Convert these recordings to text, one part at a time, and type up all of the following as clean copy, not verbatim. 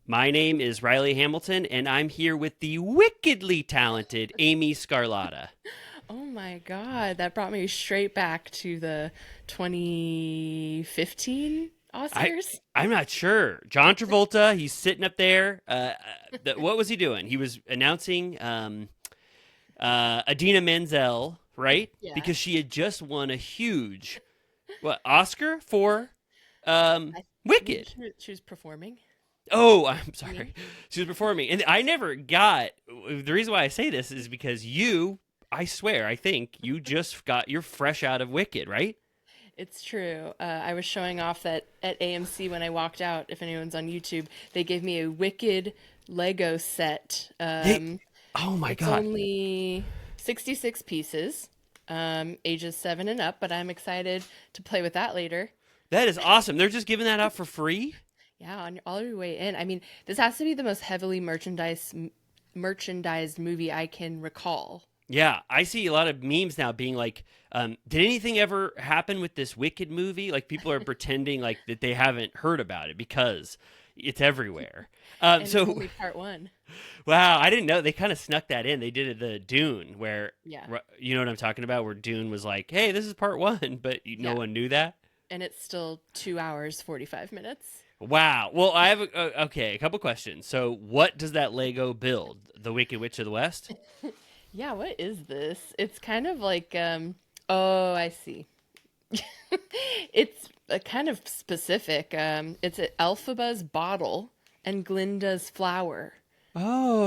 My name is Riley Hamilton, and I'm here with the wickedly talented Amy Scarlatta. Oh my God, that brought me straight back to the 2015 I Oscars. I'm not sure. John Travolta, he's sitting up there. What was he doing? He was announcing Adina Menzel, right? Yeah, Because she had just won a huge Oscar for I believe Wicked. she was performing. Oh, I'm I sorry. mean, She was performing. And I never got the reason why I say this is because I swear, I think you're fresh out of Wicked, right? it's true. I was showing off that at AMC when I walked out. If anyone's on YouTube, they gave me a Wicked Lego set. They, oh my It's God. only 66 pieces, ages 7 and up, but I'm excited to play with that later. That is awesome. They're just giving that out for free? Yeah, on all your way in. I mean, this has to be the most heavily merchandised movie I can recall. Yeah, I see a lot of memes now being like, did anything ever happen with this Wicked movie? Like people are pretending like that they haven't heard about it because it's everywhere. And it's So only part one. wow, I didn't know they kind of snuck that in. They did it the Dune where Yeah. you know what I'm talking about, where Dune was like, "Hey, this is part one," but no Yeah. one knew that. And it's still 2 hours, 45 minutes. Wow. Well, I have a couple questions. So, what does that Lego build? The Wicked Witch of the West? Yeah, what is this? It's kind of like, oh, I see. It's kind of specific. It's an Elphaba's bottle and Glinda's flower.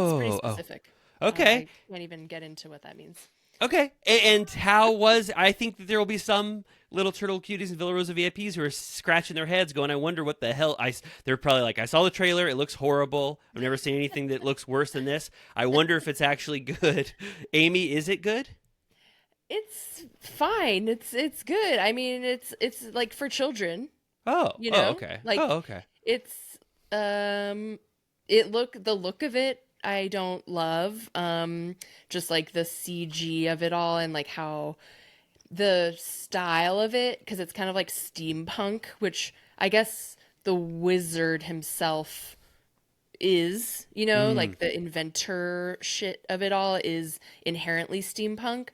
It's pretty Oh, oh, specific. okay. I can't even get into what that means. Okay. And how was I think that there will be some little turtle cuties and Villa Rosa VIPs who are scratching their heads going, I wonder what the hell they're probably like, I saw the trailer, it looks horrible. I've never seen anything that looks worse than this. I wonder if it's actually good. Amy, is it good? It's fine. It's good. I mean, it's like for children, Oh, you oh, know? okay. Like Oh, okay. it's um it look the look of it I don't love. Just like the CG of it all and like how the style of it because it's kind of like steampunk, which I guess the wizard himself is, Mm. like the inventor shit of it all is inherently steampunk.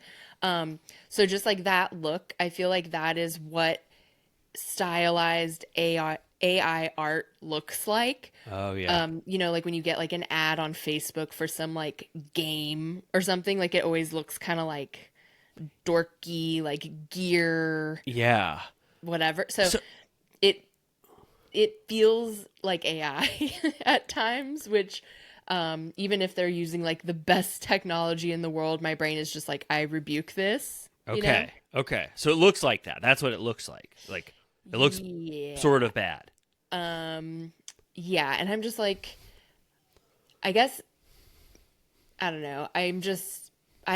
So just like that look, I feel like that is what stylized AI art looks like. Oh, yeah. Like when you get like an ad on Facebook for some like game or something, like it always looks kind of like dorky, like gear, Yeah. whatever. So So, it it feels like AI at times, which even if they're using like the best technology in the world, my brain is just like, I rebuke this, you know? okay. Okay. So it looks like that. That's what it looks like. Like it looks Yeah. sort of bad. Um, yeah, and I'm just like, I guess, I don't know. I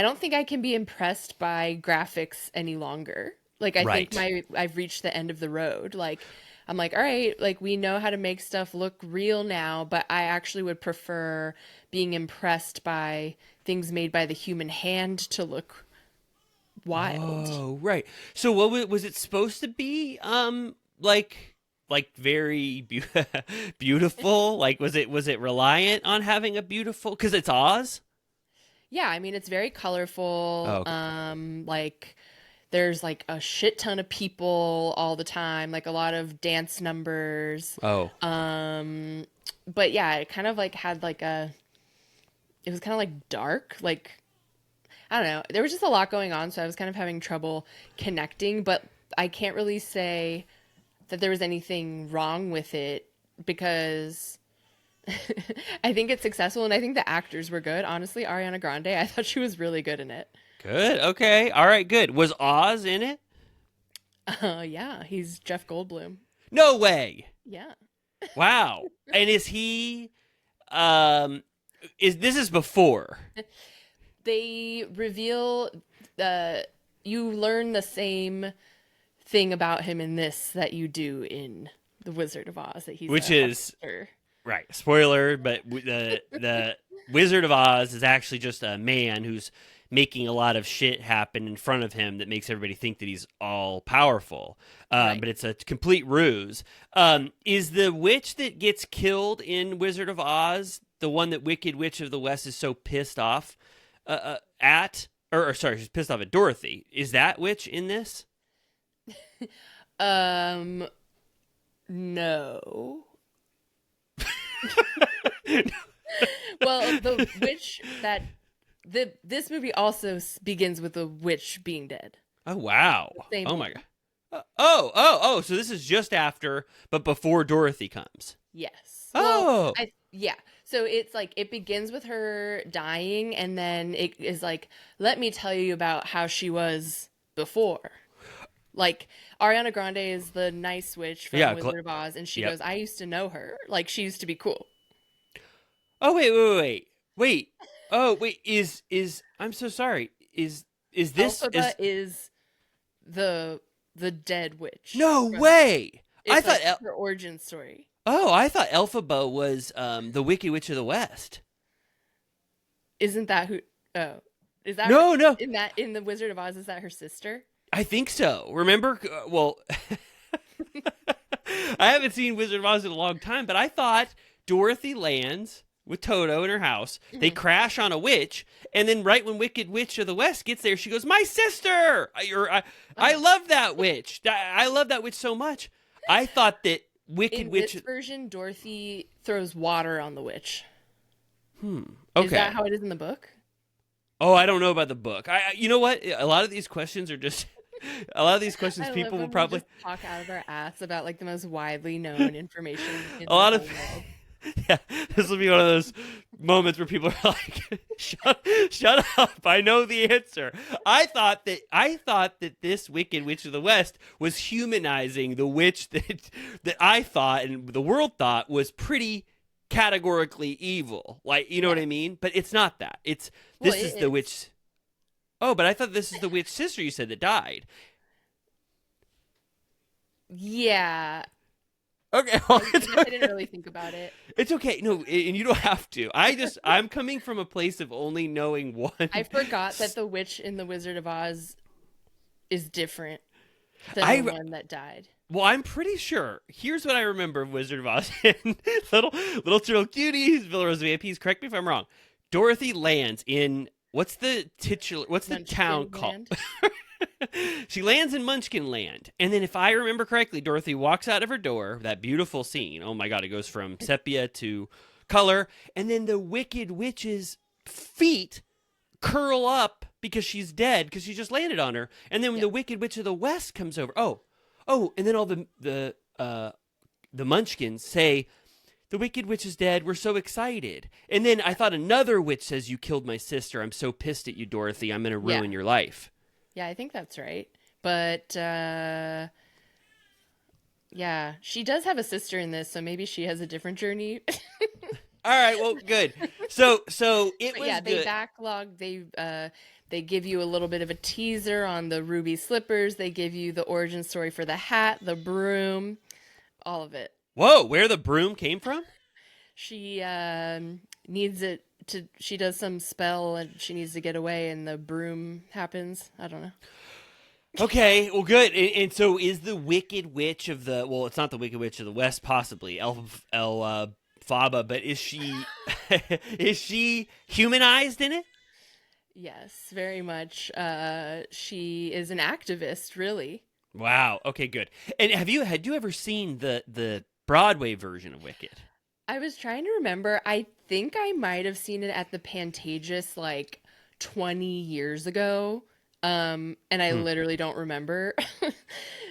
don't think I can be impressed by graphics any longer. Like, I think Right. I've reached the end of the road. Like, I'm like, all right, like we know how to make stuff look real now, but I actually would prefer being impressed by things made by the human hand to look wild. Oh, right. So what was it supposed to be? Like very beautiful? Like was it reliant on having a beautiful cuz it's Oz? Yeah, I mean, it's very colorful. Oh, okay. Like there's like a shit ton of people all the time, like a lot of dance numbers. Oh. Um, but yeah, it kind of like had like it was kind of like dark, like I don't know. There was just a lot going on, so I was kind of having trouble connecting, but I can't really say that there was anything wrong with it because I think it's successful and I think the actors were good. Honestly, Ariana Grande, I thought she was really good in it. Good. Okay. All right, good. Was Oz in it? Yeah, he's Jeff Goldblum. No way. Yeah. Wow. And is he um is this is before? They reveal the you learn the same thing about him in this that you do in The Wizard of Oz, that he's Which a is huckster. right. Spoiler, but the Wizard of Oz is actually just a man who's making a lot of shit happen in front of him that makes everybody think that he's all powerful. Right. But it's a complete ruse. Is the witch that gets killed in Wizard of Oz the one that Wicked Witch of the West is so pissed off at? Or sorry, she's pissed off at Dorothy. Is that witch in this? No. Well, the witch that this movie also begins with the witch being dead. Oh wow! Same Oh my god! Oh! So this is just after, but before Dorothy comes. Yes. Oh. Well, yeah. So it's like it begins with her dying, and then it is like, let me tell you about how she was before. Like Ariana Grande is the nice witch from Wizard of Oz, and she goes, "I used to know her. Like she used to be cool." Oh wait! Oh wait! Is I'm so sorry. Is this Elphaba is the dead witch? No way! I thought her origin story. Oh, I thought Elphaba was the Wicked Witch of the West. Isn't that who? Oh, is that no? In the Wizard of Oz? Is that her sister? I think so. Remember? Well, I haven't seen Wizard of Oz in a long time, but I thought Dorothy lands with Toto in her house. Mm-hmm. They crash on a witch, and then right when Wicked Witch of the West gets there, she goes, "My sister!" I love that witch. I love that witch so much. I thought that Wicked Witch... In this version, Dorothy throws water on the witch. Okay. Is that how it is in the book? Oh, I don't know about the book. You know what? A lot of these questions are just... A lot of these questions people will probably... just talk out of our ass about like the most widely known information in a lot the of world. Yeah, this will be one of those moments where people are like, shut up, I know the answer. I thought that this Wicked Witch of the West was humanizing the witch that I thought and the world thought was pretty categorically evil. Like, you know what I mean? But it's not that. This is the witch. Oh, but I thought this is the witch sister you said that died. Yeah. Okay, well, I didn't really think about it. It's okay. No, and you don't have to. I'm coming from a place of only knowing one. I forgot that the witch in the Wizard of Oz is different than the one that died. Well, I'm pretty sure. Here's what I remember of Wizard of Oz. little turtle cuties, Villa Rosa VIPs. Correct me if I'm wrong. Dorothy lands in what's the town called? She lands in Munchkin Land, and then if I remember correctly, Dorothy walks out of her door, that beautiful scene. Oh my god, it goes from sepia to color, and then the Wicked Witch's feet curl up because she's dead, because she just landed on her. And then when the Wicked Witch of the West comes over, and then all the Munchkins say, "The Wicked Witch is dead. We're so excited." And then I thought another witch says, "You killed my sister. I'm so pissed at you, Dorothy. I'm going to ruin your life." Yeah, I think that's right. But, yeah, she does have a sister in this, so maybe she has a different journey. All right, well, good. So it was they good. backlog. They give you a little bit of a teaser on the ruby slippers. They give you the origin story for the hat, the broom, all of it. Whoa, where the broom came from? She needs it. She does some spell and she needs to get away and the broom happens. I don't know. Okay, well, good. And so is the Wicked Witch of the... Well, it's not the Wicked Witch of the West, possibly. Faba, but is she... is she humanized in it? Yes, very much. She is an activist, really. Wow. Okay, good. And had you ever seen the Broadway version of Wicked? I was trying to remember. I think I might have seen it at the Pantages like 20 years ago. And I literally don't remember.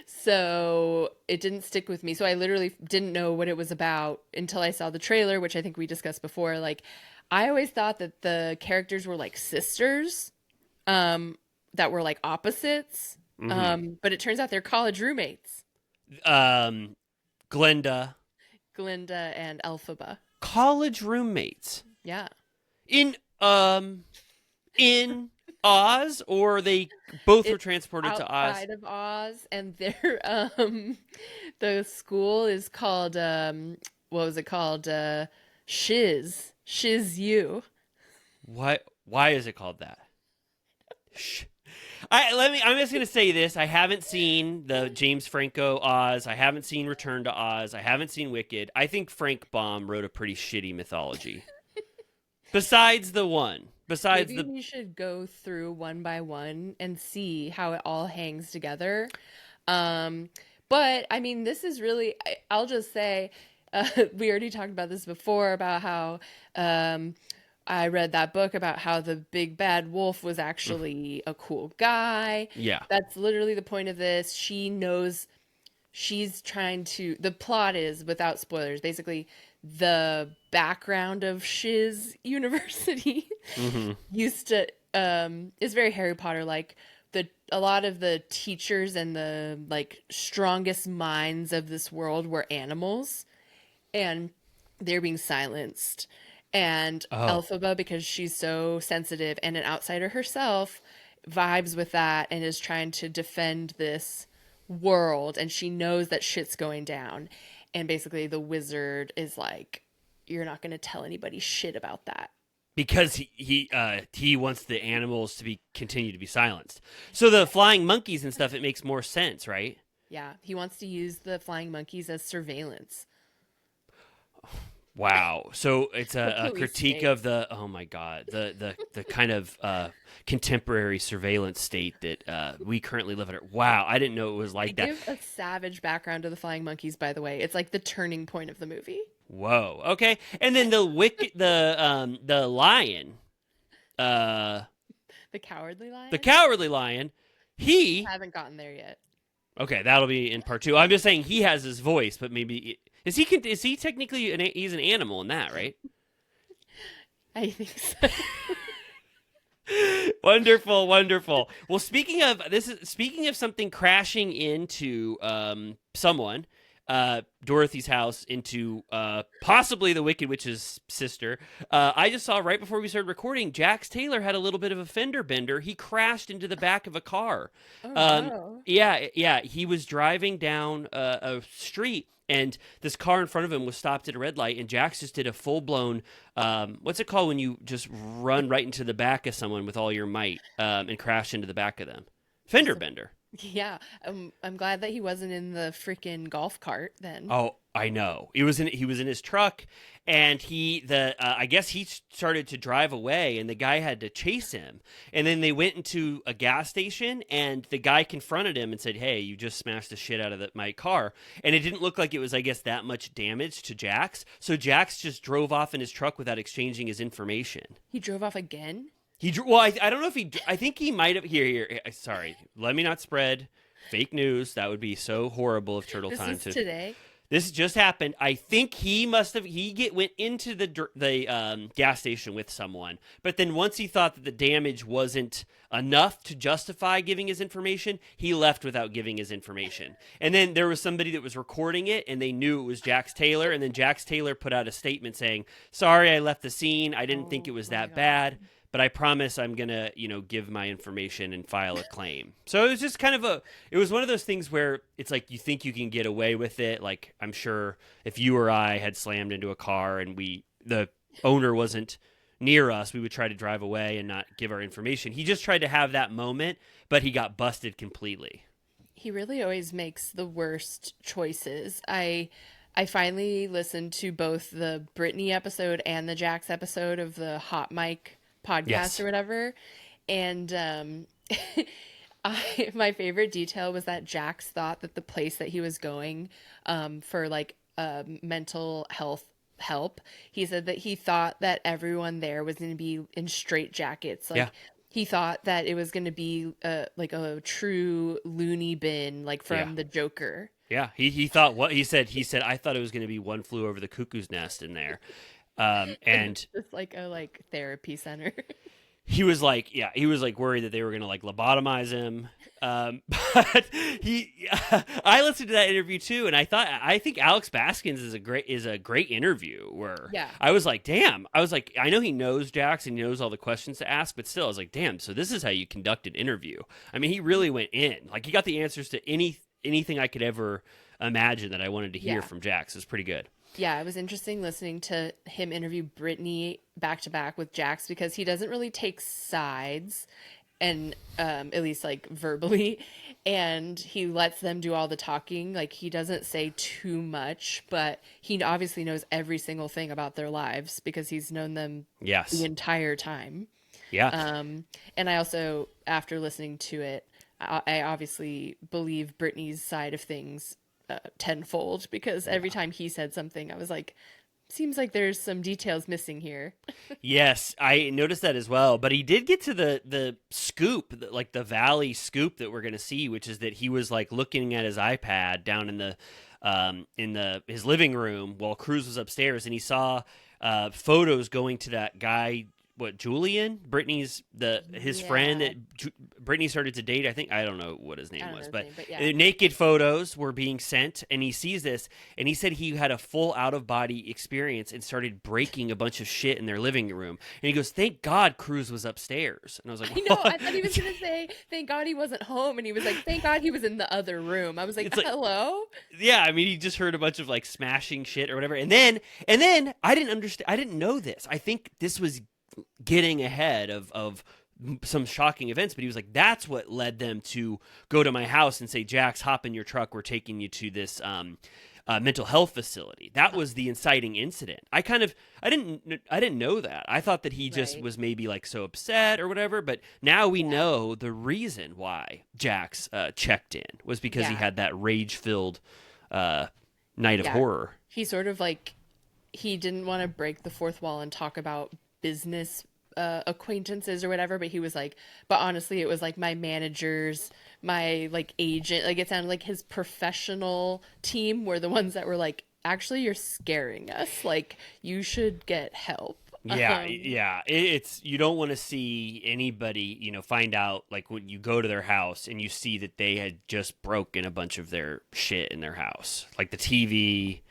So it didn't stick with me. So I literally didn't know what it was about until I saw the trailer, which I think we discussed before. Like, I always thought that the characters were like sisters, that were like opposites. Mm-hmm. But it turns out they're college roommates. Glinda And Elphaba. College roommates. Yeah. In Oz, or they both were transported to Oz? Outside of Oz, and their the school is called what was it called? Shiz U. Why is it called that? Shh. I'm just gonna say this. I haven't seen the James Franco Oz. I haven't seen Return to Oz. I haven't seen Wicked. I think Frank Baum wrote a pretty shitty mythology. Besides the one. Besides Maybe the we should go through one by one and see how it all hangs together. Um, but I mean, this is really, I'll just say, we already talked about this before about how um, I read that book about how the big bad wolf was actually a cool guy. yeah. That's literally the point of this. She knows she's trying to, the plot is, without spoilers, basically the background of Shiz University Mm-hmm. used to is very Harry Potter like. A lot of the teachers and the like strongest minds of this world were animals, and they're being silenced. And Oh. Elphaba, because she's so sensitive and an outsider herself, vibes with that and is trying to defend this world, and she knows that shit's going down. And basically the wizard is like, you're not going to tell anybody shit about that. Because he wants the animals to be continue to be silenced. So the flying monkeys and stuff, it makes more sense, right? Yeah, he wants to use the flying monkeys as surveillance. Wow. So it's What a can we critique say? of the oh my god the kind of contemporary surveillance state that we currently live in. Wow, I didn't know it was They like that. give a savage background to the flying monkeys, by the way. It's like the turning point of the movie. Whoa. Okay. And then the lion, uh, The cowardly lion. the cowardly lion, he I haven't gotten there yet. okay. That'll be in part two. I'm just saying he has his voice, but maybe is he technically he's an animal in that, right? I think so. Wonderful, wonderful. Well, speaking of something crashing into someone, Dorothy's house into possibly the Wicked Witch's sister. I just saw right before we started recording, Jax Taylor had a little bit of a fender bender. He crashed into the back of a car. Oh Um, no. yeah. He was driving down a street. And this car in front of him was stopped at a red light, and Jax just did a full-blown, what's it called when you just run right into the back of someone with all your might and crash into the back of them? Fender bender. Yeah, I'm glad that he wasn't in the freaking golf cart then. Oh, I know. He was in his truck, and I guess he started to drive away, and the guy had to chase him. And then they went into a gas station, and the guy confronted him and said, "Hey, you just smashed the shit out of my car." And it didn't look like it was, I guess, that much damage to Jax. So Jax just drove off in his truck without exchanging his information. He drove off again? Well, I don't know if I think he might have. Here. Sorry, let me not spread fake news. That would be so horrible of Turtle This Time is today. This just happened. I think he must have went into the gas station with someone, but then once he thought that the damage wasn't enough to justify giving his information, he left without giving his information. And then there was somebody that was recording it, and they knew it was Jax Taylor. And then Jax Taylor put out a statement saying, "Sorry, I left the scene. I didn't think it was Oh my that God. bad. But I promise I'm going to, give my information and file a claim." So it was just kind of it was one of those things where it's like you think you can get away with it. Like, I'm sure if you or I had slammed into a car and the owner wasn't near us, we would try to drive away and not give our information. He just tried to have that moment, but he got busted completely. He really always makes the worst choices. I finally listened to both the Britney episode and the Jax episode of the Hot Mic podcast Yes. or whatever. And my favorite detail was that Jax thought that the place that he was going for like mental health help, he said that he thought that everyone there was going to be in straitjackets. Like Yeah. he thought that it was going to be like a true loony bin, like from Yeah. the Joker. Yeah, he thought what he said. He said, "I thought it was going to be One Flew Over the Cuckoo's Nest in there," and Just like a like therapy center. he was like, worried that they were going to like lobotomize him. But I listened to that interview too, and I think Alex Baskins is a great interview. Where Yeah. I was like, damn, I know he knows Jax and he knows all the questions to ask, but still, I was like, damn. So this is how you conduct an interview. I mean, he really went in. Like he got the answers to anything I could ever imagine that I wanted to hear Yeah. from Jax. It was pretty good. Yeah, it was interesting listening to him interview Brittany back to back with Jax because he doesn't really take sides. and at least like verbally, and he lets them do all the talking. Like he doesn't say too much, but he obviously knows every single thing about their lives because he's known them the Yes. entire time. Yeah. And I also, after listening to it, I obviously believe Brittany's side of things tenfold because every time he said something, I was like, seems like there's some details missing here. Yes, I noticed that as well. But he did get to the scoop, like the Valley scoop that we're gonna see, which is that he was like looking at his iPad down in the his living room while Cruz was upstairs, and he saw photos going to that guy. What, Julian, Brittany's his friend that Brittany started to date. I don't know what his name was, but yeah. naked photos were being sent, and he sees this, and he said he had a full out of body experience and started breaking a bunch of shit in their living room. And he goes, "Thank God Cruz was upstairs." And I was like, I know. I thought he was gonna say, "Thank God he wasn't home," and he was like, "Thank God he was in the other room." I was like, "Hello." Yeah, I mean, he just heard a bunch of like smashing shit or whatever, and then I didn't understand. I didn't know this. I think this was getting ahead of some shocking events, but he was like, that's what led them to go to my house and say, Jax, hop in your truck, we're taking you to this mental health facility. That was the inciting incident. I didn't know that. I thought that he just was maybe like so upset or whatever, but now we know the reason why Jax checked in was because he had that rage-filled night of horror. He sort of like, he didn't want to break the fourth wall and talk about business acquaintances or whatever, but he was like, but honestly it was like my managers, my like agent, like it sounded like his professional team were the ones that were like, actually you're scaring us, like you should get help. It's you don't want to see anybody find out, like when you go to their house and you see that they had just broken a bunch of their shit in their house, like the TV,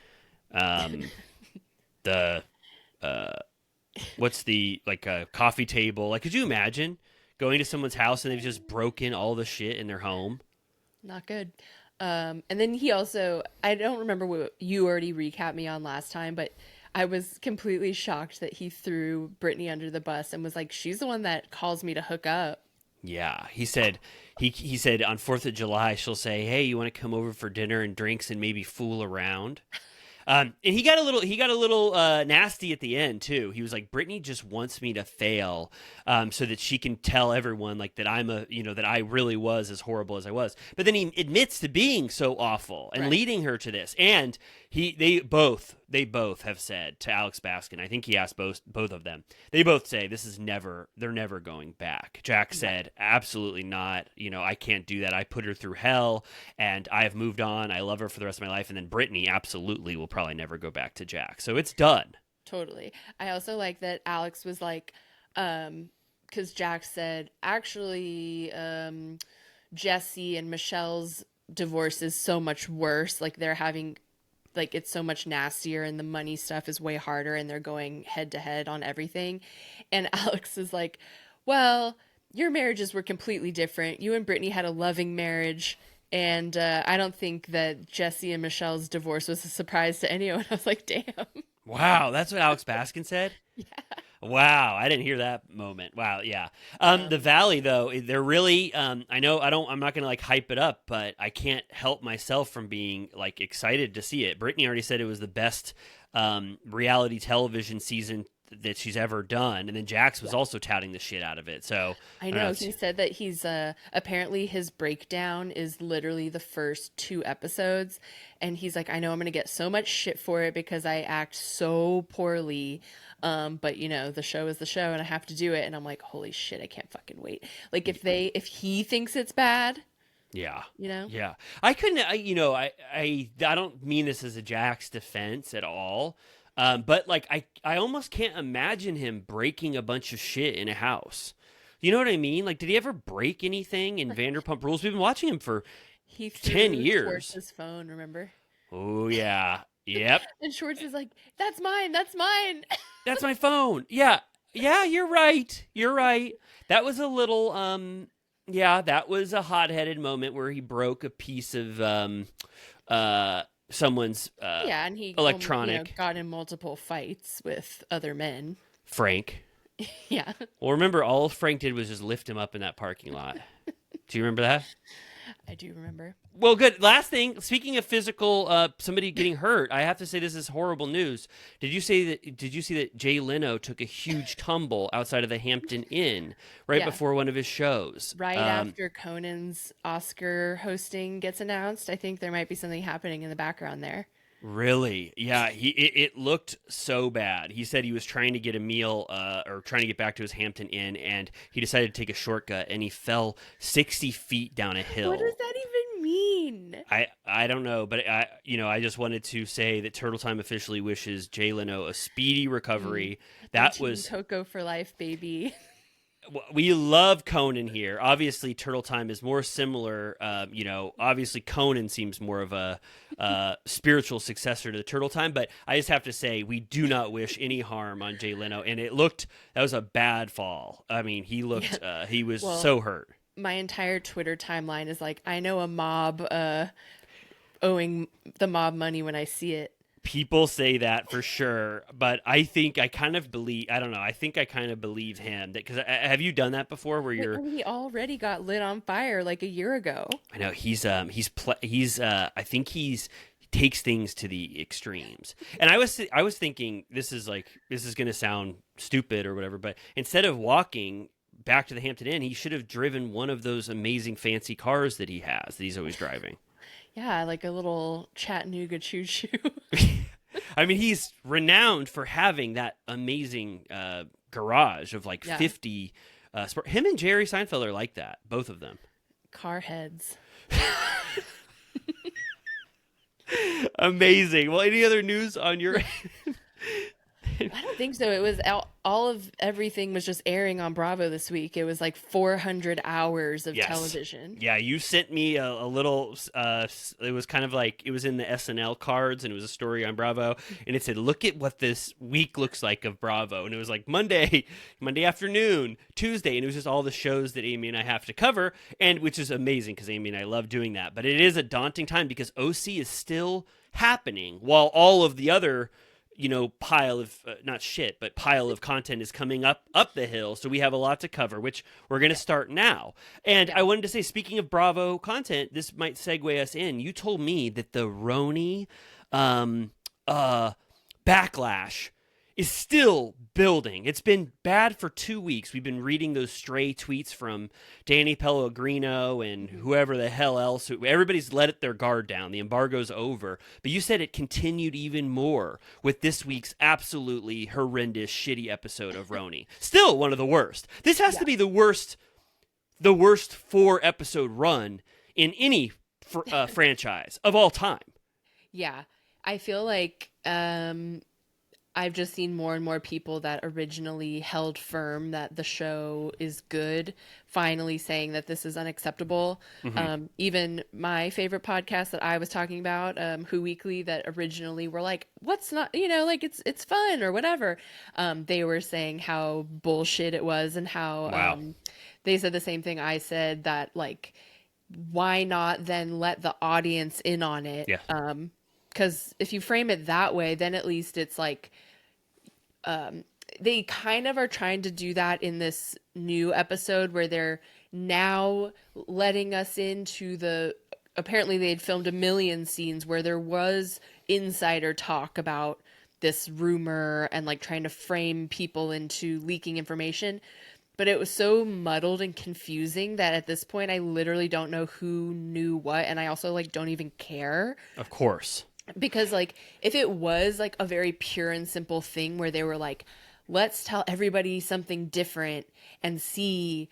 the what's the like a coffee table? Like, could you imagine going to someone's house and they've just broken all the shit in their home? Not good. And then he also, I don't remember what you already recapped me on last time, but I was completely shocked that he threw Brittany under the bus and was like, she's the one that calls me to hook up. Yeah, he said he said on 4th of July she'll say, "Hey, you want to come over for dinner and drinks and maybe fool around?" And he got a little nasty at the end too. He was like, Brittany just wants me to fail, so that she can tell everyone like that that I really was as horrible as I was. But then he admits to being so awful and leading her to this. And they both have said to Alex Baskin, I think he asked both of them. They both say they're never going back. Jax said, absolutely not. I can't do that. I put her through hell and I have moved on. I love her for the rest of my life. And then Brittany absolutely will probably never go back to Jax. So it's done. Totally. I also like that Alex was like, because Jax said, actually, Jesse and Michelle's divorce is so much worse. Like they're having, like it's so much nastier and the money stuff is way harder and they're going head to head on everything. And Alex is like, well, your marriages were completely different. You and Brittany had a loving marriage. And I don't think that Jesse and Michelle's divorce was a surprise to anyone. I was like, damn. Wow, that's what Alex Baskin said? Yeah. Wow, I didn't hear that moment. Wow, yeah. The Valley, though, they're really. I'm not gonna like hype it up, but I can't help myself from being like excited to see it. Brittany already said it was the best reality television season that she's ever done, and then Jax was also touting the shit out of it. So I know he said that he's apparently his breakdown is literally the first 2 episodes, and he's like, I know I'm gonna get so much shit for it because I act so poorly. But the show is the show and I have to do it. And I'm like, holy shit, I can't fucking wait. Like if he thinks it's bad, yeah, yeah, I couldn't, I don't mean this as a Jax defense at all. But like, I almost can't imagine him breaking a bunch of shit in a house. You know what I mean? Like, did he ever break anything in Vanderpump Rules? We've been watching him for 10 years. Schwartz's phone, remember? Oh yeah. Yep. And Schwartz is like, that's mine. That's my phone. Yeah, you're right. That was a little, that was a hot-headed moment where he broke a piece of, someone's, and he electronic. got in multiple fights with other men. Frank. Yeah. Well, remember, all Frank did was just lift him up in that parking lot. Do you remember that? I do remember. Well, good. Last thing, speaking of physical, somebody getting hurt, I have to say this is horrible news. Did you see that Jay Leno took a huge tumble outside of the Hampton Inn right Yeah. before one of his shows? Right after Conan's Oscar hosting gets announced, I think there might be something happening in the background there. Really? Yeah, it looked so bad. He said he was trying to get a meal or trying to get back to his Hampton Inn, and he decided to take a shortcut, and he fell 60 feet down a hill. What does that even mean? I don't know, but I just wanted to say that Turtle Time officially wishes Jay Leno a speedy recovery. That Team was Coco for life, baby. we love Conan here. Obviously, Turtle Time is more similar. Obviously Conan seems more of a spiritual successor to the Turtle Time, but I just have to say we do not wish any harm on Jay Leno. And that was a bad fall. I mean, he looked he was so hurt. My entire Twitter timeline is like, I know a mob owing the mob money when I see it. People say that for sure, but I think I kind of believe. I don't know. I think I kind of believe him that because have you done that before? Where you're He already got lit on fire like a year ago. I know I think he takes things to the extremes. And I was thinking this is going to sound stupid or whatever, but instead of walking back to the Hampton Inn, he should have driven one of those amazing fancy cars that he's always driving. Yeah, like a little Chattanooga choo-choo. I mean, he's renowned for having that amazing garage of 50 him and Jerry Seinfeld are like that, both of them. Car heads. Amazing. Well, any other news on your I don't think so. It was all of everything was just airing on Bravo this week. It was like 400 hours of television. Yeah, you sent me a little. It was kind of like it was in the SNL cards, and it was a story on Bravo, and it said, "Look at what this week looks like of Bravo," and it was like Monday afternoon, Tuesday, and it was just all the shows that Amy and I have to cover, and which is amazing because Amy and I love doing that. But it is a daunting time because OC is still happening while all of the other pile of pile of content is coming up the hill. So we have a lot to cover, which we're going to start now. And I wanted to say, speaking of Bravo content, this might segue us in. You told me that the RHONY backlash is still building. It's been bad for 2 weeks. We've been reading those stray tweets from Danny Pellegrino and whoever the hell else. Everybody's let their guard down. The embargo's over. But you said it continued even more with this week's absolutely horrendous, shitty episode of RHONY. Still one of the worst. This has to be the worst 4-episode run in any franchise of all time. Yeah. I feel like I've just seen more and more people that originally held firm that the show is good finally saying that this is unacceptable. Mm-hmm. Even my favorite podcast that I was talking about, Who Weekly, that originally were like, what's not, it's fun or whatever. They were saying how bullshit it was and how they said the same thing I said, that why not then let the audience in on it? Yeah. Because if you frame it that way, then at least it's they kind of are trying to do that in this new episode where they're now letting us into apparently they had filmed 1 million scenes where there was insider talk about this rumor and trying to frame people into leaking information. But it was so muddled and confusing that at this point, I literally don't know who knew what. And I also don't even care. Of course. Because if it was a very pure and simple thing where they were let's tell everybody something different and see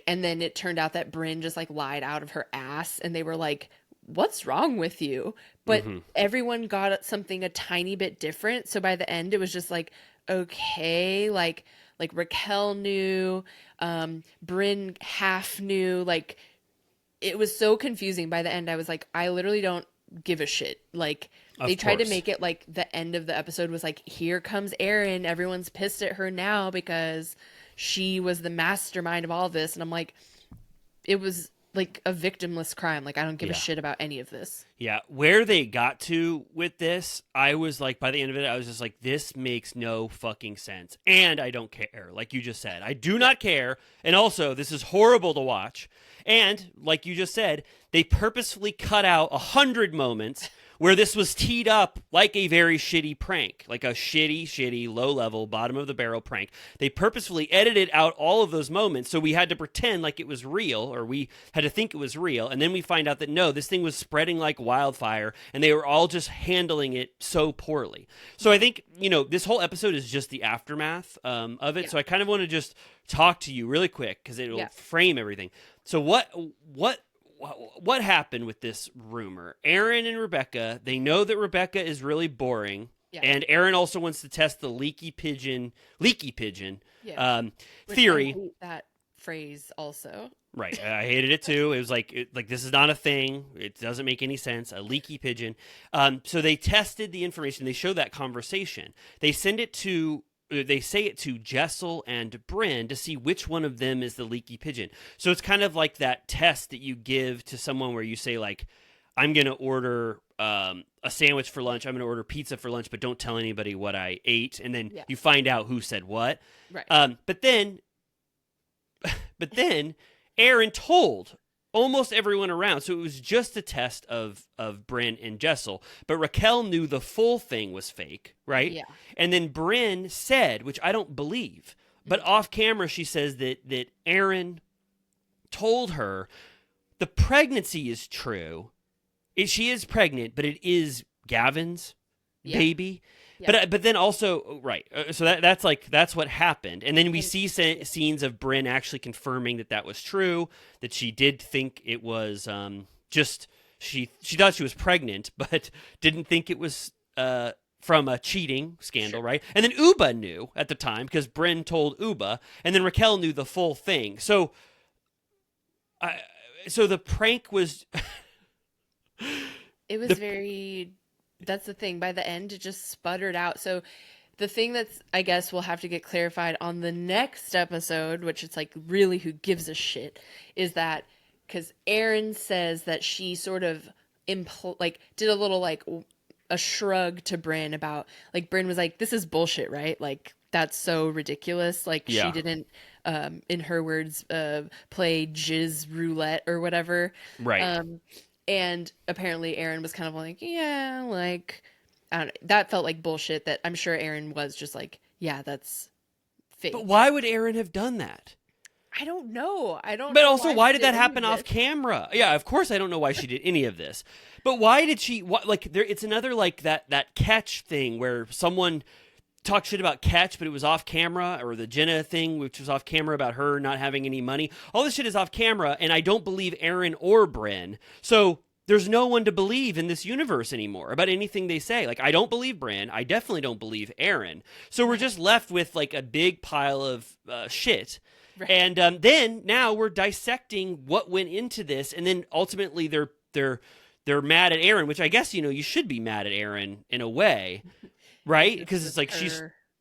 and then it turned out that Brynn just lied out of her ass and they were what's wrong with you? But everyone got something a tiny bit different. So by the end it was just okay, Raquel knew, Brynn half knew, it was so confusing. By the end I was I literally don't give a shit. They tried to make it the end of the episode was here comes Erin, everyone's pissed at her now because she was the mastermind of all this, and I'm it was like a victimless crime. Like, I don't give a Yeah. shit about any of this. Yeah, where they got to with this, I was like, by the end of it, I was just like, this makes no fucking sense. And I don't care, like you just said. I do not care. And also, this is horrible to watch. And, like you just said, they purposefully cut out 100 moments where this was teed up like a very shitty prank, like a shitty, low-level, bottom-of-the-barrel prank. They purposefully edited out all of those moments, so we had to pretend like it was real, or we had to think it was real, and then we find out that no, this thing was spreading like wildfire, and they were all just handling it so poorly. So I think, this whole episode is just the aftermath of it, so I kind of want to just talk to you really quick, because it'll frame everything. So what happened with this rumor? Aaron and Rebecca, they know that Rebecca is really boring. Yeah. And Aaron also wants to test the leaky pigeon theory. I hate that phrase also. Right. I hated it too. It was like this is not a thing. It doesn't make any sense. A leaky pigeon. So they tested the information. They show that conversation. They send it to they say it to Jessel and Bryn to see which one of them is the leaky pigeon. So it's kind of like that test that you give to someone where you say, like, I'm going to order a sandwich for lunch. I'm going to order pizza for lunch, but don't tell anybody what I ate. And then you find out who said what. Right. But then Aaron told almost everyone around. So it was just a test of Bryn and Jessel. But Raquel knew the full thing was fake, right? Yeah. And then Bryn said, which I don't believe, but off camera she says that Aaron told her the pregnancy is true. She is pregnant, but it is Gavin's baby. Yeah. But then also, right. So that's what happened. And then we see scenes of Bryn actually confirming that was true, that she did think it was just, she thought she was pregnant, but didn't think it was from a cheating scandal, right? And then Uba knew at the time because Bryn told Uba, and then Raquel knew the full thing. So the prank was... It was very... That's the thing. By the end, it just sputtered out. So the thing that's, I guess, will have to get clarified on the next episode, which it's like, really, who gives a shit, is that because Aaron says that she sort of did a little a shrug to Bryn about, like, Bryn was like, this is bullshit, right? Like, that's so ridiculous. Like, she didn't, in her words, play jizz roulette or whatever. Right. And apparently Aaron was kind of like, yeah, like, I don't know. That felt like bullshit that I'm sure Aaron was just like, yeah, that's fake. But why would Aaron have done that? I don't know. But also, why did that happen off camera? Yeah, of course I don't know why she did any of this. But why did she, it's another, like, that catch thing where someone talk shit about Catch, but it was off camera, or the Jenna thing, which was off camera about her not having any money. All this shit is off camera, and I don't believe Aaron or Bryn. So there's no one to believe in this universe anymore about anything they say. Like, I don't believe Bryn. I definitely don't believe Aaron. So we're just left with, like, a big pile of shit. Right. And then now we're dissecting what went into this, and then ultimately they're mad at Aaron, which I guess, you should be mad at Aaron in a way. Right? Because it's like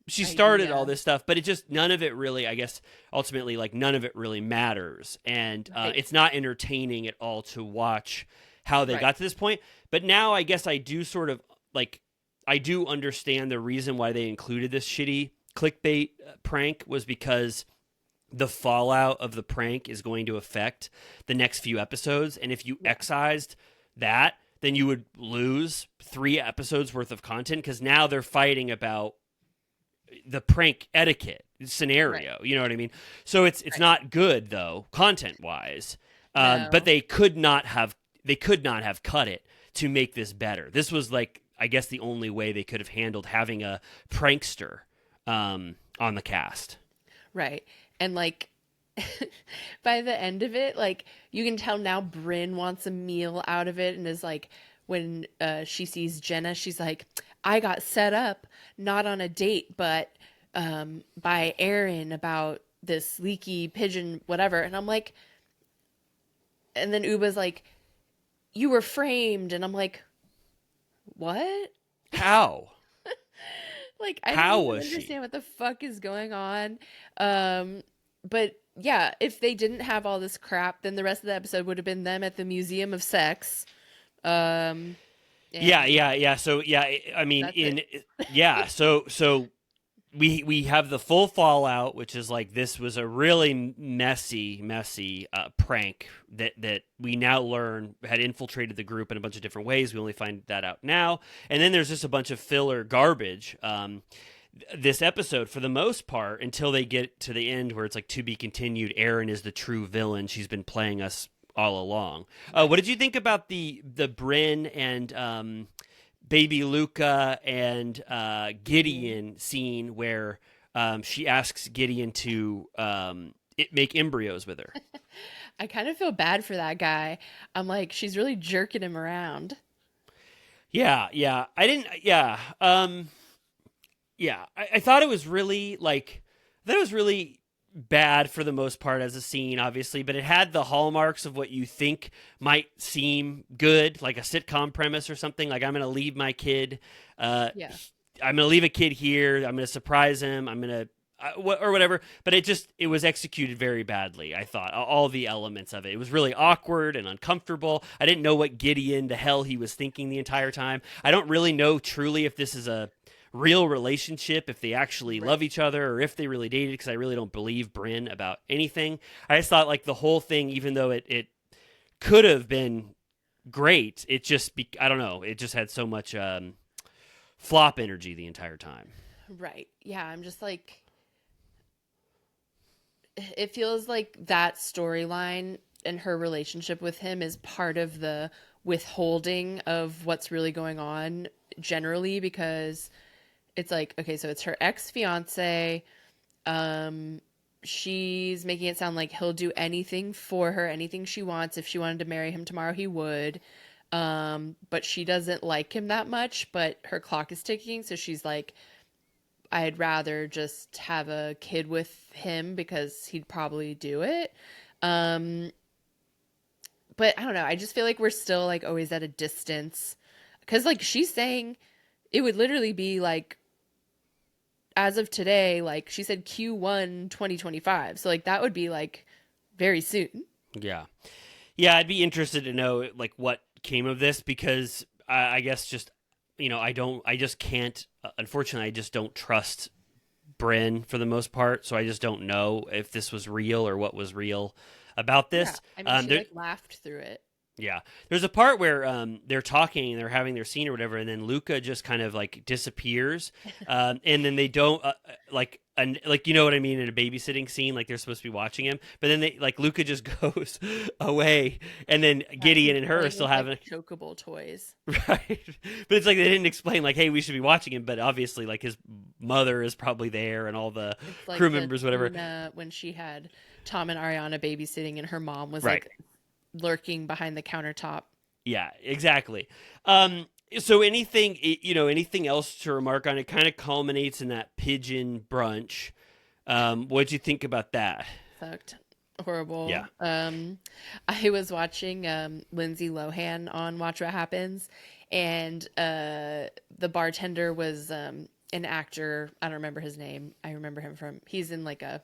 she started all this stuff, but it just, none of it really, I guess, ultimately, like, none of it really matters. And it's not entertaining at all to watch how they got to this point. But now I guess I do sort of, like, I do understand the reason why they included this shitty clickbait prank was because the fallout of the prank is going to affect the next few episodes. And if you excised that, then you would lose 3 episodes worth of content, because now they're fighting about the prank etiquette scenario. Right. You know what I mean? So it's not good though, content wise. No. But they could not have cut it to make this better. This was, like, I guess the only way they could have handled having a prankster on the cast. Right. And, like, by the end of it, like, you can tell now Bryn wants a meal out of it, and is like, when she sees Jenna, she's like, I got set up not on a date, but by Aaron about this leaky pigeon whatever. And I'm like, and then Uba's like, you were framed, and I'm like, what? How? Like, I don't understand what the fuck is going on. But yeah, if they didn't have all this crap, then the rest of the episode would have been them at the Museum of Sex. Um, Yeah, and yeah, yeah. So yeah, I mean, that's it. yeah, so we have the full fallout, which is like this was a really messy prank that we now learn had infiltrated the group in a bunch of different ways. We only find that out now, and then there's just a bunch of filler garbage. This episode, for the most part, until they get to the end where it's like to be continued. Erin is the true villain. She's been playing us all along. What did you think about the Bryn and baby Luca and Gideon scene where she asks Gideon to make embryos with her? I kind of feel bad for that guy. I'm like, she's really jerking him around. Yeah, yeah. I didn't. Yeah, yeah. I thought it was really like that was really bad for the most part as a scene, obviously, but it had the hallmarks of what you think might seem good, like a sitcom premise or something. Like I'm going to leave my kid. Yeah. I'm going to leave a kid here. I'm going to surprise him. I'm going to or whatever. But it was executed very badly. I thought all the elements of it. It was really awkward and uncomfortable. I didn't know what Gideon the hell he was thinking the entire time. I don't really know truly if this is a real relationship, if they actually love each other or if they really dated, because I really don't believe Bryn about anything. I just thought like the whole thing, even though it could have been great, I don't know, it just had so much flop energy the entire time. Right. Yeah, I'm just like, it feels like that storyline and her relationship with him is part of the withholding of what's really going on generally, because it's like, okay, so it's her ex-fiance. She's making it sound like he'll do anything for her, anything she wants. If she wanted to marry him tomorrow, he would. But she doesn't like him that much, but her clock is ticking. So she's like, I'd rather just have a kid with him because he'd probably do it. Um, but I don't know. I just feel like we're still like always at a distance, because like she's saying it would literally be like, as of today, like she said Q1 2025. So like that would be like very soon. Yeah. Yeah, I'd be interested to know like what came of this, because I guess just I just can't. Unfortunately, I just don't trust Bryn for the most part, so I just don't know if this was real or what was real about Yeah. this. I mean, she There, like laughed through it. yeah, there's a part where they're talking and they're having their scene or whatever, and then Luca just kind of like disappears, and then they don't like you know what I mean, in a babysitting scene, like they're supposed to be watching him, but then they like Luca just goes away, and then Gideon He's and her are playing still with, having like chokeable toys. right, but it's like they didn't explain like, hey, we should be watching him, but obviously like his mother is probably there and all the It's like crew the members, whatever. scene, when she had Tom and Ariana babysitting and her mom was Right. like lurking behind the countertop. Yeah, exactly. So anything else to remark on? It kind of culminates in that pigeon brunch. What'd you think about that? Sucked. Horrible. Yeah. I was watching Lindsay Lohan on Watch What Happens, and the bartender was an actor. I don't remember his name. I remember him from, he's in like a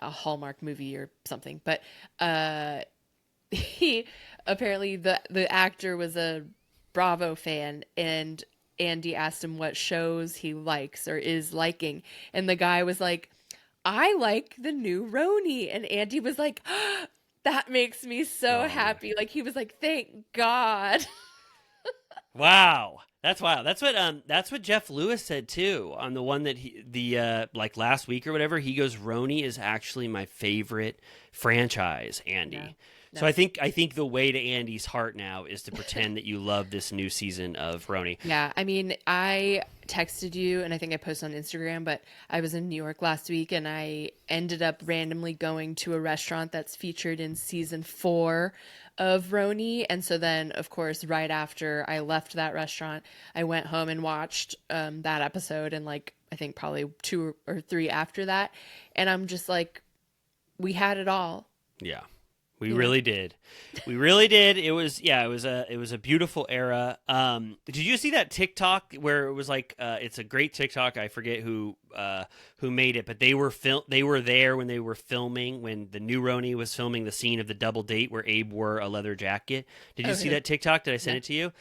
Hallmark movie or something. But he apparently, the actor was a Bravo fan, and Andy asked him what shows he likes or is liking, and the guy was like, I like the new RHONY. And Andy was like, that makes me so Oh, happy. Like he was like, thank God. wow. That's wow. That's what Jeff Lewis said too on the one that like last week or whatever. He goes, RHONY is actually my favorite franchise, Andy. Yeah. So I think the way to Andy's heart now is to pretend that you love this new season of RHONY. Yeah, I mean, I texted you and I think I posted on Instagram, but I was in New York last week and I ended up randomly going to a restaurant that's featured in season 4 of RHONY. And so then, of course, right after I left that restaurant, I went home and watched that episode, and like, I think probably 2 or 3 after that. And I'm just like, we had it all. Yeah. We You know? really did. We really did. It was a beautiful era. Did you see that TikTok where it was like it's a great TikTok. I forget who made it, but they were there when they were filming when the new RHONY was filming the scene of the double date where Abe wore a leather jacket. Did you Oh, see really? that TikTok? Did I send No. it to you?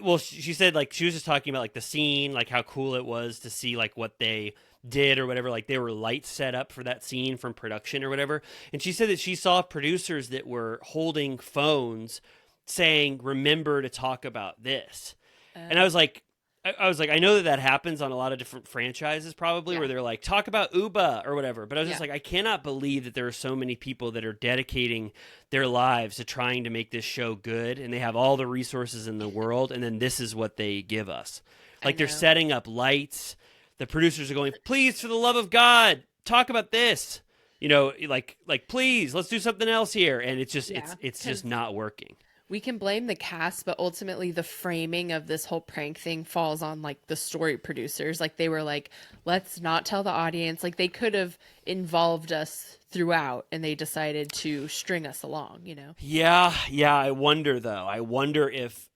Well, she said like she was just talking about like the scene, like how cool it was to see like what they did or whatever, like they were lights set up for that scene from production or whatever. And she said that she saw producers that were holding phones saying, "Remember to talk about this." And I Oh, was like, I was like, I know that that happens on a lot of different franchises, probably, yeah. where they're like, talk about Uba or whatever. But I was just Yeah. like, I cannot believe that there are so many people that are dedicating their lives to trying to make this show good, and they have all the resources in the world, and then this is what they give us. I Like they're know. setting up lights. The producers are going, please, for the love of God, talk about this. Like please, let's do something else here, and it's just Yeah. it's Because just not working. we can blame the cast, but ultimately the framing of this whole prank thing falls on like the story producers. Like they were like, let's not tell the audience. Like they could have involved us throughout and they decided to string us along, you know? Yeah. I wonder though. I wonder if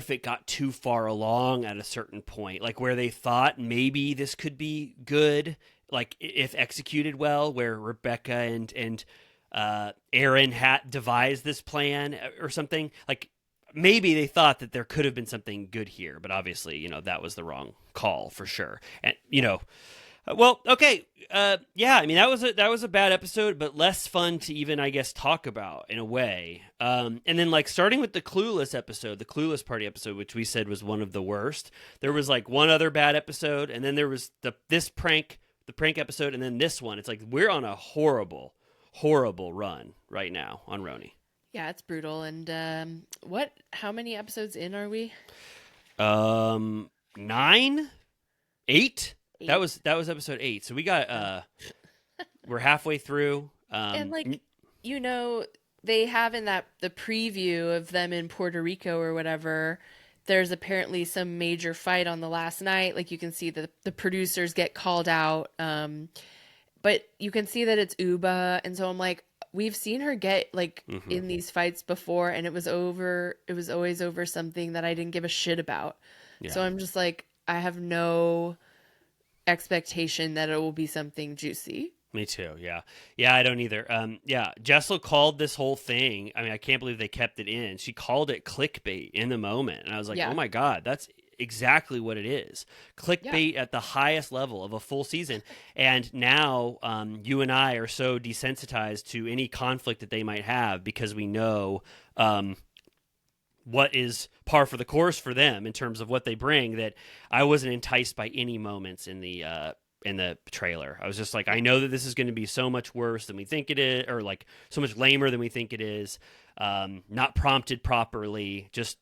it got too far along at a certain point, like where they thought maybe this could be good, like if executed well, where Rebecca and Aaron had devised this plan or something. Like maybe they thought that there could have been something good here, but obviously, that was the wrong call for sure. And well, okay, yeah. I mean, that was a bad episode, but less fun to even, I guess, talk about in a way. And then like starting with the Clueless episode, the Clueless Party episode, which we said was one of the worst. There was like one other bad episode, and then there was the prank episode, and then this one. It's like we're on a horrible run right now on RHONY. Yeah, it's brutal. And how many episodes in are we? 9, 8. That 8. was episode 8. So we got we're halfway through. And like, you know, they have in that the preview of them in Puerto Rico or whatever, there's apparently some major fight on the last night. Like you can see the producers get called out. But you can see that it's Uba, and so I'm like, we've seen her get like Mhm. in these fights before, and it was always over something that I didn't give a shit about. So Yeah. I'm just like, I have no expectation that it will be something juicy. Me too. Yeah. Yeah, I don't either. Yeah, Jessel called this whole thing. I mean, I can't believe they kept it in. She called it clickbait in the moment. And I was like, Yeah. "Oh my god, that's exactly what it is. Yeah. Clickbait at the highest level of a full season." And now you and I are so desensitized to any conflict that they might have because we know what is par for the course for them in terms of what they bring, that I wasn't enticed by any moments in the trailer. I was just like, I know that this is going to be so much worse than we think it is, or like so much lamer than we think it is. Not prompted properly. Just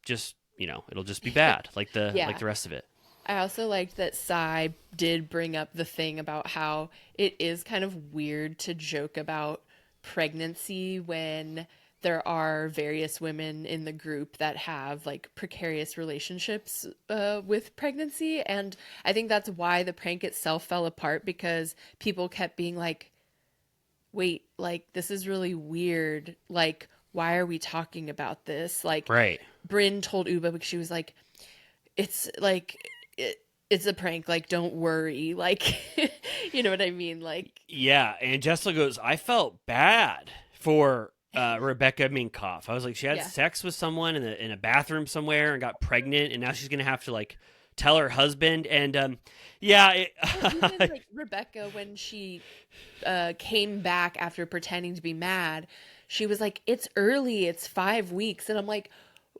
it'll just be bad, like the Yeah. rest of it. I also liked that Sai did bring up the thing about how it is kind of weird to joke about pregnancy when there are various women in the group that have like precarious relationships with pregnancy. And I think that's why the prank itself fell apart because people kept being like, wait, like, this is really weird. Like, why are we talking about this? Like, Right. Bryn told Uba because she was it's like, it's a prank. Like, don't worry. Like, you know what I mean? Like, Yeah, and Jessica goes, I felt bad for Rebecca Minkoff. I was like, she had yeah. sex with someone in a bathroom somewhere and got pregnant, and now she's gonna have to like tell her husband. And yeah, Well, even like Rebecca, when she came back after pretending to be mad, she was like, it's early, it's 5 weeks. And I'm like,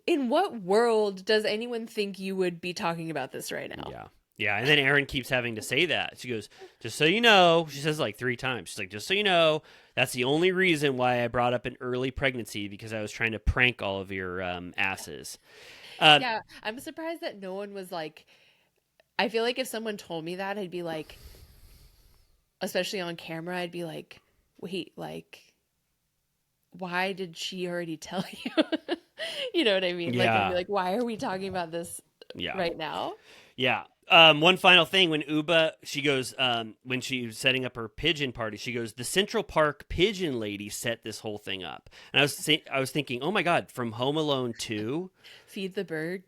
in what world does anyone think you would be talking about this right now? yeah. Yeah, and then Erin keeps having to say that. She goes, just so you know, she says it like 3 times. She's like, just so you know, that's the only reason why I brought up an early pregnancy, because I was trying to prank all of your asses. Uh, Yeah, I'm surprised that no one was like, I feel like if someone told me that, I'd be like, especially on camera, I'd be like, wait, like, why did she already tell you? You know what I mean? Like, I'd yeah, be like, why are we talking about this yeah. right now? Yeah. One final thing, when Uba, she goes, when she was setting up her pigeon party, she goes, the Central Park pigeon lady set this whole thing up. And I was thinking, oh my God, from Home Alone 2. Feed the birds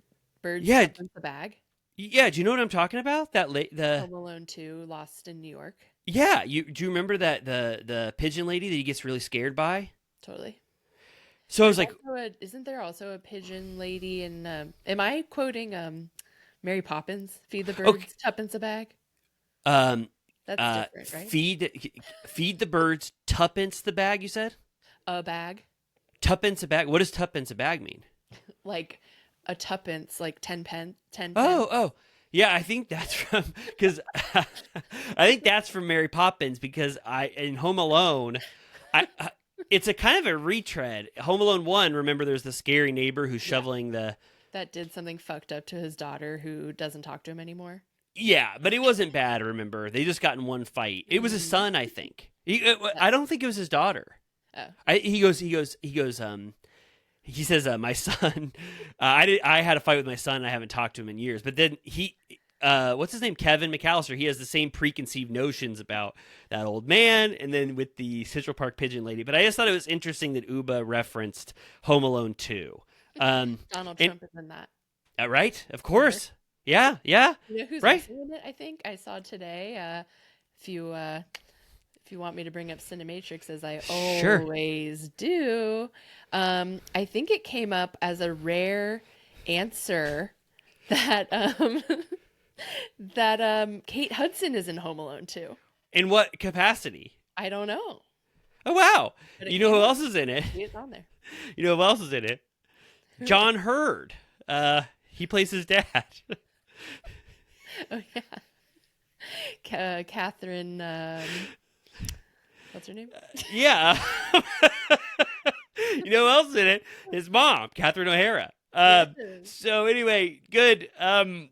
Yeah. stuff in the bag. Yeah. Do you know what I'm talking about? Home Alone 2, Lost in New York. Yeah. Do you remember that the pigeon lady that he gets really scared by? Totally. So I was like, Isn't there also a pigeon lady in, am I quoting, Mary Poppins? Feed the birds, okay, tuppence a bag? um, That's different, right? feed the birds, tuppence the bag, you said? A bag. Tuppence a bag? What does tuppence a bag mean? Like a tuppence, like 10 pence. Oh. Yeah, I think that's from, because I think that's from Mary Poppins, because in Home Alone, I it's a kind of a retread. Home Alone 1, remember there's the scary neighbor who's shoveling the... That did something fucked up to his daughter who doesn't talk to him anymore. Yeah, but it wasn't bad, remember? They just got in one fight. It was his son, I think. I don't think it was his daughter. Oh. He says, my son, I had a fight with my son and I haven't talked to him in years. But then what's his name? Kevin McAllister. He has the same preconceived notions about that old man, and then with the Central Park pigeon lady. But I just thought it was interesting that Uba referenced Home Alone 2. Donald Trump is in that. Right? Of course. Yeah. You know who's Right? also in it, I think? I saw today. If you want me to bring up Cinematrix, as I Sure. always do, I think it came up as a rare answer that Kate Hudson is in Home Alone 2. In what capacity? I don't know. Oh, wow. But it You know came who up. else is in it? It's on there. You know who else is in it? John Hurd. He plays his dad. Oh yeah. Catherine. What's her name? Yeah. You know who else is in it? His mom, Catherine O'Hara. So anyway, good.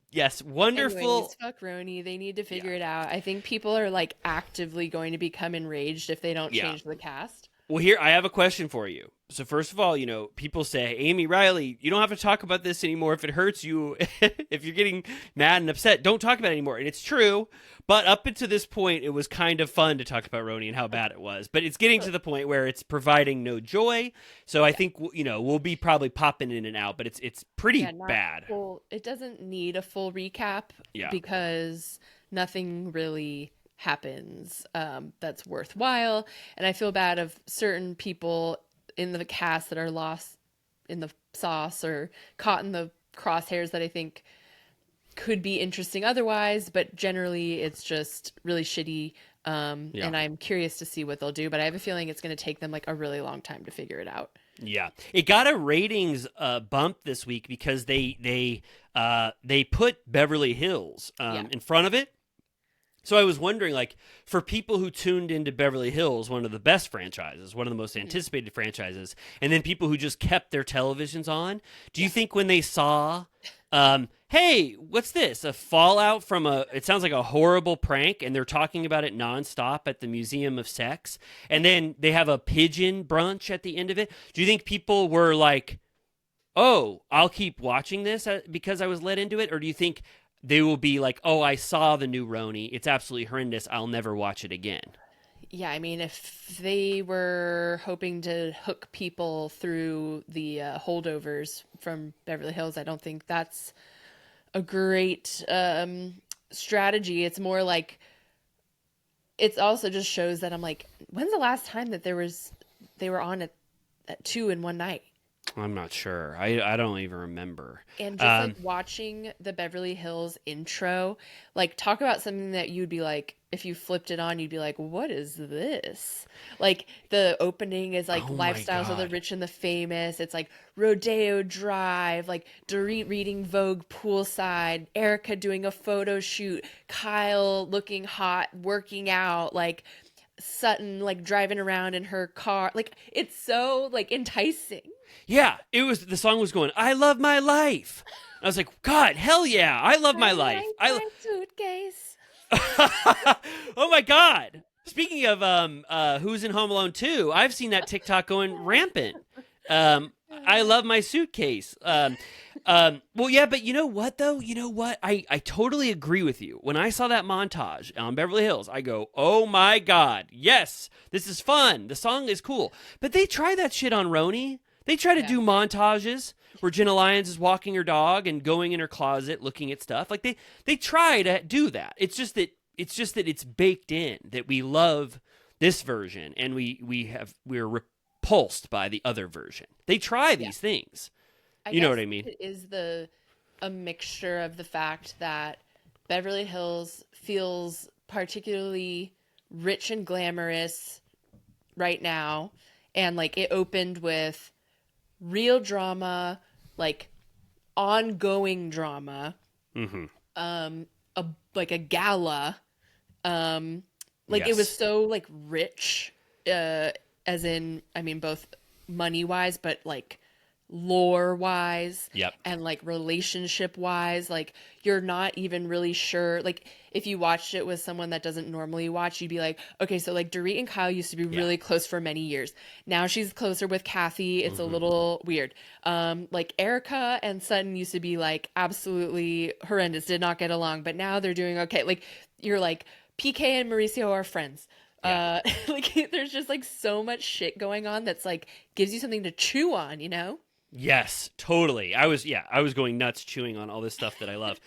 Yes, wonderful. Anyways, fuck RHONY. They need to figure it out. I think people are like actively going to become enraged if they don't change the cast. Well, here, I have a question for you. So first of all, people say, Amy Riley, you don't have to talk about this anymore if it hurts you. If you're getting mad and upset, don't talk about it anymore. And it's true. But up until this point, it was kind of fun to talk about RHONY and how bad it was. But it's getting to the point where it's providing no joy. So I think, we'll be probably popping in and out. But it's pretty bad. It doesn't need a full recap because nothing really happens that's worthwhile. And I feel bad of certain people in the cast that are lost in the sauce or caught in the crosshairs that I think could be interesting otherwise, but generally it's just really shitty. And I'm curious to see what they'll do, but I have a feeling it's going to take them like a really long time to figure it out. Yeah, it got a ratings bump this week because they put Beverly Hills in front of it. So I was wondering, like, for people who tuned into Beverly Hills, one of the best franchises, one of the most anticipated franchises, and then people who just kept their televisions on, do you think when they saw, hey, what's this? A fallout from it sounds like a horrible prank, and they're talking about it nonstop at the Museum of Sex, and then they have a pigeon brunch at the end of it. Do you think people were like, oh, I'll keep watching this because I was led into it? Or do you think they will be like, oh, I saw the new RHONY. It's absolutely horrendous. I'll never watch it again. Yeah, I mean, if they were hoping to hook people through the holdovers from Beverly Hills, I don't think that's a great strategy. It's more like, it also just shows that I'm like, when's the last time that they were on at 2 in one night? I'm not sure. I don't even remember. And just like watching the Beverly Hills intro, like talk about something that you'd be like, if you flipped it on, you'd be like, what is this? Like the opening is like lifestyles of the rich and the famous. It's like Rodeo Drive, like Dorit reading Vogue poolside, Erica doing a photo shoot, Kyle looking hot, working out, like Sutton like driving around in her car. Like it's so like enticing. Yeah, the song was going, I love my life. I was like, God, hell yeah, I love my life. Suitcase. Oh my God. Speaking of who's in Home Alone 2, I've seen that TikTok going rampant. I love my suitcase. Well, yeah, but you know what, though? You know what? I totally agree with you. When I saw that montage on Beverly Hills, I go, oh my God, yes, this is fun. The song is cool. But they try that shit on RHONY. They try to do montages where Jenna Lyons is walking her dog and going in her closet looking at stuff. Like they try to do that. It's just that it's baked in that we love this version and we're repulsed by the other version. They try these things. You know what I mean? It is a mixture of the fact that Beverly Hills feels particularly rich and glamorous right now, and like it opened with real drama, like ongoing drama, a gala, it was so like rich, as in, I mean, both money wise, but like lore wise and like relationship wise, like you're not even really sure. Like if you watched it with someone that doesn't normally watch, you'd be like, okay, so like Dorit and Kyle used to be really close for many years. Now she's closer with Kathy. It's a little weird. Like Erica and Sutton used to be like absolutely horrendous, did not get along, but now they're doing okay. Like you're like PK and Mauricio are friends. Like there's just like so much shit going on that's like gives you something to chew on, you know? Yes, totally. I was going nuts chewing on all this stuff that I love.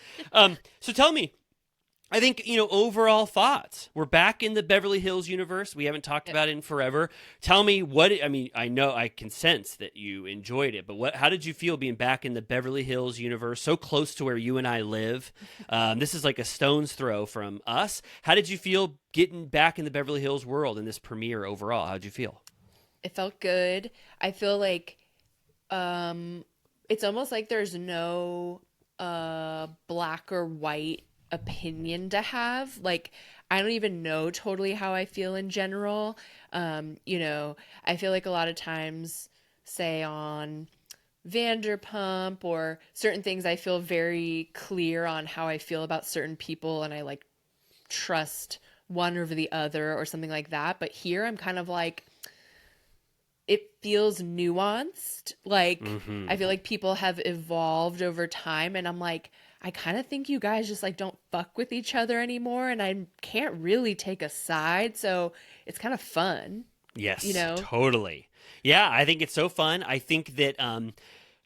So tell me, I think, overall thoughts. We're back in the Beverly Hills universe. We haven't talked about it in forever. Tell me I know I can sense that you enjoyed it, but how did you feel being back in the Beverly Hills universe, so close to where you and I live? This is like a stone's throw from us. How did you feel getting back in the Beverly Hills world in this premiere overall? How'd you feel? It felt good. I feel like it's almost like there's no black or white opinion to have. Like I don't even know totally how I feel in general. I feel like a lot of times, say on Vanderpump or certain things, I feel very clear on how I feel about certain people and I like trust one over the other or something like that. But here I'm kind of like, it feels nuanced. Like, I feel like people have evolved over time. And I'm like, I kind of think you guys just like don't fuck with each other anymore. And I can't really take a side. So it's kind of fun. Yes, totally. Yeah, I think it's so fun. I think that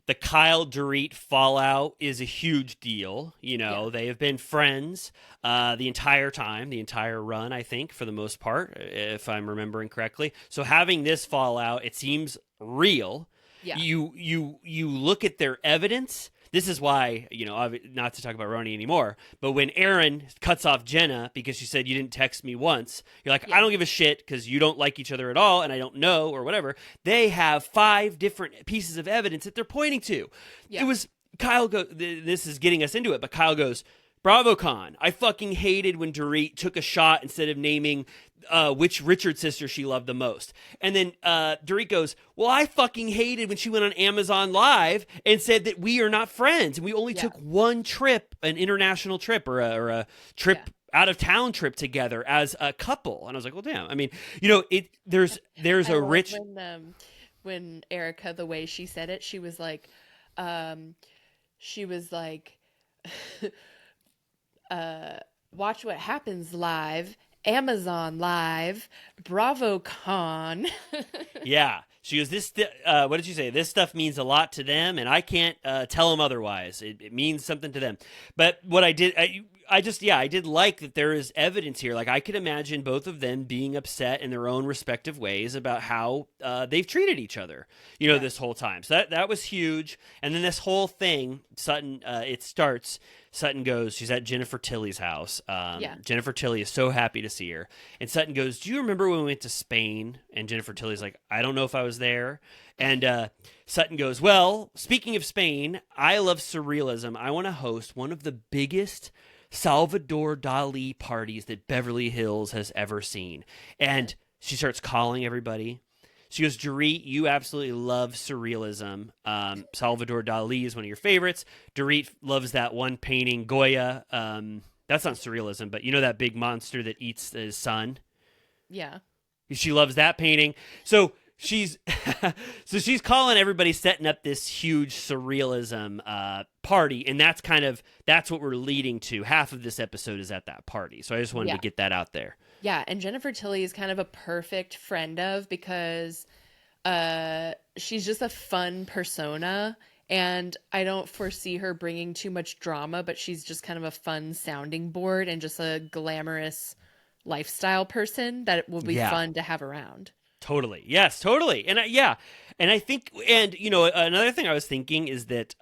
the Kyle Dorit fallout is a huge deal. They have been friends the entire time, the entire run, I think, for the most part, if I'm remembering correctly. So having this fallout, it seems real. Yeah. You look at their evidence. This is why, not to talk about RHONY anymore, but when Aaron cuts off Jenna because she said you didn't text me once, you're like, I don't give a shit because you don't like each other at all and I don't know or whatever. They have 5 different pieces of evidence that they're pointing to. Yeah. It was Kyle this is getting us into it, but Kyle goes, BravoCon, I fucking hated when Dorit took a shot instead of naming which Richard sister she loved the most. And then Dorit goes, well, I fucking hated when she went on Amazon Live and said that we are not friends. And we only took one trip, an international trip or a trip out of town trip together as a couple. And I was like, well, damn. I mean, there's a rich. When Erica, the way she said it, she was like, watch what happens live, Amazon Live, BravoCon. Yeah. She goes, what did she say? This stuff means a lot to them, and I can't tell them otherwise. It means something to them. But what I did, I did like that there is evidence here. Like, I could imagine both of them being upset in their own respective ways about how they've treated each other, this whole time. So that was huge. And then this whole thing, Sutton, it starts. Sutton goes, she's at Jennifer Tilly's house. Jennifer Tilly is so happy to see her. And Sutton goes, do you remember when we went to Spain? And Jennifer Tilly's like, I don't know if I was there. And Sutton goes, well, speaking of Spain, I love surrealism. I want to host one of the biggest Salvador Dali parties that Beverly Hills has ever seen. And she starts calling everybody. She goes, Dorit, you absolutely love surrealism. Salvador Dali is one of your favorites. Dorit loves that one painting, Goya. That's not surrealism, but that big monster that eats his son? Yeah. She loves that painting. So she's so she's calling everybody, setting up this huge surrealism party, and that's what we're leading to. Half of this episode is at that party, so I just wanted Yeah. to get that out there. Yeah, and Jennifer Tilly is kind of a perfect friend of because she's just a fun persona, and I don't foresee her bringing too much drama, but she's just kind of a fun sounding board and just a glamorous lifestyle person that will be Yeah. fun to have around. Totally. Yes, totally. And and I think, and another thing I was thinking is that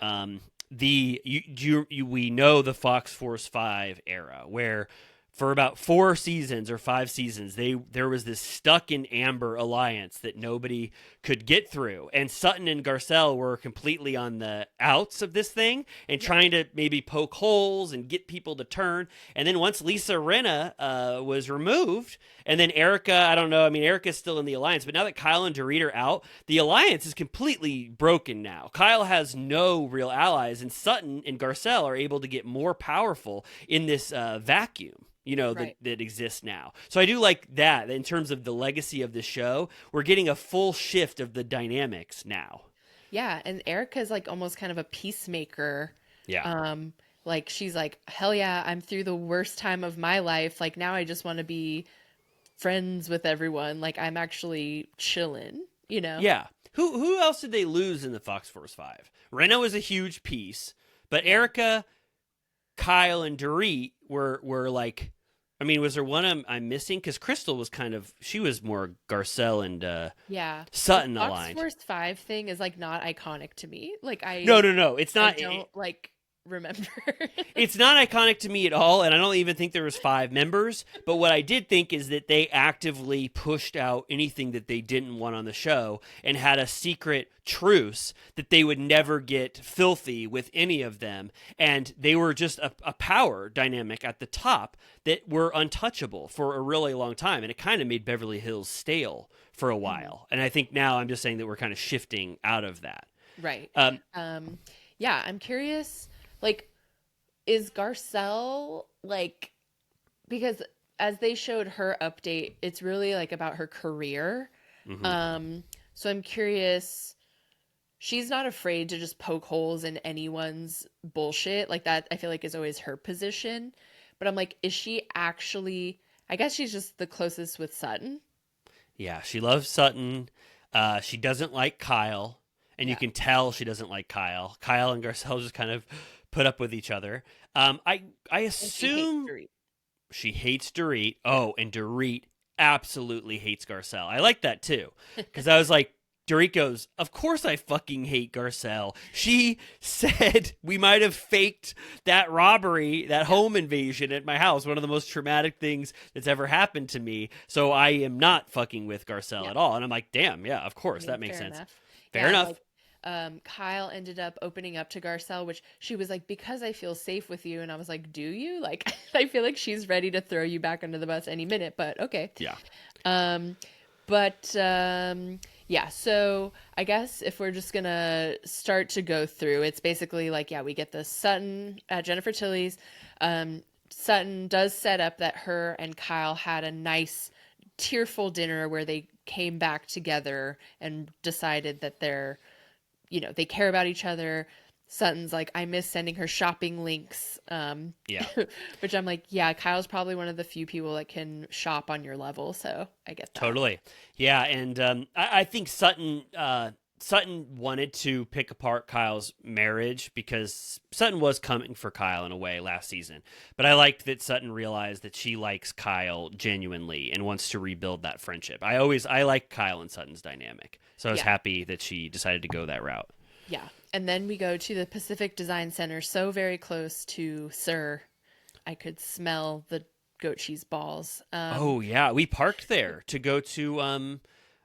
we know the Fox Force 5 era where for about 4 seasons or 5 seasons there was this stuck in amber alliance that nobody could get through, and Sutton and Garcelle were completely on the outs of this thing and trying to maybe poke holes and get people to turn. And then once Lisa Rinna was removed, and then Erica, I don't know, I mean, Erica's still in the alliance, but now that Kyle and Dorit are out, the alliance is completely broken now. Kyle has no real allies, and Sutton and Garcelle are able to get more powerful in this vacuum, Right. that exists now. So I do like that in terms of the legacy of the show. We're getting a full shift of the dynamics now. Yeah, and Erica's like almost kind of a peacemaker. Yeah. Like she's like, hell yeah, I'm through the worst time of my life. Like now I just want to be friends with everyone. Like I'm actually chilling, you know? Yeah. Who else did they lose in the Fox Force 5? Rena was a huge piece, but Erica, Kyle, and Dorit were like, I mean, was there one I'm missing? Because Crystal was she was more Garcelle and Yeah. Sutton The Fox aligned. Force 5 thing is like not iconic to me. Like No. It's I not. don't like remember. It's not iconic to me at all, and I don't even think there was 5 members. But what I did think is that they actively pushed out anything that they didn't want on the show and had a secret truce that they would never get filthy with any of them. And they were just a power dynamic at the top that were untouchable for a really long time. And it kind of made Beverly Hills stale for a while. And I think now I'm just saying that we're kind of shifting out of that. Right. Yeah, I'm curious, like, is Garcelle like, because as they showed her update, it's really like about her career. So I'm curious, she's not afraid to just poke holes in anyone's bullshit. Like that, I feel like is always her position. But I'm like, is she actually, I guess she's just the closest with Sutton. Yeah, she loves Sutton. She doesn't like Kyle, and you can tell she doesn't like Kyle. Kyle and Garcelle just kind of put up with each other. I assume she hates Dorit. Oh, and Dorit absolutely hates Garcelle. I like that too, because I was like, Dorit goes, of course I fucking hate Garcelle. She said we might have faked that robbery, that home invasion at my house, one of the most traumatic things that's ever happened to me. So I am not fucking with Garcelle at all. And I'm like, damn, yeah, of course, that makes sense. Fair enough. Like, Kyle ended up opening up to Garcelle, which she was like, because I feel safe with you. And I was like, do you? Like, I feel like she's ready to throw you back under the bus any minute, but okay. Yeah. Yeah, so I guess if we're just gonna start to go through, it's basically like, yeah, we get the Sutton at Jennifer Tilly's. Sutton does set up that her and Kyle had a nice tearful dinner where they came back together and decided that they care about each other. Sutton's like, I miss sending her shopping links. Yeah. Which I'm like, yeah, Kyle's probably one of the few people that can shop on your level. So I get that. Totally. Yeah. And I think Sutton wanted to pick apart Kyle's marriage because Sutton was coming for Kyle in a way last season. But I liked that Sutton realized that she likes Kyle genuinely and wants to rebuild that friendship. I like Kyle and Sutton's dynamic. So I was happy that she decided to go that route. Yeah. And then we go to the Pacific Design Center, so very close to Sir. I could smell the goat cheese balls. Oh, yeah. We parked there to go to,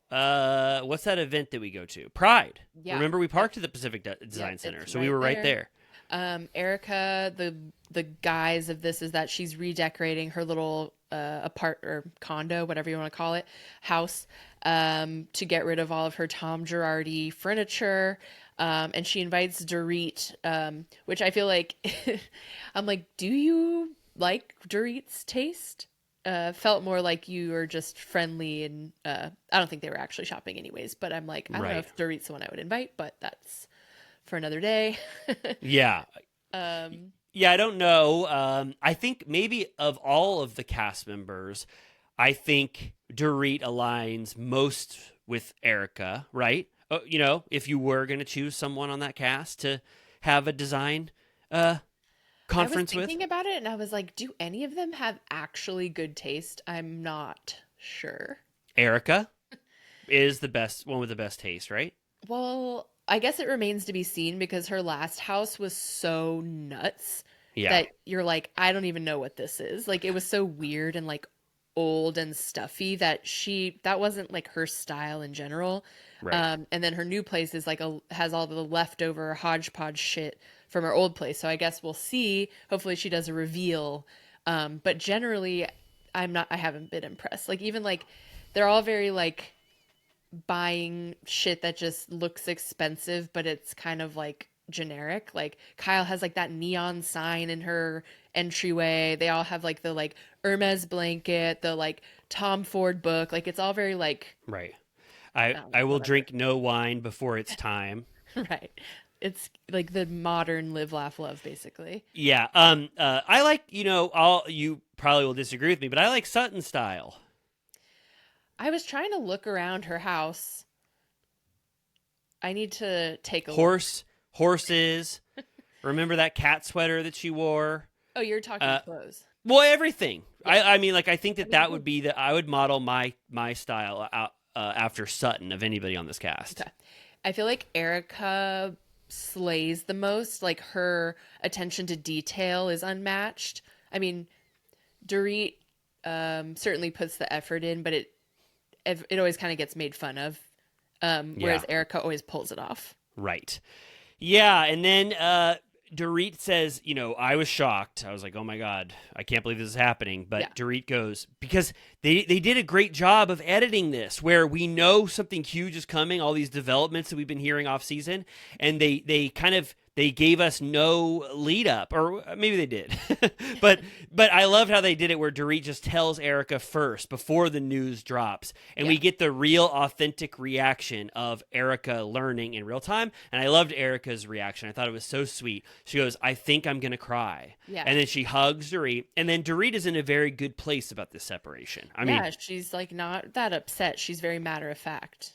what's that event that we go to? Pride. Yeah. Remember, we parked at the Pacific Design Center, so we were right there. Erica, the guise of this is that she's redecorating her little apart or condo, whatever you want to call it, house, to get rid of all of her Tom Girardi furniture. And she invites Dorit, which I feel like I'm like, do you like Dorit's taste? felt more like you were just friendly, and I don't think they were actually shopping anyways, but I'm like, I don't know Right. if Dorit's the one I would invite, but that's for another day. Yeah. um Yeah, I don't know. I think maybe of all of the cast members, I think Dorit aligns most with Erica, right? If you were going to choose someone on that cast to have a design uh, I was conference with, thinking about it and I was like, do any of them have actually good taste? I'm not sure. Erica is the best one with the best taste, right? Well, I guess it remains to be seen because her last house was so nuts Yeah, that you're like, I don't even know what this is. Like, it was so weird and like old and stuffy that wasn't like her style in general. right. And then her new place is like has all the leftover hodgepodge shit from her old place. So I guess we'll see. Hopefully she does a reveal. But generally, I haven't been impressed. Like, even like they're all very like buying shit that just looks expensive, but it's kind of like generic. Like Kyle has like that neon sign in her entryway. They all have like the like Hermes blanket, the like Tom Ford book. Like it's all very like Right. I I don't I know, will whatever. drink no wine before it's time. Right. It's like the modern live, laugh, love, basically. Yeah. I like, all you probably will disagree with me, but I like Sutton style. I was trying to look around her house. I need to take a look. Horses. Remember that cat sweater that she wore? Oh, you're talking Uh, clothes. well, everything. Yeah. I mean, like, I think I that mean, that would be that I would model my style out, after Sutton of anybody on this cast. okay. I feel like Erica slays the most. Like her attention to detail is unmatched. I mean, Dorit certainly puts the effort in, but it always kind of gets made fun of. Yeah, Whereas Erica always pulls it off. right. Yeah, and then Dorit says, I was shocked. I was like, oh my God, I can't believe this is happening. Yeah. But Dorit goes, because they did a great job of editing this, where we know something huge is coming, all these developments that we've been hearing off season, and they gave us no lead up, or maybe they did. but I loved how they did it, where Dorit just tells Erica first before the news drops, and we get the real authentic reaction of Erica learning in real time. And I loved Erica's reaction. I thought it was so sweet. She goes, I think I'm gonna cry. Yeah. And then she hugs Dorit, and then Dorit is in a very good place about this separation. I mean, she's like not that upset. She's very matter of fact.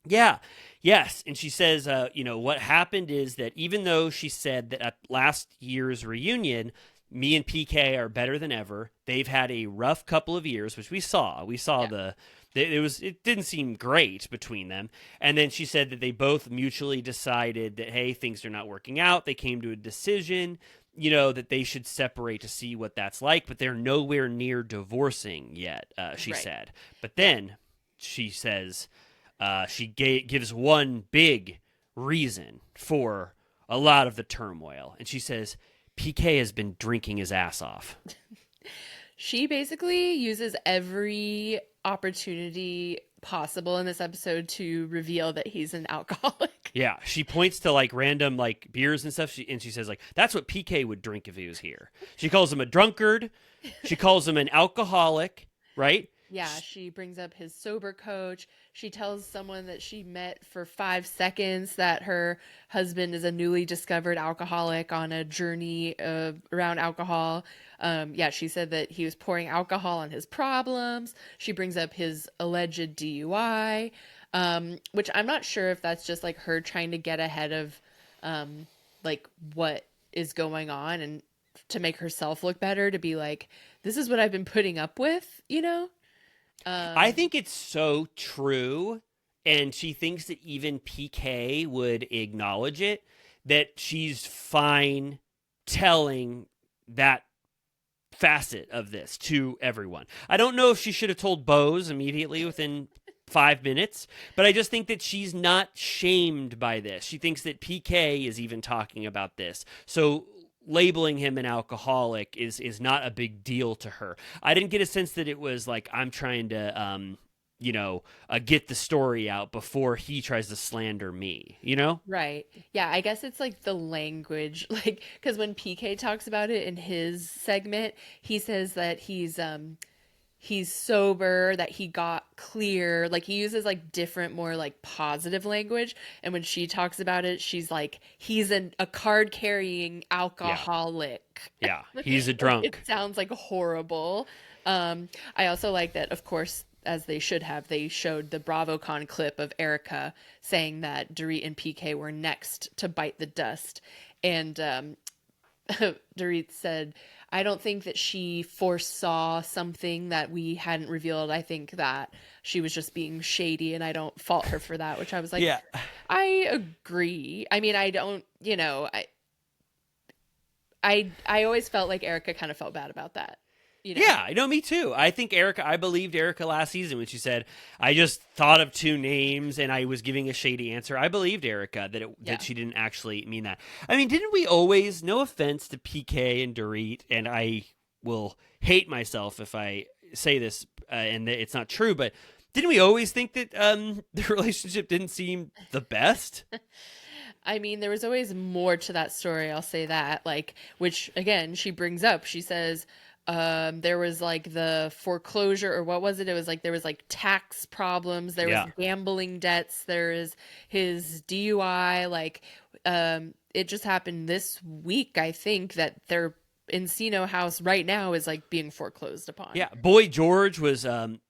yeah, yes. And she says, what happened is that even though she said that at last year's reunion, me and PK are better than ever, they've had a rough couple of years, which we saw. We saw it didn't seem great between them. And then she said that they both mutually decided that, hey, things are not working out. They came to a decision, that they should separate to see what that's like, but they're nowhere near divorcing yet, she Right. said. But then she says, she gives one big reason for a lot of the turmoil. And she says, PK has been drinking his ass off. She basically uses every opportunity possible in this episode to reveal that he's an alcoholic. Yeah, she points to like random like beers and stuff, and she says like, that's what PK would drink if he was here. She calls him a drunkard. She calls him an alcoholic, right? Yeah, she brings up his sober coach. She tells someone that she met for 5 seconds that her husband is a newly discovered alcoholic on a journey around alcohol. She said that he was pouring alcohol on his problems. She brings up his alleged DUI, which I'm not sure if that's just like her trying to get ahead of like what is going on and to make herself look better, to be like, this is what I've been putting up with, I think it's so true, and she thinks that even PK would acknowledge it, that she's fine telling that facet of this to everyone. I don't know if she should have told Bose immediately within 5 minutes, but I just think that she's not shamed by this. She thinks that PK is even talking about this. So labeling him an alcoholic is not a big deal to her. I didn't get a sense that it was like, I'm trying to get the story out before he tries to slander me, Right. Yeah, I guess it's like the language, like, because when PK talks about it in his segment, he says that he's sober, that he got clear. Like he uses like different, more like positive language. And when she talks about it, she's like, he's a card carrying Yeah. alcoholic. Yeah. He's a Like it drunk. sounds like horrible. I also like that, of course, as they should have, they showed the BravoCon clip of Erica saying that Dorit and PK were next to bite the dust. And Dorit said, I don't think that she foresaw something that we hadn't revealed. I think that she was just being shady, and I don't fault her for that, which I was like, Yeah. I agree. I mean, I don't, I always felt like Erica kind of felt bad about that. Yeah, I know, me too. I believed Erica last season when she said, I just thought of two names and I was giving a shady answer. I believed Erica that she didn't actually mean that. I mean, didn't we always, no offense to PK and Dorit, and I will hate myself if I say this and that it's not true, but didn't we always think that the relationship didn't seem the best? I mean, there was always more to that story, I'll say that, like, which again, she brings up. She says, there was like the foreclosure, or what was it? It was like there was like tax problems, there was gambling debts, there is his DUI, like it just happened this week, I think, that their Encino house right now is like being foreclosed upon. Yeah, Boy George was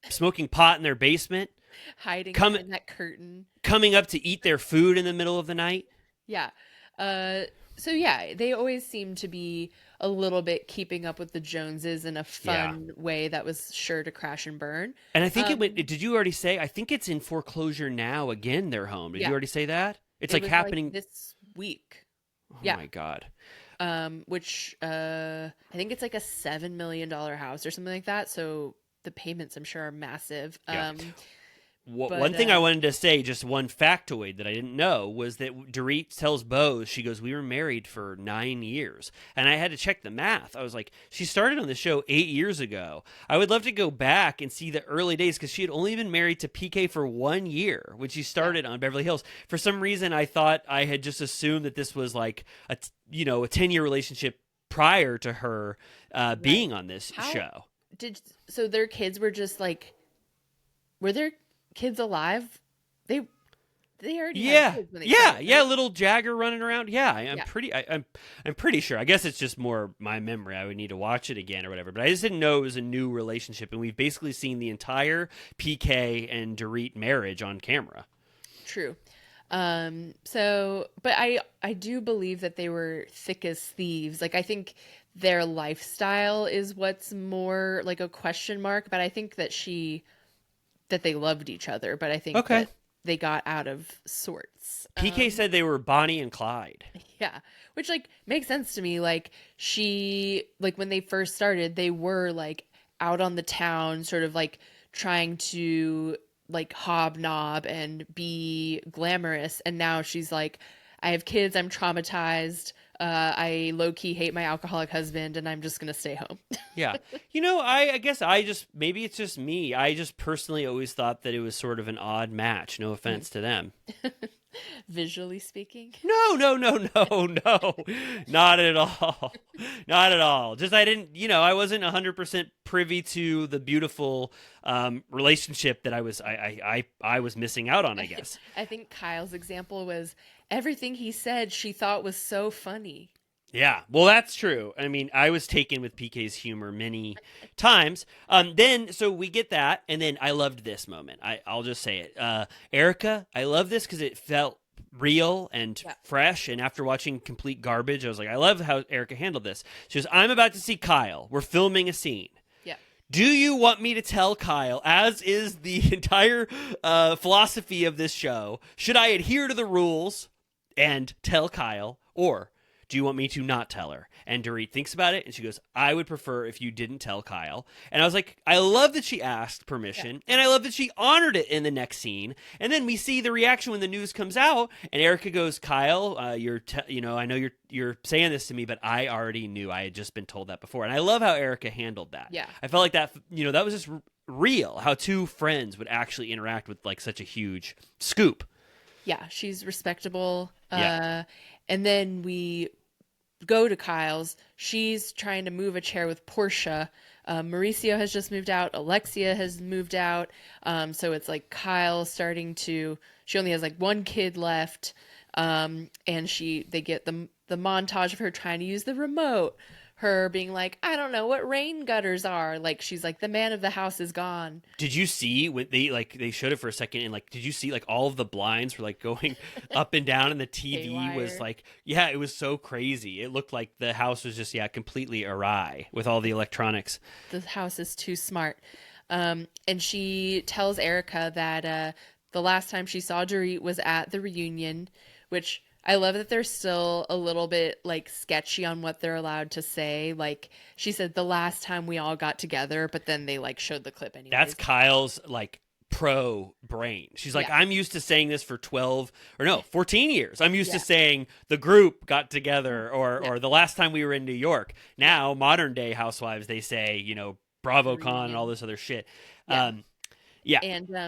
smoking pot in their basement, Hiding behind that curtain, coming up to eat their food in the middle of the night. Yeah. So yeah, they always seem to be a little bit keeping up with the Joneses in a fun way that was sure to crash and burn. And I think it went, did you already say, I think it's in foreclosure now again, their home. Did you already say that? It's like happening like this week. Oh my God. Which I think it's like a $7 million house or something like that. So the payments, I'm sure, are massive. Yeah. One thing I wanted to say, just one factoid that I didn't know, was that Dorit tells Bose, she goes, we were married for 9 years. And I had to check the math. I was like, she started on the show 8 years ago. I would love to go back and see the early days, because she had only been married to PK for 1 year when she started on Beverly Hills. For some reason, I thought I had just assumed that this was like a 10-year relationship prior to her being on this show. So their kids were just like, were their kids alive? They already had kids when they started, right? Little Jagger running around. I'm pretty sure. I guess it's just more my memory. I would need to watch it again or whatever. But I just didn't know it was a new relationship, and we've basically seen the entire PK and Dorit marriage on camera. True. But I do believe that they were thick as thieves. Like, I think their lifestyle is what's more like a question mark, but I think that they loved each other, but I think that they got out of sorts. PK said they were Bonnie and Clyde. Yeah, which like makes sense to me. Like when they first started, they were like out on the town, sort of like trying to like hobnob and be glamorous. And now she's like, I have kids, I'm traumatized. I low-key hate my alcoholic husband, and I'm just going to stay home. Yeah. I guess maybe it's just me. I just personally always thought that it was sort of an odd match. No offense to them. Visually speaking? No. Not at all. Not at all. Just I wasn't 100% privy to the beautiful relationship that I was missing out on, I guess. I think Kyle's example was everything he said she thought was so funny. Yeah, well, that's true. I mean, I was taken with PK's humor many times. So we get that, and then I loved this moment. I'll just say it. Erica, I love this because it felt real and fresh, and after watching Complete Garbage, I was like, I love how Erica handled this. She goes, I'm about to see Kyle. We're filming a scene. Yeah. Do you want me to tell Kyle, as is the entire philosophy of this show, should I adhere to the rules and tell Kyle, or do you want me to not tell her? And Dorit thinks about it, and she goes, I would prefer if you didn't tell Kyle. And I was like, I love that she asked permission, and I love that she honored it in the next scene. And then we see the reaction when the news comes out, and Erica goes, Kyle, I know you're saying this to me, but I already knew. I had just been told that before. And I love how Erica handled that. Yeah. I felt like that, that was just real, how two friends would actually interact with like such a huge scoop. Yeah, she's respectable. And then we go to Kyle's. She's trying to move a chair with Portia. Mauricio has just moved out. Alexia has moved out. So it's like Kyle starting to, she only has like one kid left. And they get the montage of her trying to use the remote, her being like, I don't know what rain gutters are. Like, she's like, the man of the house is gone. Did you see when they showed it for a second, and like, did you see like all of the blinds were like going up and down, and the TV Haywire. was like, yeah, it was so crazy. It looked like the house was just completely awry with all the electronics. The house is too smart. And she tells Erica that the last time she saw Dorit was at the reunion, which I love that they're still a little bit like sketchy on what they're allowed to say. Like, she said the last time we all got together, but then they like showed the clip anyway. That's Kyle's like pro brain. She's like, I'm used to saying this for 14 years. I'm used to saying the group got together or the last time we were in New York. Now, modern day housewives, they say, BravoCon and all this other shit. And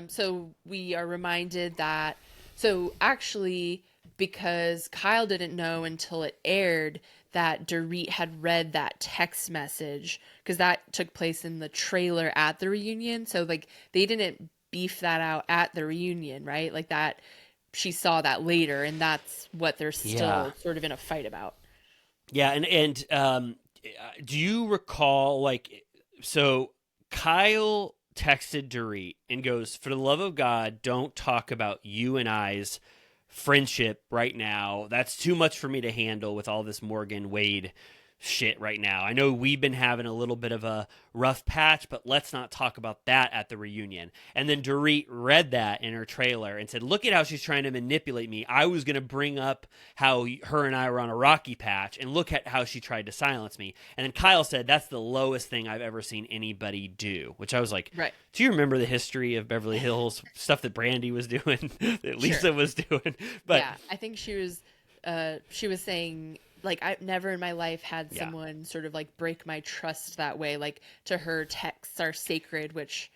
so we are reminded that, so actually, because Kyle didn't know until it aired that Dorit had read that text message, because that took place in the trailer at the reunion. So like they didn't beef that out at the reunion, right? Like that, she saw that later, and that's what they're still sort of in a fight about. Yeah, and do you recall, like, so Kyle texted Dorit and goes, for the love of God, don't talk about you and I's friendship right now. That's too much for me to handle with all this Morgan Wade shit right now. I know we've been having a little bit of a rough patch, but let's not talk about that at the reunion. And then Dorit read that in her trailer and said, look at how she's trying to manipulate me. I was going to bring up how her and I were on a rocky patch, and look at how she tried to silence me. And then Kyle said, that's the lowest thing I've ever seen anybody do, which I was like, right. Do you remember the history of Beverly Hills stuff that Brandy was doing, that Lisa was doing? But yeah, I think she was saying, like, I've never in my life had someone sort of like break my trust that way. Like, to her, texts are sacred, which,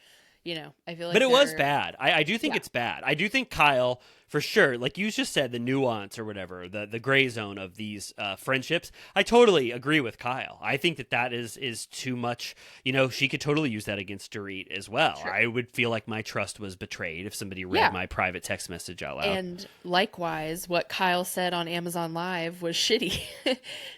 I feel like. But it was bad. I do think it's bad. I do think Kyle, for sure, like you just said, the nuance or whatever, the gray zone of these friendships, I totally agree with Kyle. I think that is too much. She could totally use that against Dorit as well. Sure. I would feel like my trust was betrayed if somebody read my private text message out loud. And likewise, what Kyle said on Amazon Live was shitty.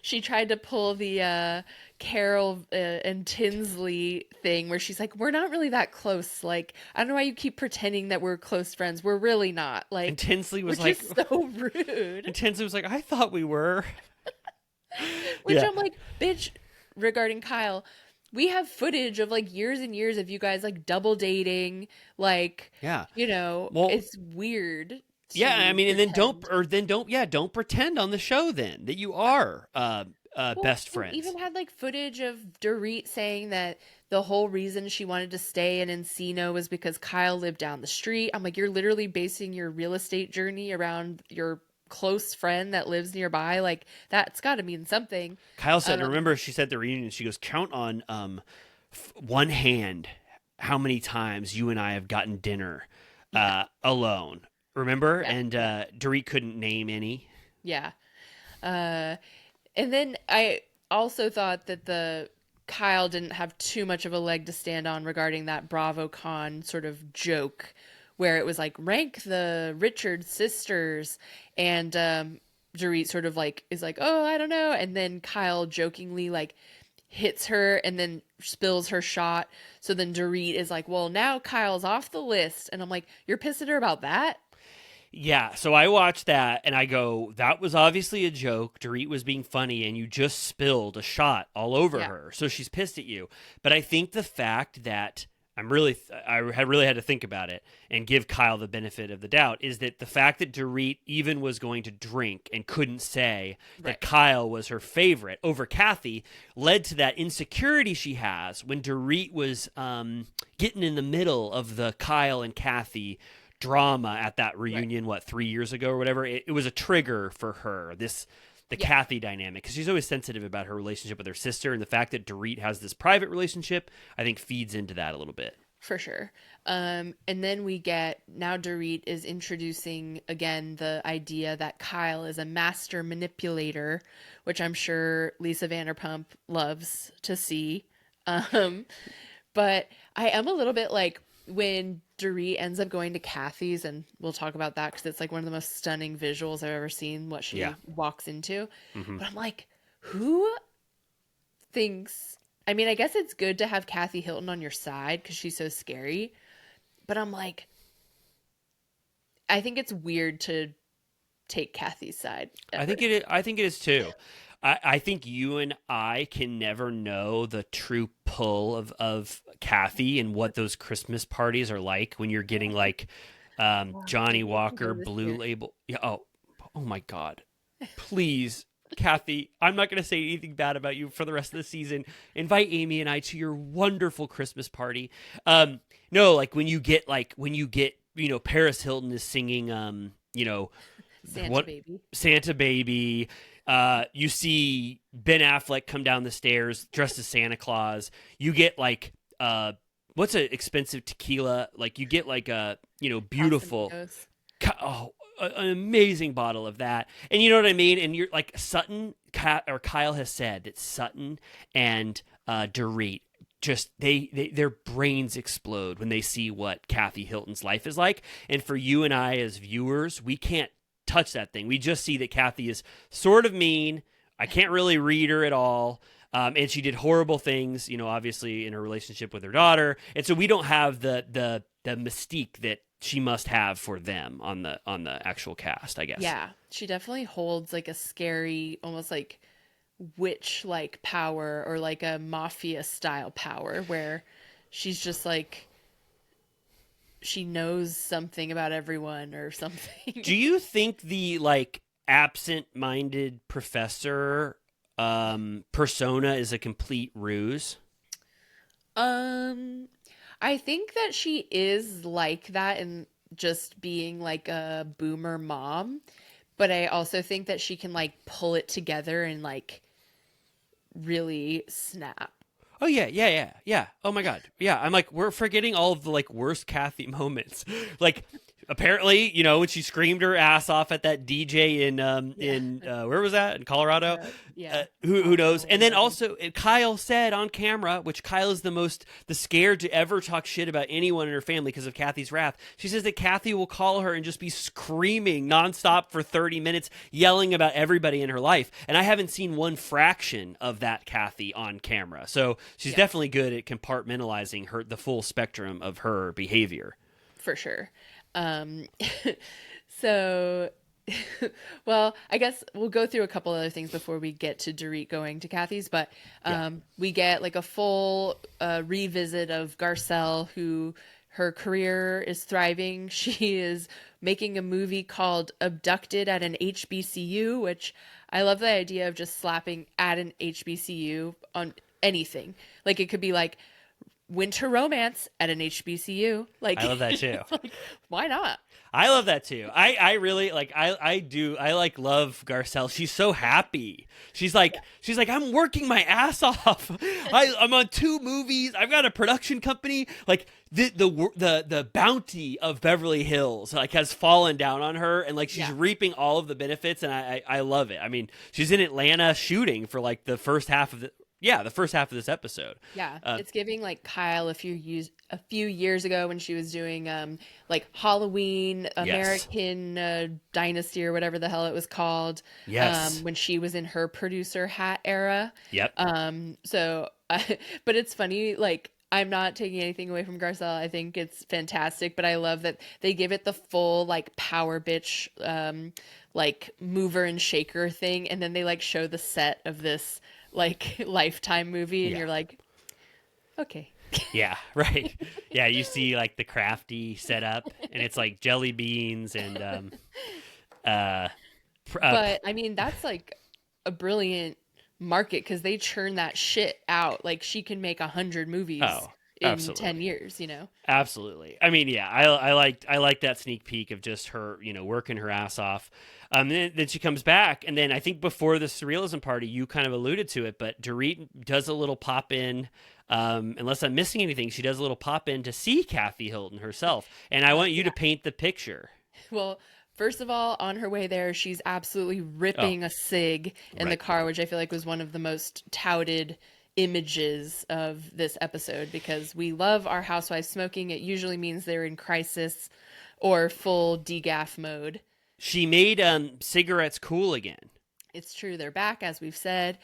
She tried to pull the Carol and Tinsley thing where she's like, we're not really that close. Like, I don't know why you keep pretending that we're close friends. We're really not. Like, and Tinsley was which like, is so rude. And Tinsley was like, I thought we were. Which I'm like, bitch, regarding Kyle, we have footage of like years and years of you guys like double dating. Like, it's weird. Yeah, I mean, and then don't pretend on the show then that you are best friends. We even had like footage of Dorit saying that the whole reason she wanted to stay in Encino was because Kyle lived down the street. I'm like, you're literally basing your real estate journey around your close friend that lives nearby. Like, that's got to mean something. Kyle said, remember, she said at the reunion, she goes, count on one hand how many times you and I have gotten dinner alone. Remember? Yeah. And Dorit couldn't name any. Yeah. And then I also thought that the Kyle didn't have too much of a leg to stand on regarding that BravoCon sort of joke where it was like, rank the Richards sisters, and Dorit sort of like is like, oh, I don't know, and then Kyle jokingly like hits her and then spills her shot. So then Dorit is like, well, now Kyle's off the list, and I'm like, you're pissed at her about that? Yeah, so I watched that and I go, that was obviously a joke. Dorit was being funny and you just spilled a shot all over her. So she's pissed at you. But I think the fact that I really had to think about it and give Kyle the benefit of the doubt is that the fact that Dorit even was going to drink and couldn't say that Kyle was her favorite over Kathy led to that insecurity she has when Dorit was getting in the middle of the Kyle and Kathy drama at that reunion, 3 years ago or whatever. It was a trigger for her, the Kathy dynamic, because she's always sensitive about her relationship with her sister, and the fact that Dorit has this private relationship, I think, feeds into that a little bit. For sure. And then we get, now Dorit is introducing again the idea that Kyle is a master manipulator, which I'm sure Lisa Vanderpump loves to see. Um, but I am a little bit like when Dorit ends up going to Kathy's, and we'll talk about that because it's like one of the most stunning visuals I've ever seen, what Yeah. she walks into. Hmm. But I'm like, who thinks, I mean, I guess it's good to have Kathy Hilton on your side because she's so scary. But I'm like, I think it's weird to take Kathy's side I ever. think it. I think it is too. I think you and I can never know the true pull of Kathy and what those Christmas parties are like when you're getting like Wow, Johnny can't wait to Walker go this Blue year. Label. Yeah. Oh my God. Please, Kathy, I'm not going to say anything bad about you for the rest of the season. Invite Amy and I to your wonderful Christmas party. No, like when you get Paris Hilton is singing Santa what baby. Santa Baby. You see Ben Affleck come down the stairs dressed as Santa Claus. You get like what's an expensive tequila? Like you get like a beautiful Casamigos. an amazing bottle of that. And you know what I mean? And you're like or Kyle has said that Sutton and Dorit just their brains explode when they see what Kathy Hilton's life is like. And for you and I as viewers, we can't touch that thing. We just see that Kathy is sort of mean. I can't really read her at all. And she did horrible things, obviously in her relationship with her daughter. And so we don't have the mystique that she must have for them on the actual cast, I guess. Yeah, she definitely holds like a scary, almost like witch like power or like a mafia style power where she's just like she knows something about everyone or something. Do you think the like absent-minded professor persona is a complete ruse? um I think that she is like that and just being like a boomer mom, but I also think that she can like pull it together and like really snap. Oh yeah. Oh my God, yeah. I'm like, we're forgetting all of the like worst Kathy moments. Like, apparently, when she screamed her ass off at that DJ Yeah. in where was that in Colorado? Yeah. Who knows? Awful or And then whatever. also Kyle said on camera, which Kyle is the scared to ever talk shit about anyone in her family because of Kathy's wrath. She says that Kathy will call her and just be screaming nonstop for 30 minutes, yelling about everybody in her life. And I haven't seen one fraction of that Kathy on camera. So she's Yeah, definitely good at compartmentalizing the full spectrum of her behavior. for sure. Um, so, well, I guess we'll go through a couple other things before we get to Dorit going to Kathy's, but Yeah. we get like a full revisit of Garcelle, who her career is thriving. She is making a movie called Abducted at an HBCU, which I love the idea of just slapping at an HBCU on anything. Like it could be like winter romance at an HBCU. Like, I love that too. like why not? I love that too. I really like I like love Garcelle. She's so happy. She's like I'm working my ass off. I'm on 2 movies. I've got a production company. Like the bounty of Beverly Hills like has fallen down on her, and like she's Yeah. reaping all of the benefits, and I love it. I mean, she's in Atlanta shooting for like the first half of this episode. Yeah, Uh, it's giving like Kyle a few years ago when she was doing like Halloween yes. American Dynasty or whatever the hell it was called. Yes. When she was in her producer hat era. Yep. So but it's funny, like I'm not taking anything away from Garcelle. I think it's fantastic, but I love that they give it the full like power bitch like mover and shaker thing, and then they like show the set of this like Lifetime movie, and Yeah. you're like, okay. Yeah, right. Yeah, you see like the crafty setup, and it's like jelly beans and uh, But I mean, that's like a brilliant market because they churn that shit out. Like she can make 100 movies oh, in 10 absolutely, years, you know? absolutely. I mean, yeah, I like that sneak peek of just her, working her ass off. Then she comes back, and then I think before the surrealism party, you kind of alluded to it, but Dorit does a little pop in. Unless I'm missing anything, she does a little pop in to see Kathy Hilton herself, and I want you Yeah. to paint the picture. Well, first of all, on her way there, she's absolutely Oh, ripping a cig in the right. car, which I feel like was one of the most touted images of this episode because we love our housewives smoking. It usually means they're in crisis or full degaff mode. She made cigarettes cool again. It's true. They're back, as we've said.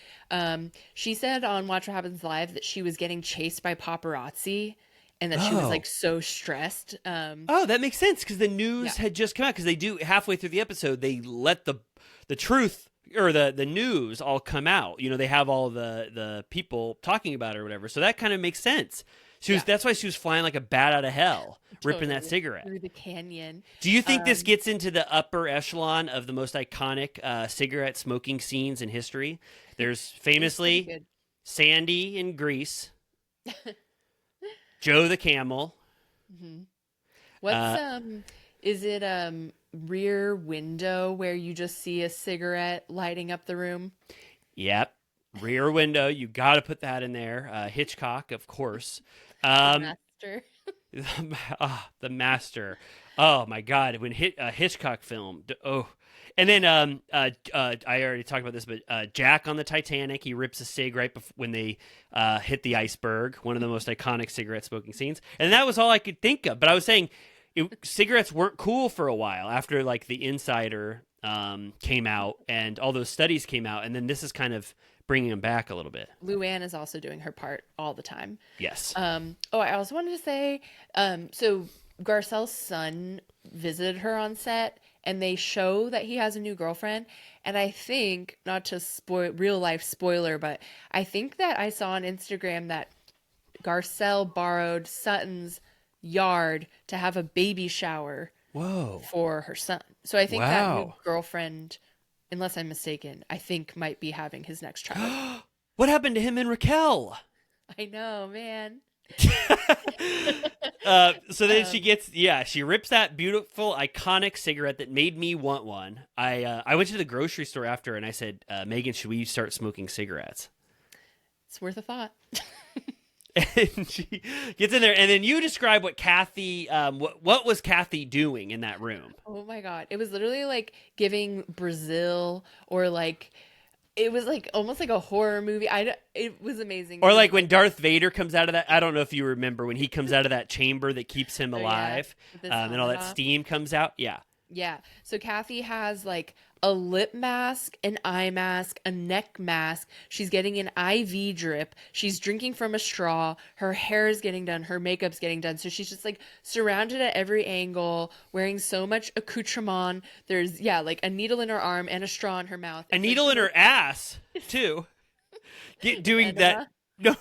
She said on Watch What Happens Live that she was getting chased by paparazzi and that she was like so stressed. Oh, that makes sense because the news had just come out because they do halfway through the episode, they let the truth or the news all come out. You know, they have all the people talking about it or whatever. So that kind of makes sense. That's why she was flying like a bat out of hell, ripping that cigarette through the canyon. Do you think this gets into the upper echelon of the most iconic cigarette smoking scenes in history? There's famously Sandy in Greece, Joe the Camel. Mm-hmm. What's is it Rear Window where you just see a cigarette lighting up the room? Yep. Rear Window, you got to put that in there. Hitchcock, of course. The master. The master. Oh my God! When Hitchcock film. Oh, and then I already talked about this, but Jack on the Titanic, he rips a cig right when they hit the iceberg. One of the most iconic cigarette smoking scenes, and that was all I could think of. But I was saying, cigarettes weren't cool for a while after like The Insider came out and all those studies came out, and then this is kind of bringing them back a little bit. Luann is also doing her part all the time. Yes. I also wanted to say, so Garcelle's son visited her on set, and they show that he has a new girlfriend. And I think, not to spoil real life spoiler, but I think that I saw on Instagram that Garcelle borrowed Sutton's yard to have a baby shower. Whoa. For her son. So I think that new girlfriend, unless I'm mistaken, I think might be having his next child. What happened to him and Raquel? I know, man. So then she rips that beautiful, iconic cigarette that made me want one. I went to the grocery store after and I said, Megan, should we start smoking cigarettes? It's worth a thought. And she gets in there, and then you describe what Kathy, what was Kathy doing in that room? Oh my God. It was literally like giving Brazil or like, it was like almost like a horror movie. It was amazing. Or like when Darth Vader comes out of that, I don't know if you remember when he comes out of that chamber that keeps him alive, and all that steam comes out. Yeah. Yeah. So Kathy has like a lip mask, an eye mask, a neck mask. She's getting an IV drip. She's drinking from a straw. Her hair is getting done. Her makeup's getting done. So she's just like surrounded at every angle, wearing so much accoutrement. There's, like a needle in her arm and a straw in her mouth. A needle in her ass, too. Doing that. No,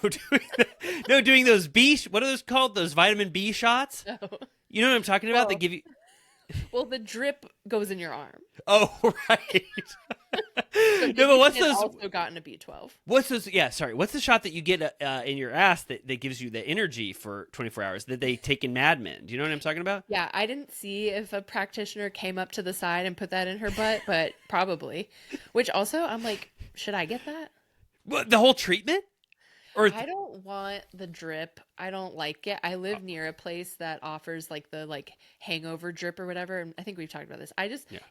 doing those what are those called? Those vitamin B shots? Oh. You know what I'm talking about? They give you... Well, the drip goes in your arm. Oh, right. So no, but what's those? Also gotten a B12. What's those? Yeah, sorry. What's the shot that you get in your ass that gives you the energy for 24 hours that they take in Mad Men? Do you know what I'm talking about? Yeah, I didn't see if a practitioner came up to the side and put that in her butt, but probably. Which also, I'm like, should I get that? What, the whole treatment? Or I don't want the drip. I don't like it. I live near a place that offers like the hangover drip or whatever. And I think we've talked about this.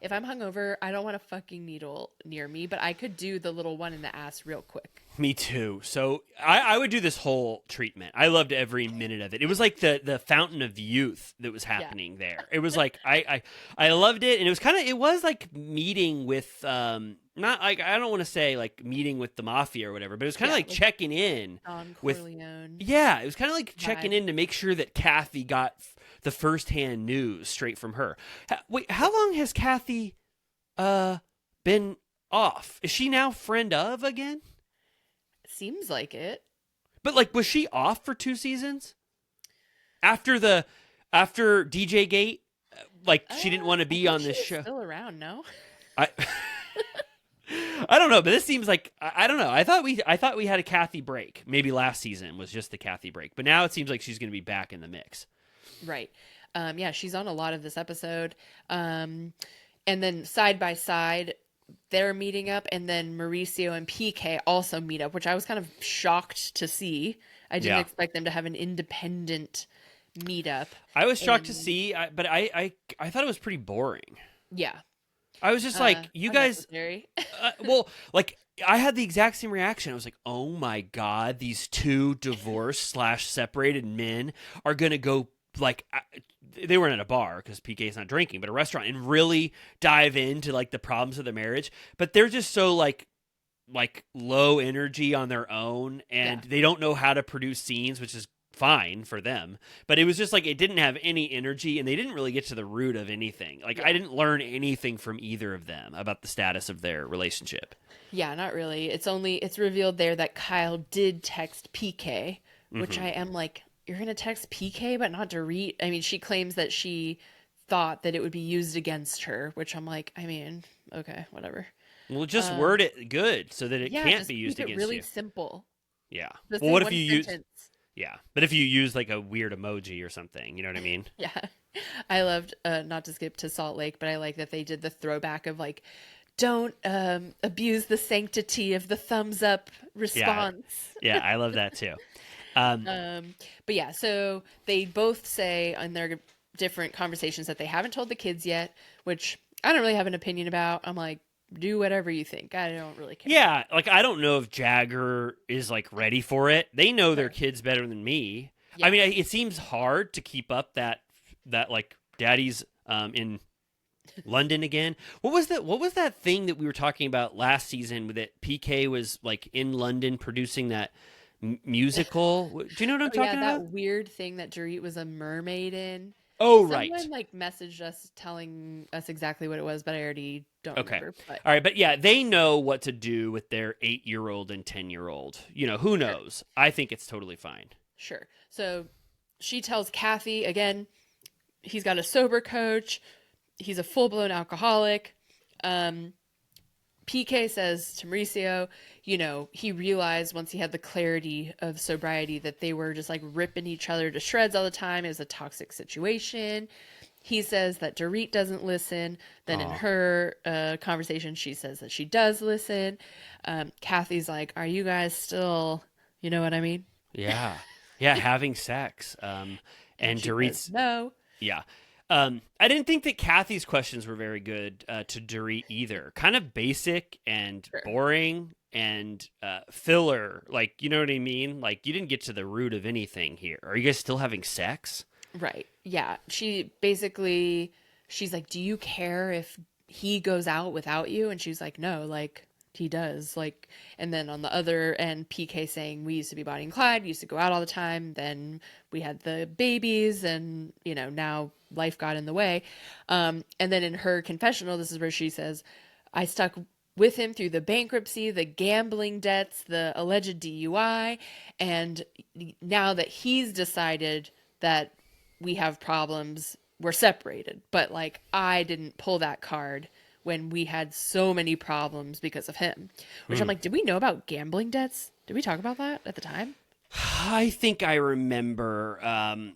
If I'm hungover, I don't want a fucking needle near me, but I could do the little one in the ass real quick. Me too. So I would do this whole treatment. I loved every minute of it. It was like the fountain of youth that was happening there. It was like, I loved it. And it was like meeting with, not like, I don't want to say like meeting with the mafia or whatever, but it was kind of like checking in with Corleone. Yeah, it was kind of like checking in to make sure that Kathy got the firsthand news straight from her. Wait, how long has Kathy been off? Is she now friend of again? Seems like it. But like, was she off for 2 seasons? After DJ Gate, like she didn't want to be on this show. Still around, no? I don't know, but this seems like I don't know. I thought we had a Kathy break. Maybe last season was just the Kathy break, but now it seems like she's going to be back in the mix. Right. She's on a lot of this episode. And then side by side, they're meeting up, and then Mauricio and PK also meet up, which I was kind of shocked to see. I didn't expect them to have an independent meetup. I was shocked to see, but I thought it was pretty boring. Yeah. I was just like, you guys, well, like I had the exact same reaction. I was like, oh my God, these two divorced / separated men are going to go, like, they weren't at a bar because PK's not drinking, but a restaurant, and really dive into like the problems of the marriage. But they're just so like low energy on their own, and they don't know how to produce scenes, which is fine for them. But it was just like, it didn't have any energy, and they didn't really get to the root of anything. Like, I didn't learn anything from either of them about the status of their relationship. Yeah, not really. It's revealed there that Kyle did text PK, which I am like, you're going to text PK but not Dorit? I mean, she claims that she thought that it would be used against her, which I'm like, I mean, okay, whatever. Well, just word it good so that it can't just be used keep it against really you. simple. Yeah. Just Well, say what if one you use? sentence. Yeah, but if you use like a weird emoji or something, you know what I mean? Yeah. I loved, not to skip to Salt Lake, but I like that they did the throwback of like, don't abuse the sanctity of the thumbs up response. Yeah, I love that too. But yeah, so they both say in their different conversations that they haven't told the kids yet, which I don't really have an opinion about. I'm like, do whatever you think. I don't really care. Yeah, like I don't know if Jagger is like ready for it. They know their kids better than me. Yeah. I mean, it seems hard to keep up that like daddy's in London again. What was that thing that we were talking about last season that PK was like in London producing that musical? Do you know what I'm talking about? That weird thing that Dorit was a mermaid in. Oh, right. Someone like messaged us telling us exactly what it was, but I already don't remember. But... All right, but yeah, they know what to do with their 8-year-old and 10-year-old. You know, who knows? I think it's totally fine. Sure. So she tells Kathy, again, he's got a sober coach. He's a full-blown alcoholic. PK says to Mauricio, you know, he realized once he had the clarity of sobriety that they were just like ripping each other to shreds all the time. It was a toxic situation. He says that Dorit doesn't listen. Then in her conversation, she says that she does listen. Kathy's like, are you guys still, you know what I mean? Yeah. Yeah, having sex. And Dorit's... no. Yeah. I didn't think that Kathy's questions were very good to Dorit either. Kind of basic and boring and filler. Like, you know what I mean? Like, you didn't get to the root of anything here. Are you guys still having sex? Right. Yeah. She's like, do you care if he goes out without you? And she's like, no, like, he does. Like, and then on the other end, PK saying, we used to be Bonnie and Clyde, we used to go out all the time. Then we had the babies and, you know, now life got in the way. And then in her confessional, this is where she says, I stuck with him through the bankruptcy, the gambling debts, the alleged DUI. And now that he's decided that we have problems, we're separated. But like, I didn't pull that card when we had so many problems because of him. Which I'm like, did we know about gambling debts? Did we talk about that at the time? I think I remember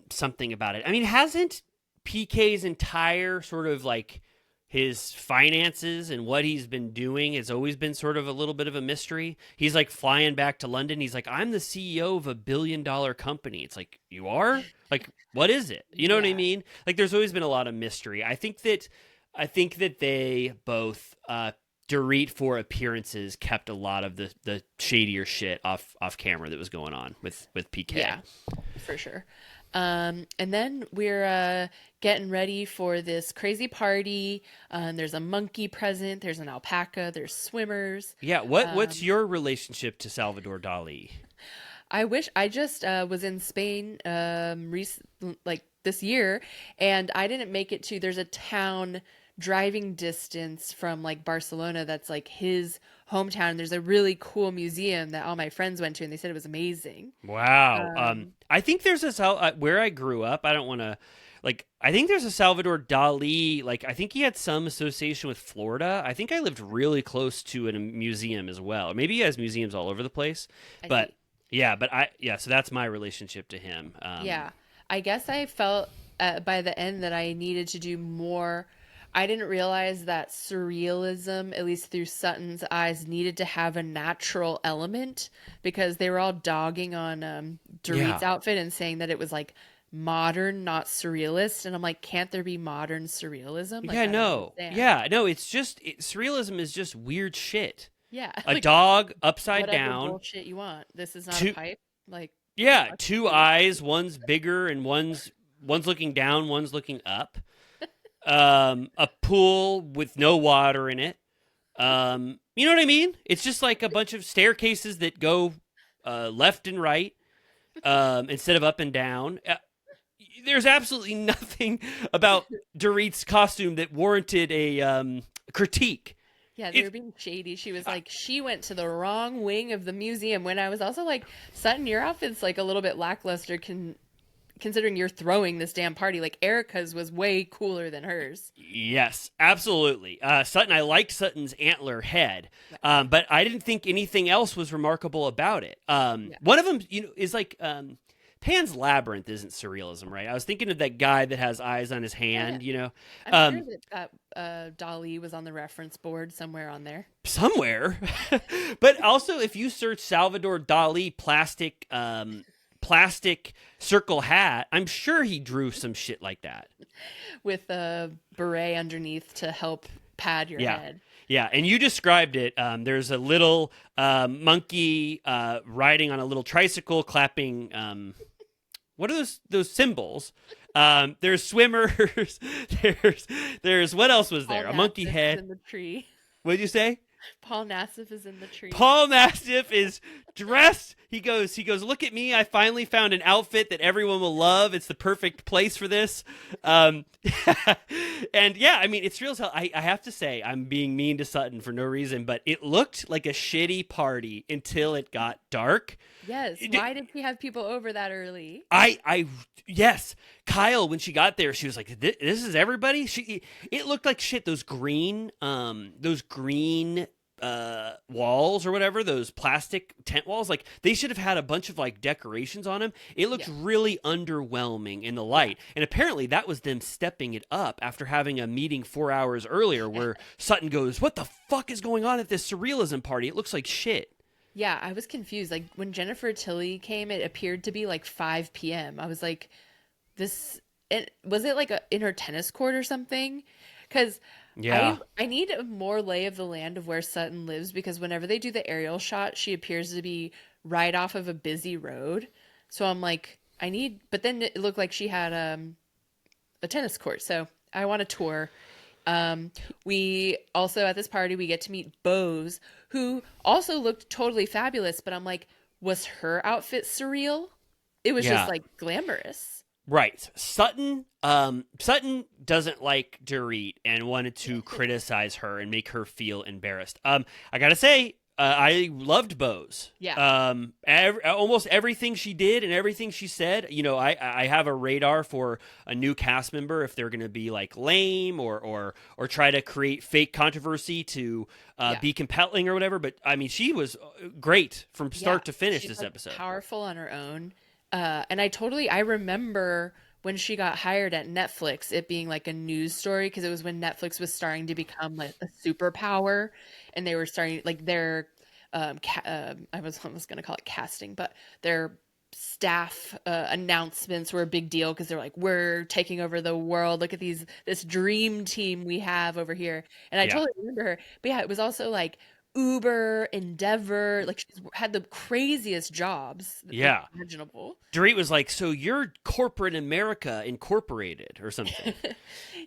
something about it. I mean, hasn't PK's entire sort of like his finances and what he's been doing has always been sort of a little bit of a mystery? He's like flying back to London. He's like, I'm the CEO of a $1 billion company. It's like, you are? Like, what is it? You know what I mean? Like, there's always been a lot of mystery. I think that they both, Dorit for appearances, kept a lot of the shadier shit off camera that was going on with PK. Yeah, for sure. And then we're getting ready for this crazy party. There's a monkey present. There's an alpaca. There's swimmers. Yeah. What's your relationship to Salvador Dali? I wish I just was in Spain like this year, and I didn't make it to. There's a town driving distance from like Barcelona that's like his hometown. There's a really cool museum that all my friends went to, and they said it was amazing. Wow. I think there's where I grew up. I don't want to I think there's a Salvador Dali. Like, I think he had some association with Florida. I think I lived really close to a museum as well. Maybe he has museums all over the place. So that's my relationship to him. Yeah. I guess I felt by the end that I needed to do more. I didn't realize that surrealism, at least through Sutton's eyes, needed to have a natural element, because they were all dogging on Dorit's outfit and saying that it was like modern, not surrealist. And I'm like, can't there be modern surrealism? Like, it's just surrealism is just weird shit. Yeah, A like dog upside whatever down. bullshit you want. This is not a Two, pipe. Like, yeah, fuck two you. eyes. One's bigger and one's looking down. One's looking up. A pool with no water in it. You know what I mean? It's just like a bunch of staircases that go left and right instead of up and down. There's absolutely nothing about Dorit's costume that warranted a critique. Yeah, they were It, being shady. She was like, she went to the wrong wing of the museum. When I was also like, Sutton, your outfit's like a little bit lackluster considering you're throwing this damn party. Like Erica's was way cooler than hers. yes, absolutely. Sutton, I liked Sutton's antler head, but I didn't think anything else was remarkable about it. Yeah. One of them, is like Pan's Labyrinth isn't surrealism, right? I was thinking of that guy that has eyes on his hand, I'm sure that Dali was on the reference board somewhere on there. somewhere. But also, if you search Salvador Dali plastic circle hat, I'm sure he drew some shit like that. With a beret underneath to help pad your Yeah. head. Yeah, and you described it. There's a little monkey riding on a little tricycle, clapping. What are those symbols? There's swimmers. there's what else was there? Paul A monkey Nassif is head. in the tree. What did you say? Paul Nassif is in the tree. Paul Nassif is dressed. He goes, look at me. I finally found an outfit that everyone will love. It's the perfect place for this. And yeah, I mean, it's real as hell. I have to say, I'm being mean to Sutton for no reason, but it looked like a shitty party until it got dark. Yes. Why did he have people over that early? Yes. Kyle, when she got there, she was like, this is everybody. It looked like shit. Those green walls or whatever, those plastic tent walls, like they should have had a bunch of like decorations on them. It looked really underwhelming in the light. And apparently that was them stepping it up after having a meeting 4 hours earlier where Sutton goes, what the fuck is going on at this surrealism party? It looks like shit. Yeah, I was confused. Like when Jennifer Tilly came, it appeared to be like 5 p.m. I was like, was it like in her tennis court or something? Because Yeah. I need a more lay of the land of where Sutton lives, because whenever they do the aerial shot, she appears to be right off of a busy road. So I'm like, but then it looked like she had a tennis court. So I want a tour. We also at this party, we get to meet Bose, who also looked totally fabulous, but I'm like, was her outfit surreal? It was just like glamorous. Right. Sutton doesn't like Dorit and wanted to criticize her and make her feel embarrassed. I gotta say, I loved Bose. Yeah. Almost everything she did and everything she said. I have a radar for a new cast member if they're gonna be like lame or try to create fake controversy to be compelling or whatever. But I mean, she was great from start to finish She's this like episode. powerful on her own. And I remember when she got hired at Netflix, it being like a news story, because it was when Netflix was starting to become like a superpower, and they were starting like their, I was almost going to call it casting, but their staff announcements were a big deal because they're like, we're taking over the world. Look at this dream team we have over here. And I totally remember her. But yeah, it was also like Uber, Endeavor, like she's had the craziest jobs imaginable. Dorit was like, so you're corporate America Incorporated or something.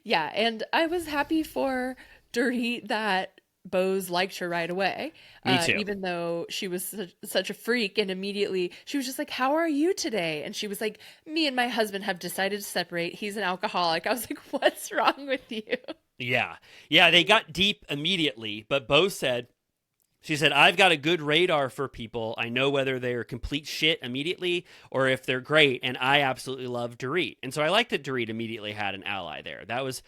Yeah, and I was happy for Dorit that Bose liked her right away. Me too. Even though she was such a freak, and immediately she was just like, how are you today? And she was like, me and my husband have decided to separate. He's an alcoholic. I was like, what's wrong with you? Yeah, they got deep immediately, but Bose said, she said, I've got a good radar for people. I know whether they're complete shit immediately or if they're great. And I absolutely love Dorit. And so I like that Dorit immediately had an ally there. That was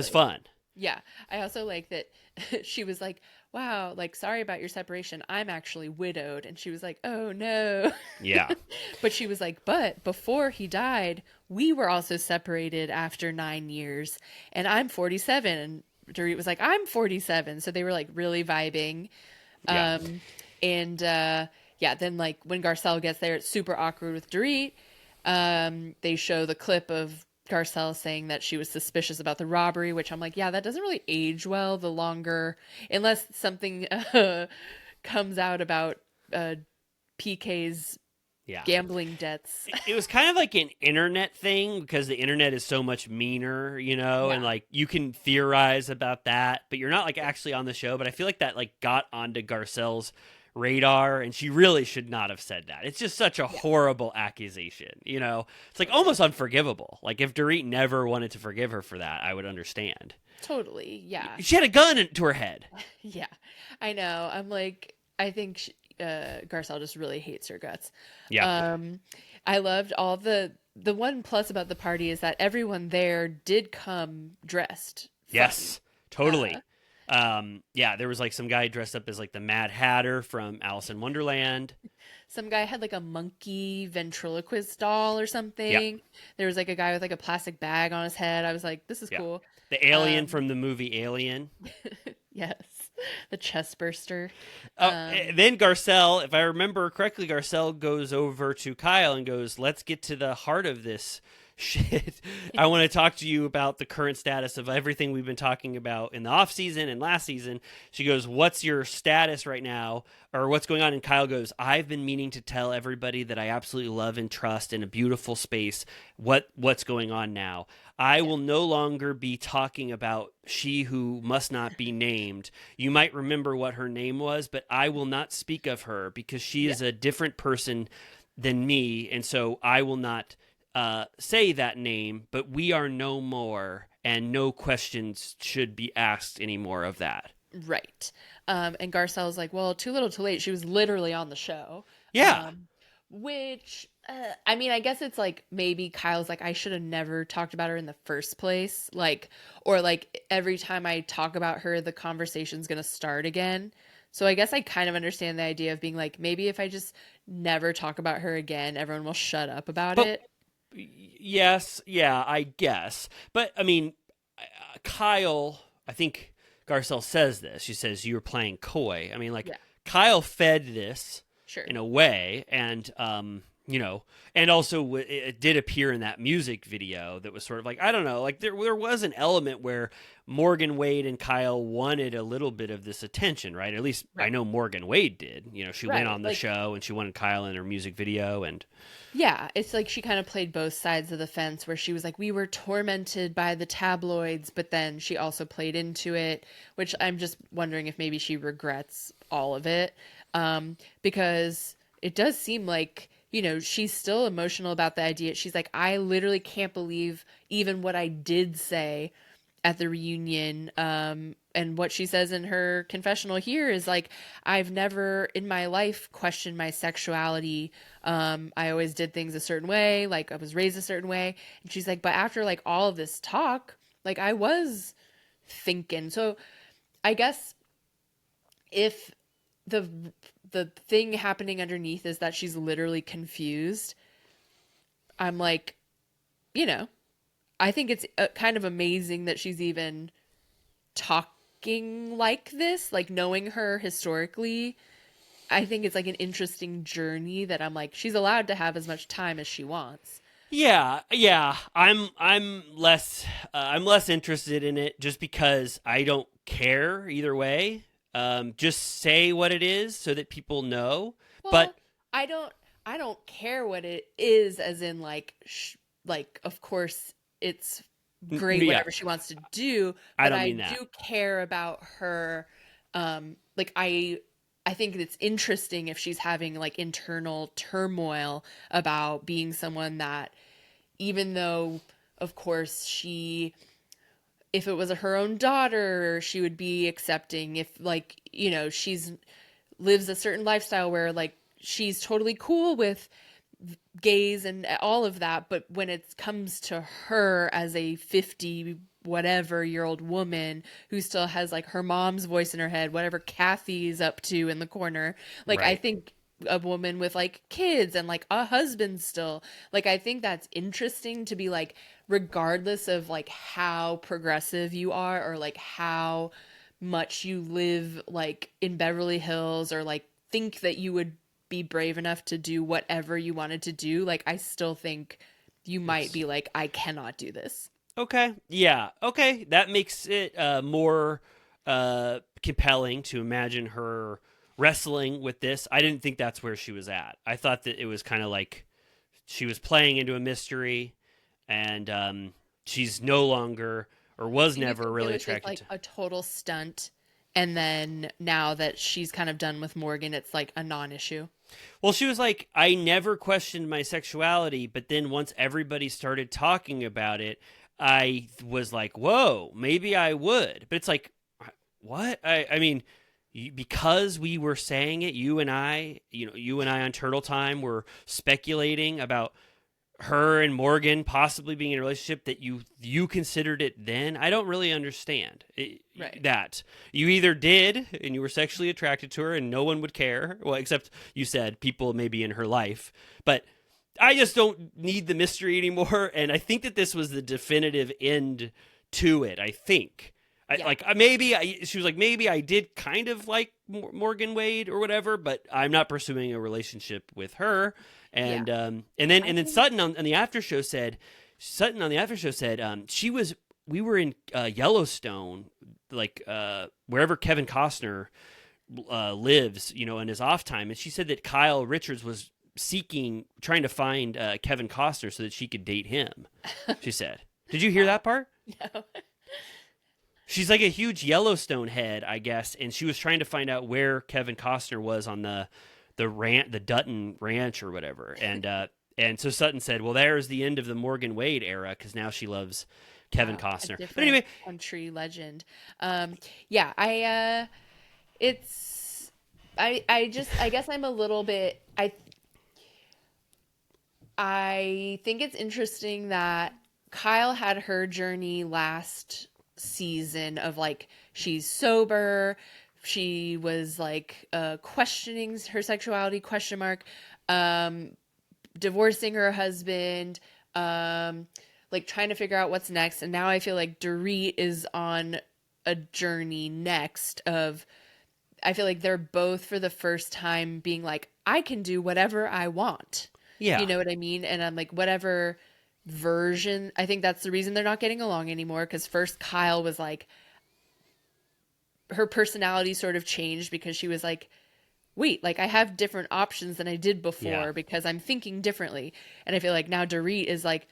fun. Yeah. I also like that she was like, wow, like, sorry about your separation. I'm actually widowed. And she was like, oh no. Yeah. But she was like, but before he died, we were also separated after 9 years. And I'm 47. And Dorit was like, I'm 47. So they were like really vibing. Yeah. Then like when Garcelle gets there, it's super awkward with Dorit. They show the clip of Garcelle saying that she was suspicious about the robbery, which I'm like, yeah, that doesn't really age well the longer, unless something comes out about PK's Yeah. gambling debts. It was kind of like an internet thing because the internet is so much meaner, you know, and Yeah. like you can theorize about that, but you're not like actually on the show. But I feel like that like got onto Garcelle's radar, and she really should not have said that. It's just such a horrible accusation, you know. It's like almost unforgivable. Like if Dorit never wanted to forgive her for that, I would understand. Totally. Yeah. She had a gun to her head. Yeah. I know. I'm like, I think Garcelle just really hates her guts. Yeah. I loved all the one plus about the party is that everyone there did come dressed. Yes, totally. Yeah, there was like some guy dressed up as like the Mad Hatter from Alice in Wonderland. Some guy had like a monkey ventriloquist doll or something. Yeah. There was like a guy with like a plastic bag on his head. I was like, this is Yeah. cool. The alien from the movie Alien. Yes. The chest burster. Then Garcelle, if I remember correctly, Garcelle goes over to Kyle and goes, let's get to the heart of this shit. I want to talk to you about the current status of everything we've been talking about in the off season and last season. She goes, what's your status right now? Or what's going on? And Kyle goes, I've been meaning to tell everybody that I absolutely love and trust in a beautiful space what's going on now. I will no longer be talking about she who must not be named. You might remember what her name was, but I will not speak of her because she is a different person than me. And so I will not say that name, but we are no more, and no questions should be asked anymore of that. Right. And Garcelle's like, well, too little too late. She was literally on the show. Yeah. Which, I mean, I guess it's like maybe Kyle's like, I should have never talked about her in the first place. Like, or like every time I talk about her, the conversation's going to start again. So I guess I kind of understand the idea of being like, maybe if I just never talk about her again, everyone will shut up about it. Yes, yeah, I guess. But, I mean, Kyle, I think Garcelle says this. She says, you were playing coy. I mean, like, Kyle fed this in a way, and, you know, and also it did appear in that music video that was sort of like, I don't know, like there was an element where Morgan Wade and Kyle wanted a little bit of this attention, right? At least I know Morgan Wade did. You know, she went on the show and she wanted Kyle in her music video, and yeah, it's like she kind of played both sides of the fence where she was like, we were tormented by the tabloids, but then she also played into it, which I'm just wondering if maybe she regrets all of it. Because it does seem like, you know, she's still emotional about the idea. She's like, I literally can't believe even what I did say at the reunion. And what she says in her confessional here is like, I've never in my life questioned my sexuality. I always did things a certain way. Like I was raised a certain way. And she's like, but after like all of this talk, like I was thinking. So I guess if the thing happening underneath is that she's literally confused, I'm like, you know, I think it's kind of amazing that she's even talking like this, like knowing her historically. I think it's like an interesting journey that I'm like, she's allowed to have as much time as she wants. Yeah. I'm less interested in it just because I don't care either way. Just say what it is so that people know. Well, but I don't care what it is, as in like, like of course it's great whatever she wants to do. But I do care about her. Like I think it's interesting if she's having like internal turmoil about being someone that, even though of course if it was her own daughter, she would be accepting. If like, you know, lives a certain lifestyle where like she's totally cool with gays and all of that, but when it comes to her as a 50 whatever year old woman who still has like her mom's voice in her head, whatever Kathy's up to in the corner, like I think a woman with like kids and like a husband still, like I think that's interesting to be like, regardless of like how progressive you are or like how much you live like in Beverly Hills or like think that you would be brave enough to do whatever you wanted to do, like I still think you might be like, I cannot do this. Okay. Yeah. Okay. That makes it more compelling to imagine her wrestling with this. I didn't think that's where she was at. I thought that it was kind of like she was playing into a mystery, and she's no longer or was never really attracted like to. a total stunt, and then now that she's kind of done with Morgan, it's like a non-issue. Well, she was like, I never questioned my sexuality, but then once everybody started talking about it, I was like, whoa, maybe I would. But it's like, what? I mean, because we were saying it, you and I on Turtle Time were speculating about her and Morgan possibly being in a relationship, that you considered it then. I don't really understand that. You either did and you were sexually attracted to her and no one would care, well, except you said people maybe in her life, but I just don't need the mystery anymore. And I think that this was the definitive end to it. I think she was like, maybe I did kind of like Morgan Wade or whatever, but I'm not pursuing a relationship with her. And then Sutton on the after show said, we were in Yellowstone, like wherever Kevin Costner lives, in his off time, and she said that Kyle Richards was trying to find Kevin Costner so that she could date him. She said, "Did you hear that part?" No. She's like a huge Yellowstone head, I guess, and she was trying to find out where Kevin Costner was on the Dutton Ranch or whatever, and so Sutton said, "Well, there's the end of the Morgan Wade era because now she loves Kevin Costner." But anyway, country legend. I guess I'm a little bit. I think it's interesting that Kyle had her journey last season of like she's sober. She was like questioning her sexuality, divorcing her husband, like trying to figure out what's next. And now I feel like Dorit is on a journey next of, I feel like they're both for the first time being like, I can do whatever I want. yeah, You know what I mean? And I'm like, whatever version, I think that's the reason they're not getting along anymore. Because first Kyle was like, her personality sort of changed because she was like, wait, like I have different options than I did before because I'm thinking differently. And I feel like now Dorit is like,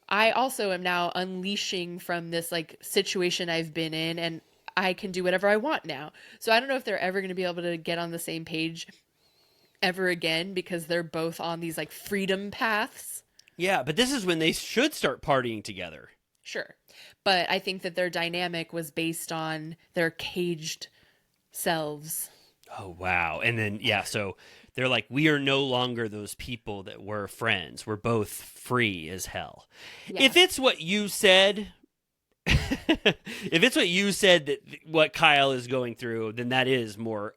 I also am now unleashing from this like situation I've been in and I can do whatever I want now. So I don't know if they're ever going to be able to get on the same page ever again because they're both on these like freedom paths. Yeah, but this is when they should start partying together. Sure. But I think that their dynamic was based on their caged selves. Oh, wow. And then, so they're like, we are no longer those people that were friends. We're both free as hell. Yeah. If it's what you said, that what Kyle is going through, then that is more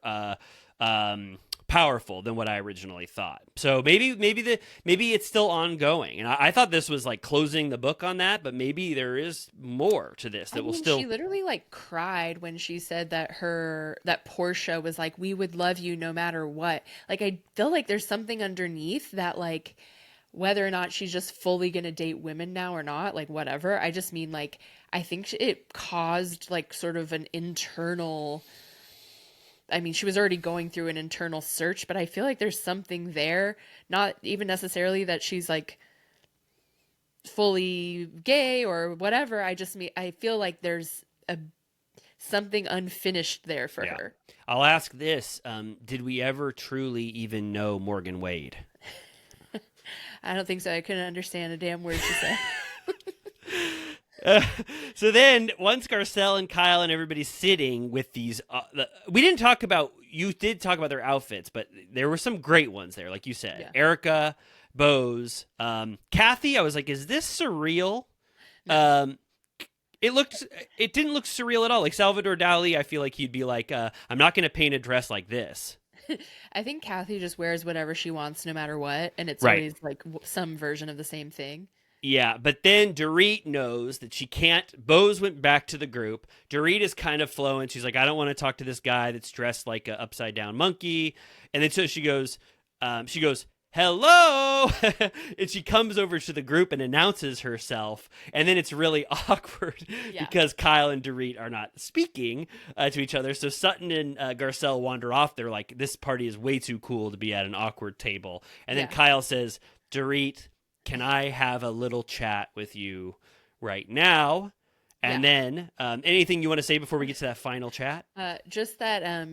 powerful than what I originally thought. So maybe it's still ongoing. And I thought this was like closing the book on that, but maybe there is more to this that will still. She literally like cried when she said that Portia was like, we would love you no matter what. Like, I feel like there's something underneath that, like, whether or not she's just fully going to date women now or not, like, whatever. I just mean, like, I think it caused like sort of an internal, I mean, she was already going through an internal search, but I feel like there's something there, not even necessarily that she's like fully gay or whatever. I feel like there's something unfinished there for her. I'll ask this. Did we ever truly even know Morgan Wade? I don't think so. I couldn't understand a damn word she said. So then, once Garcelle and Kyle and everybody's sitting with these, we didn't talk about. You did talk about their outfits, but there were some great ones there, like you said. Yeah. Erica, Bose, Kathy. I was like, "Is this surreal?" No. It didn't look surreal at all. Like Salvador Dali, I feel like he'd be like, "I'm not going to paint a dress like this." I think Kathy just wears whatever she wants, no matter what, and it's always like some version of the same thing. Yeah, but then Dorit knows that she can't. Bose went back to the group. Dorit is kind of flowing. She's like, I don't want to talk to this guy that's dressed like an upside down monkey. And then so she goes, hello. And she comes over to the group and announces herself. And then it's really awkward because Kyle and Dorit are not speaking to each other. So Sutton and Garcelle wander off. They're like, this party is way too cool to be at an awkward table. And then Kyle says, Dorit, can I have a little chat with you right now? And then anything you want to say before we get to that final chat? Just that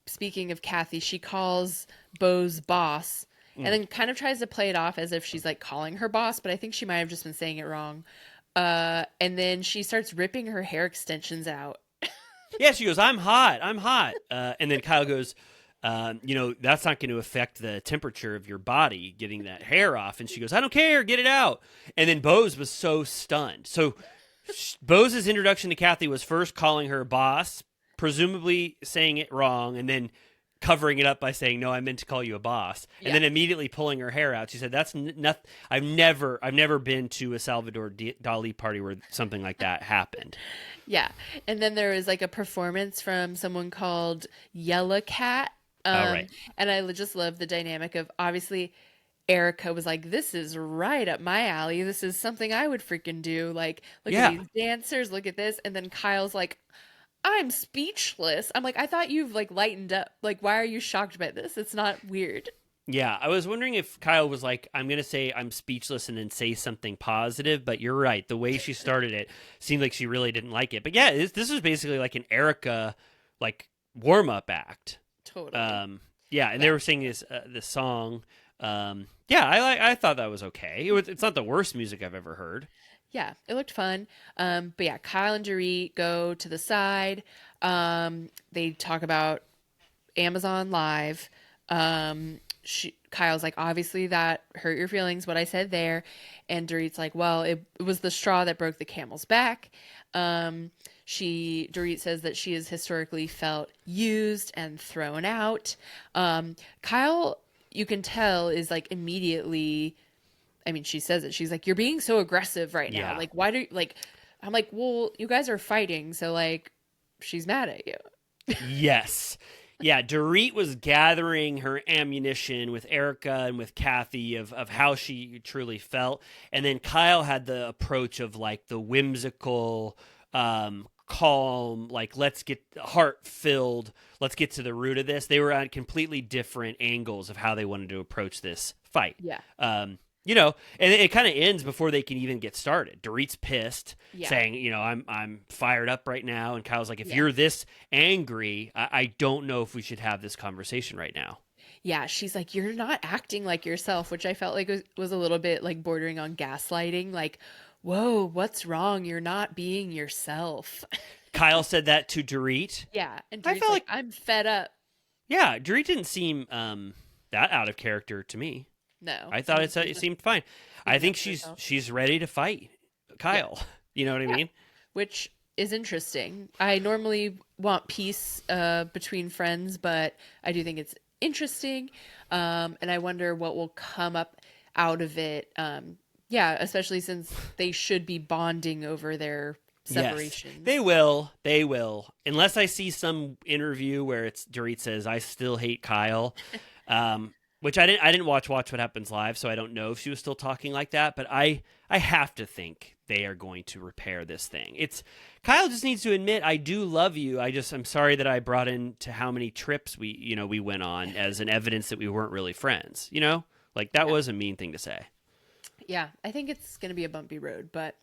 speaking of Kathy, she calls Beau's boss and then kind of tries to play it off as if she's like calling her boss, but I think she might have just been saying it wrong. And then she starts ripping her hair extensions out. Yeah, she goes, I'm hot. And then Kyle goes, that's not going to affect the temperature of your body, getting that hair off. And she goes, I don't care, get it out. And then Beau's was so stunned. So Beau's introduction to Kathy was first calling her boss, presumably saying it wrong, and then covering it up by saying, no, I meant to call you a boss. And then immediately pulling her hair out. She said, that's nothing. I've never been to a Salvador Dali party where something like that happened. Yeah. And then there was like a performance from someone called Yella Cat. And I just love the dynamic of, obviously, Erica was like, this is right up my alley. This is something I would freaking do. Like, look at these dancers. Look at this. And then Kyle's like, I'm speechless. I'm like, I thought you've like lightened up. Like, why are you shocked by this? It's not weird. Yeah, I was wondering if Kyle was like, I'm going to say I'm speechless and then say something positive, but you're right. The way she started it seemed like she really didn't like it. But yeah, this was basically like an Erica like warm-up act. Totally. They were singing this song. I thought that was okay. It's not the worst music I've ever heard. Yeah, it looked fun. But yeah, Kyle and Dorit go to the side. They talk about Amazon Live. Kyle's like, obviously that hurt your feelings, what I said there. And Dorit's like, well, it was the straw that broke the camel's back. Dorit says that she has historically felt used and thrown out. Kyle, you can tell, is like immediately, I mean, she says it. She's like, you're being so aggressive right now. Like, why do you, like, I'm like, well, you guys are fighting. So like, she's mad at you. Yes. Yeah, Dorit was gathering her ammunition with Erica and with Kathy of how she truly felt. And then Kyle had the approach of like the whimsical, calm, like let's get heart-filled, let's get to the root of this. They were on completely different angles of how they wanted to approach this fight. Yeah. And it kind of ends before they can even get started. Dorit's pissed, saying, I'm fired up right now. And Kyle's like, if you're this angry, I don't know if we should have this conversation right now. Yeah, she's like, you're not acting like yourself, which I felt like was a little bit like bordering on gaslighting. Like, whoa, what's wrong? You're not being yourself. Kyle said that to Dorit. Yeah, and Dorit's like, I'm fed up. Yeah, Dorit didn't seem that out of character to me. No, I thought it seemed fine. I think she's ready to fight Kyle. Yeah. You know what I mean? Which is interesting. I normally want peace between friends, but I do think it's interesting. And I wonder what will come up out of it. Especially since they should be bonding over their separation. Yes, they will. Unless I see some interview where it's Dorit says, I still hate Kyle. Which I didn't watch What Happens Live, so I don't know if she was still talking like that. But I have to think they are going to repair this thing. Kyle just needs to admit, I do love you. I'm sorry that I brought into how many trips we went on as an evidence that we weren't really friends. Like that was a mean thing to say. Yeah, I think it's going to be a bumpy road, but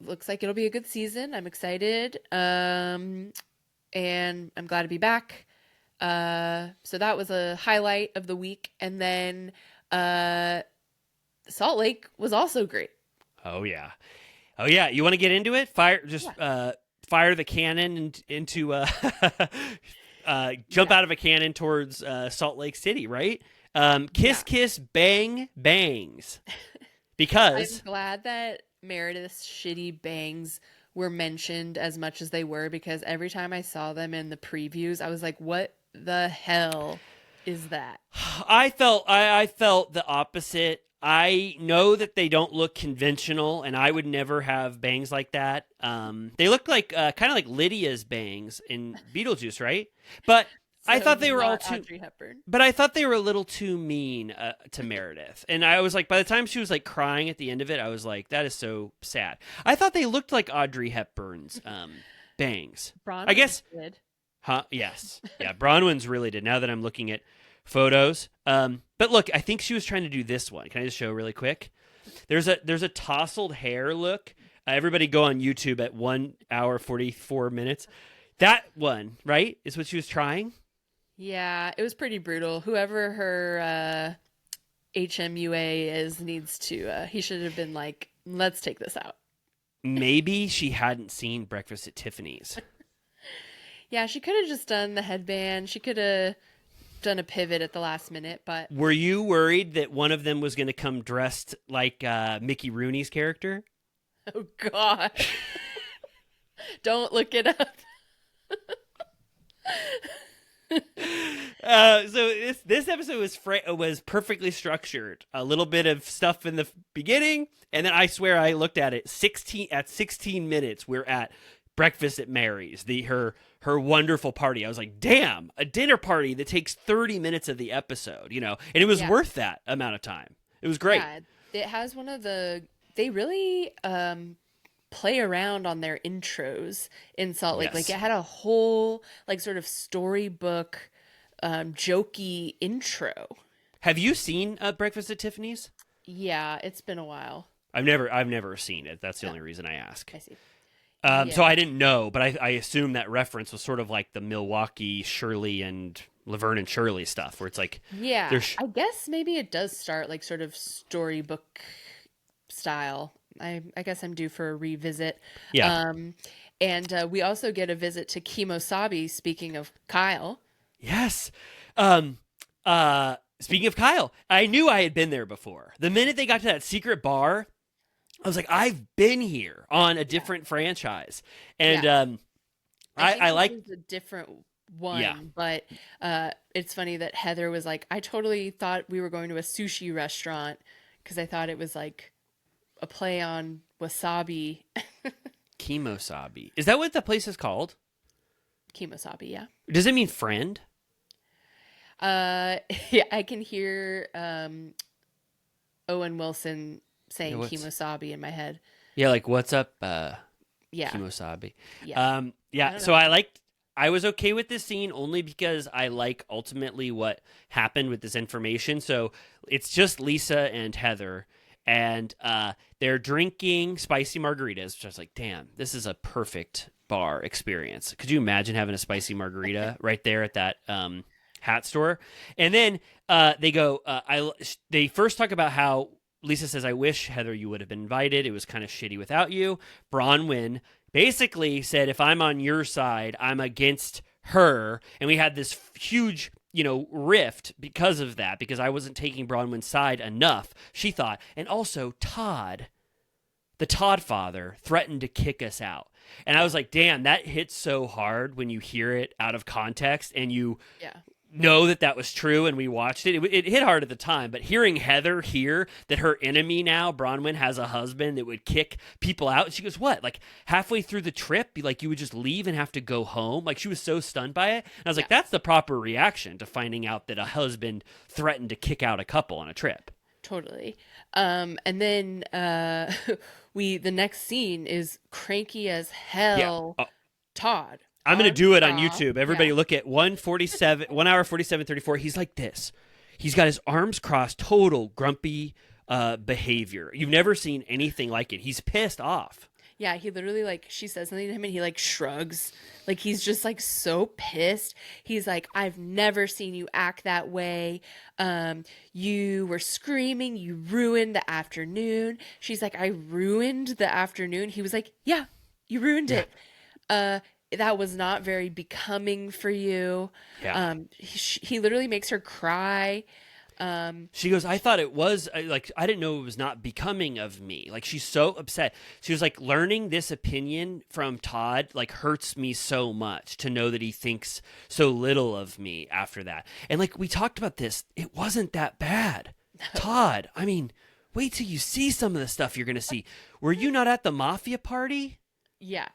looks like it'll be a good season. I'm excited, and I'm glad to be back. So that was a highlight of the week. And then Salt Lake was also great. Oh yeah. You want to get into it? Fire the cannon into jump out of a cannon towards Salt Lake City, right? Kiss, bang, bangs. Because I'm glad that Meredith's shitty bangs were mentioned as much as they were, because every time I saw them in the previews, I was like, what the hell is that? I felt the opposite. I know that they don't look conventional, and I would never have bangs like that. They look like kind of like Lydia's bangs in Beetlejuice, right? But I So thought they were all not too, Audrey Hepburn. but I thought they were a little too mean to Meredith. And I was like, by the time she was like crying at the end of it, I was like, that is so sad. I thought they looked like Audrey Hepburn's bangs. Bronwyn I guess. did. Huh? Yes. Yeah. Bronwyn's really did. Now that I'm looking at photos. But look, I think she was trying to do this one. Can I just show really quick? There's a tousled hair look. Everybody go on YouTube at 1 hour 44 minutes. That one, right, is what she was trying. Yeah, it was pretty brutal. Whoever her HMUA is needs to. He should have been like, let's take this out. Maybe she hadn't seen Breakfast at Tiffany's. Yeah, she could have just done the headband. She could have done a pivot at the last minute, but Were you worried that one of them was going to come dressed like Mickey Rooney's character? oh god. Don't look it up. So this episode was perfectly structured. A little bit of stuff in the beginning, and then I swear I looked at it 16 minutes. We're at Breakfast at Mary's, her wonderful party. I was like, damn, a dinner party that takes 30 minutes of the episode, and it was worth that amount of time. It was great. Yeah, it has they really play around on their intros in Salt Lake. Yes. Like it had a whole like sort of storybook jokey intro. Have you seen Breakfast at Tiffany's? Yeah, it's been a while. I've never seen it. That's the only reason I ask. I see. So I didn't know, but I assume that reference was sort of like the Milwaukee Shirley and Laverne and Shirley stuff, where it's like, Yeah, there's I guess maybe it does start like sort of storybook style. I guess I'm due for a revisit. Yeah. And we also get a visit to Kimosabi, speaking of Kyle. Yes. Speaking of Kyle, I knew I had been there before. The minute they got to that secret bar, I was like, I've been here on a different franchise. And I like this is a different one, Yeah. but it's funny that Heather was like, I totally thought we were going to a sushi restaurant because I thought it was like a play on wasabi. Kimosabi. Is that what the place is called? Kimosabi, yeah. Does it mean friend? Yeah, I can hear Owen Wilson saying Kimosabi in my head. Yeah, like what's up, Yeah. Kimosabi. Yeah. So I was okay with this scene only because I like ultimately what happened with this information. So it's just Lisa and Heather, and they're drinking spicy margaritas, which I was like, damn, this is a perfect bar experience. Could you imagine having a spicy margarita right there at that hat store? And then they go, they first talk about how Lisa says, I wish, Heather, you would have been invited. It was kind of shitty without you. Bronwyn basically said, if I'm on your side, I'm against her. And we had this huge, rift because of that, because I wasn't taking Bronwyn's side enough, she thought. And also Todd, the Todd father, threatened to kick us out. And I was like, damn, that hits so hard when you hear it out of context and you know that was true, and we watched it. It hit hard at the time, but hearing Heather hear that her enemy now, Bronwyn, has a husband that would kick people out, and she goes, what, like halfway through the trip, you would just leave and have to go home? Like, she was so stunned by it. And I was like, that's the proper reaction to finding out that a husband threatened to kick out a couple on a trip. Totally. And then the next scene is cranky as hell. Todd. I'm going to do it on YouTube. Everybody look at 1 hour 47:34. He's like this. He's got his arms crossed, total grumpy behavior. You've never seen anything like it. He's pissed off. Yeah, he literally, she says something to him and he, shrugs. He's just, so pissed. He's like, I've never seen you act that way. You were screaming. You ruined the afternoon. She's like, I ruined the afternoon. He was like, yeah, you ruined it. That was not very becoming for you. Yeah. He literally makes her cry. She goes, I thought it was, I didn't know it was not becoming of me. She's so upset. She was like, learning this opinion from Todd, hurts me so much to know that he thinks so little of me after that. And we talked about this, it wasn't that bad. Todd, I mean, wait till you see some of the stuff you're going to see. Were you not at the mafia party? Yeah.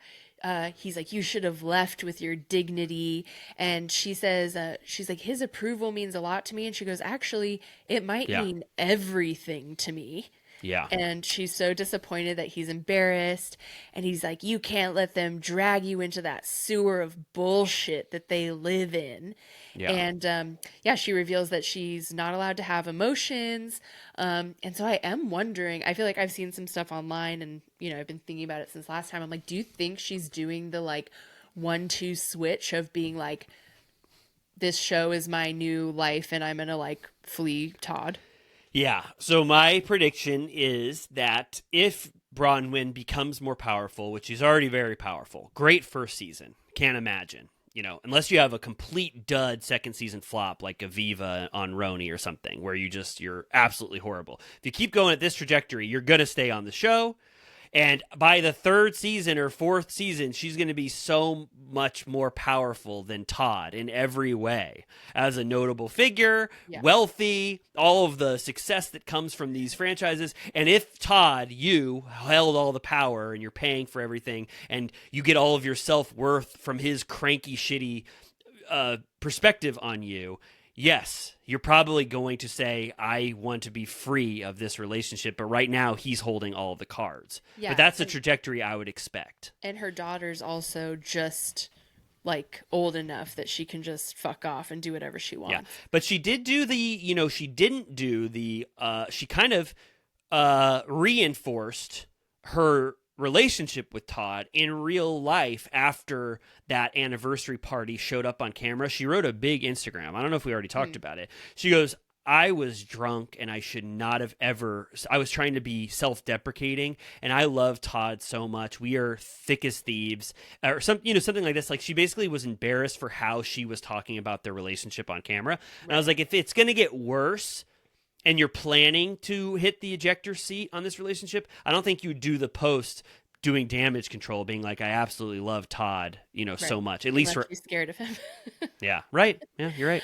he's like, you should have left with your dignity. And she says, she's like, his approval means a lot to me. And she goes, actually, it might Yeah. mean everything to me. Yeah. And she's so disappointed that he's embarrassed. And he's like, you can't let them drag you into that sewer of bullshit that they live in. Yeah. And yeah, she reveals that she's not allowed to have emotions. And so I am wondering, I feel like I've seen some stuff online and, you know, I've been thinking about it since last time. I'm like, do you think she's doing the like 1-2 switch of being like, this show is my new life and I'm going to like flee Todd? Yeah. So my prediction is that if Bronwyn becomes more powerful, which he's already very powerful, great first season, can't imagine. You know, unless you have a complete dud second season flop like Aviva on RHONY or something, where you're absolutely horrible. If you keep going at this trajectory, you're going to stay on the show. And by the third season or fourth season, she's going to be so much more powerful than Todd in every way. As a notable figure, wealthy, all of the success that comes from these franchises. And if Todd, you held all the power and you're paying for everything and you get all of your self-worth from his cranky, shitty perspective on you, yes, you're probably going to say, I want to be free of this relationship, but right now he's holding all of the cards. Yeah, but that's the trajectory I would expect. And her daughter's also just like old enough that she can just fuck off and do whatever she wants. Yeah, but she did do she didn't do she kind of reinforced her relationship with Todd in real life after that anniversary party showed up on camera. She wrote a big Instagram. I don't know if we already talked about it. She goes, I was drunk and I should not have ever, I was trying to be self-deprecating and I love Todd so much. We are thick as thieves or something like this. Like she basically was embarrassed for how she was talking about their relationship on camera. And I was like, if it's going to get worse and you're planning to hit the ejector seat on this relationship, I don't think you do the post doing damage control, being like, I absolutely love Todd, so much. At least she's scared of him. Yeah, right. Yeah, you're right.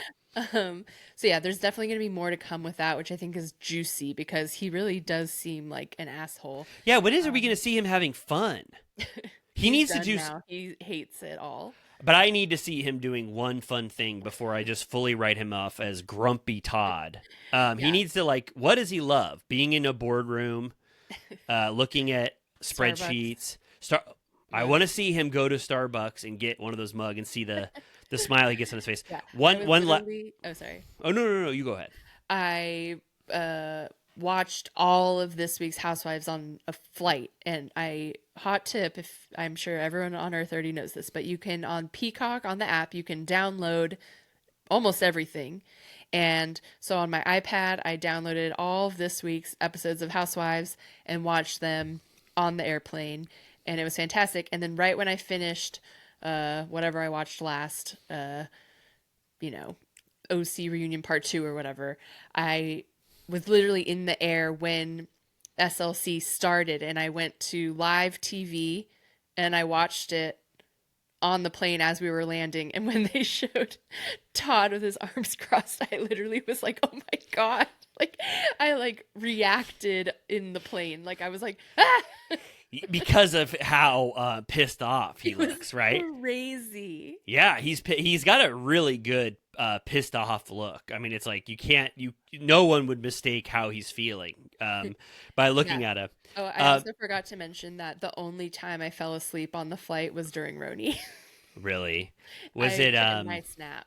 So yeah, there's definitely going to be more to come with that, which I think is juicy because he really does seem like an asshole. Yeah, when are we going to see him having fun? He needs to do. Now. He hates it all. But I need to see him doing one fun thing before I just fully write him off as grumpy Todd. He needs to what does he love? Being in a boardroom, looking at spreadsheets. I want to see him go to Starbucks and get one of those mugs and see the smile he gets on his face. Yeah. Oh, sorry. Oh, no, you go ahead. I watched all of this week's Housewives on a flight, and hot tip, if I'm sure everyone on Earth already knows this, but you can, on Peacock, on the app, you can download almost everything. And so on my iPad, I downloaded all of this week's episodes of Housewives and watched them on the airplane, and it was fantastic. And then right when I finished whatever I watched last, OC Reunion Part 2 or whatever, I was literally in the air when SLC started, and I went to live TV and I watched it on the plane as we were landing. And when they showed Todd with his arms crossed, I literally was like, oh my God. I reacted in the plane. I was like, ah! Because of how pissed off he looks, right? Crazy. Yeah, he's got a really good pissed off look. I mean, it's like no one would mistake how he's feeling by looking at him. Oh, I also forgot to mention that the only time I fell asleep on the flight was during RHONY. Really? Was it my snap?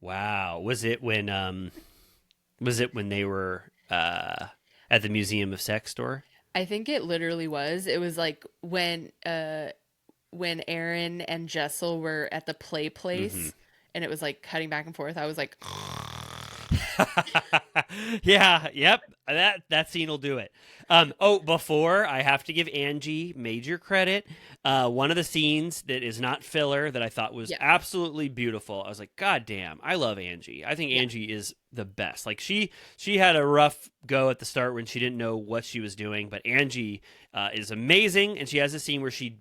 Wow. Was it when they were at the Museum of Sex store? I think it literally was. It was when Aaron and Jessel were at the play place, and it was cutting back and forth. I was like, yeah, yep. That scene will do it. Before I have to give Angie major credit. One of the scenes that is not filler that I thought was absolutely beautiful. I was like, God damn, I love Angie. I think Angie is the best. She had a rough go at the start when she didn't know what she was doing, but Angie is amazing, and she has a scene where she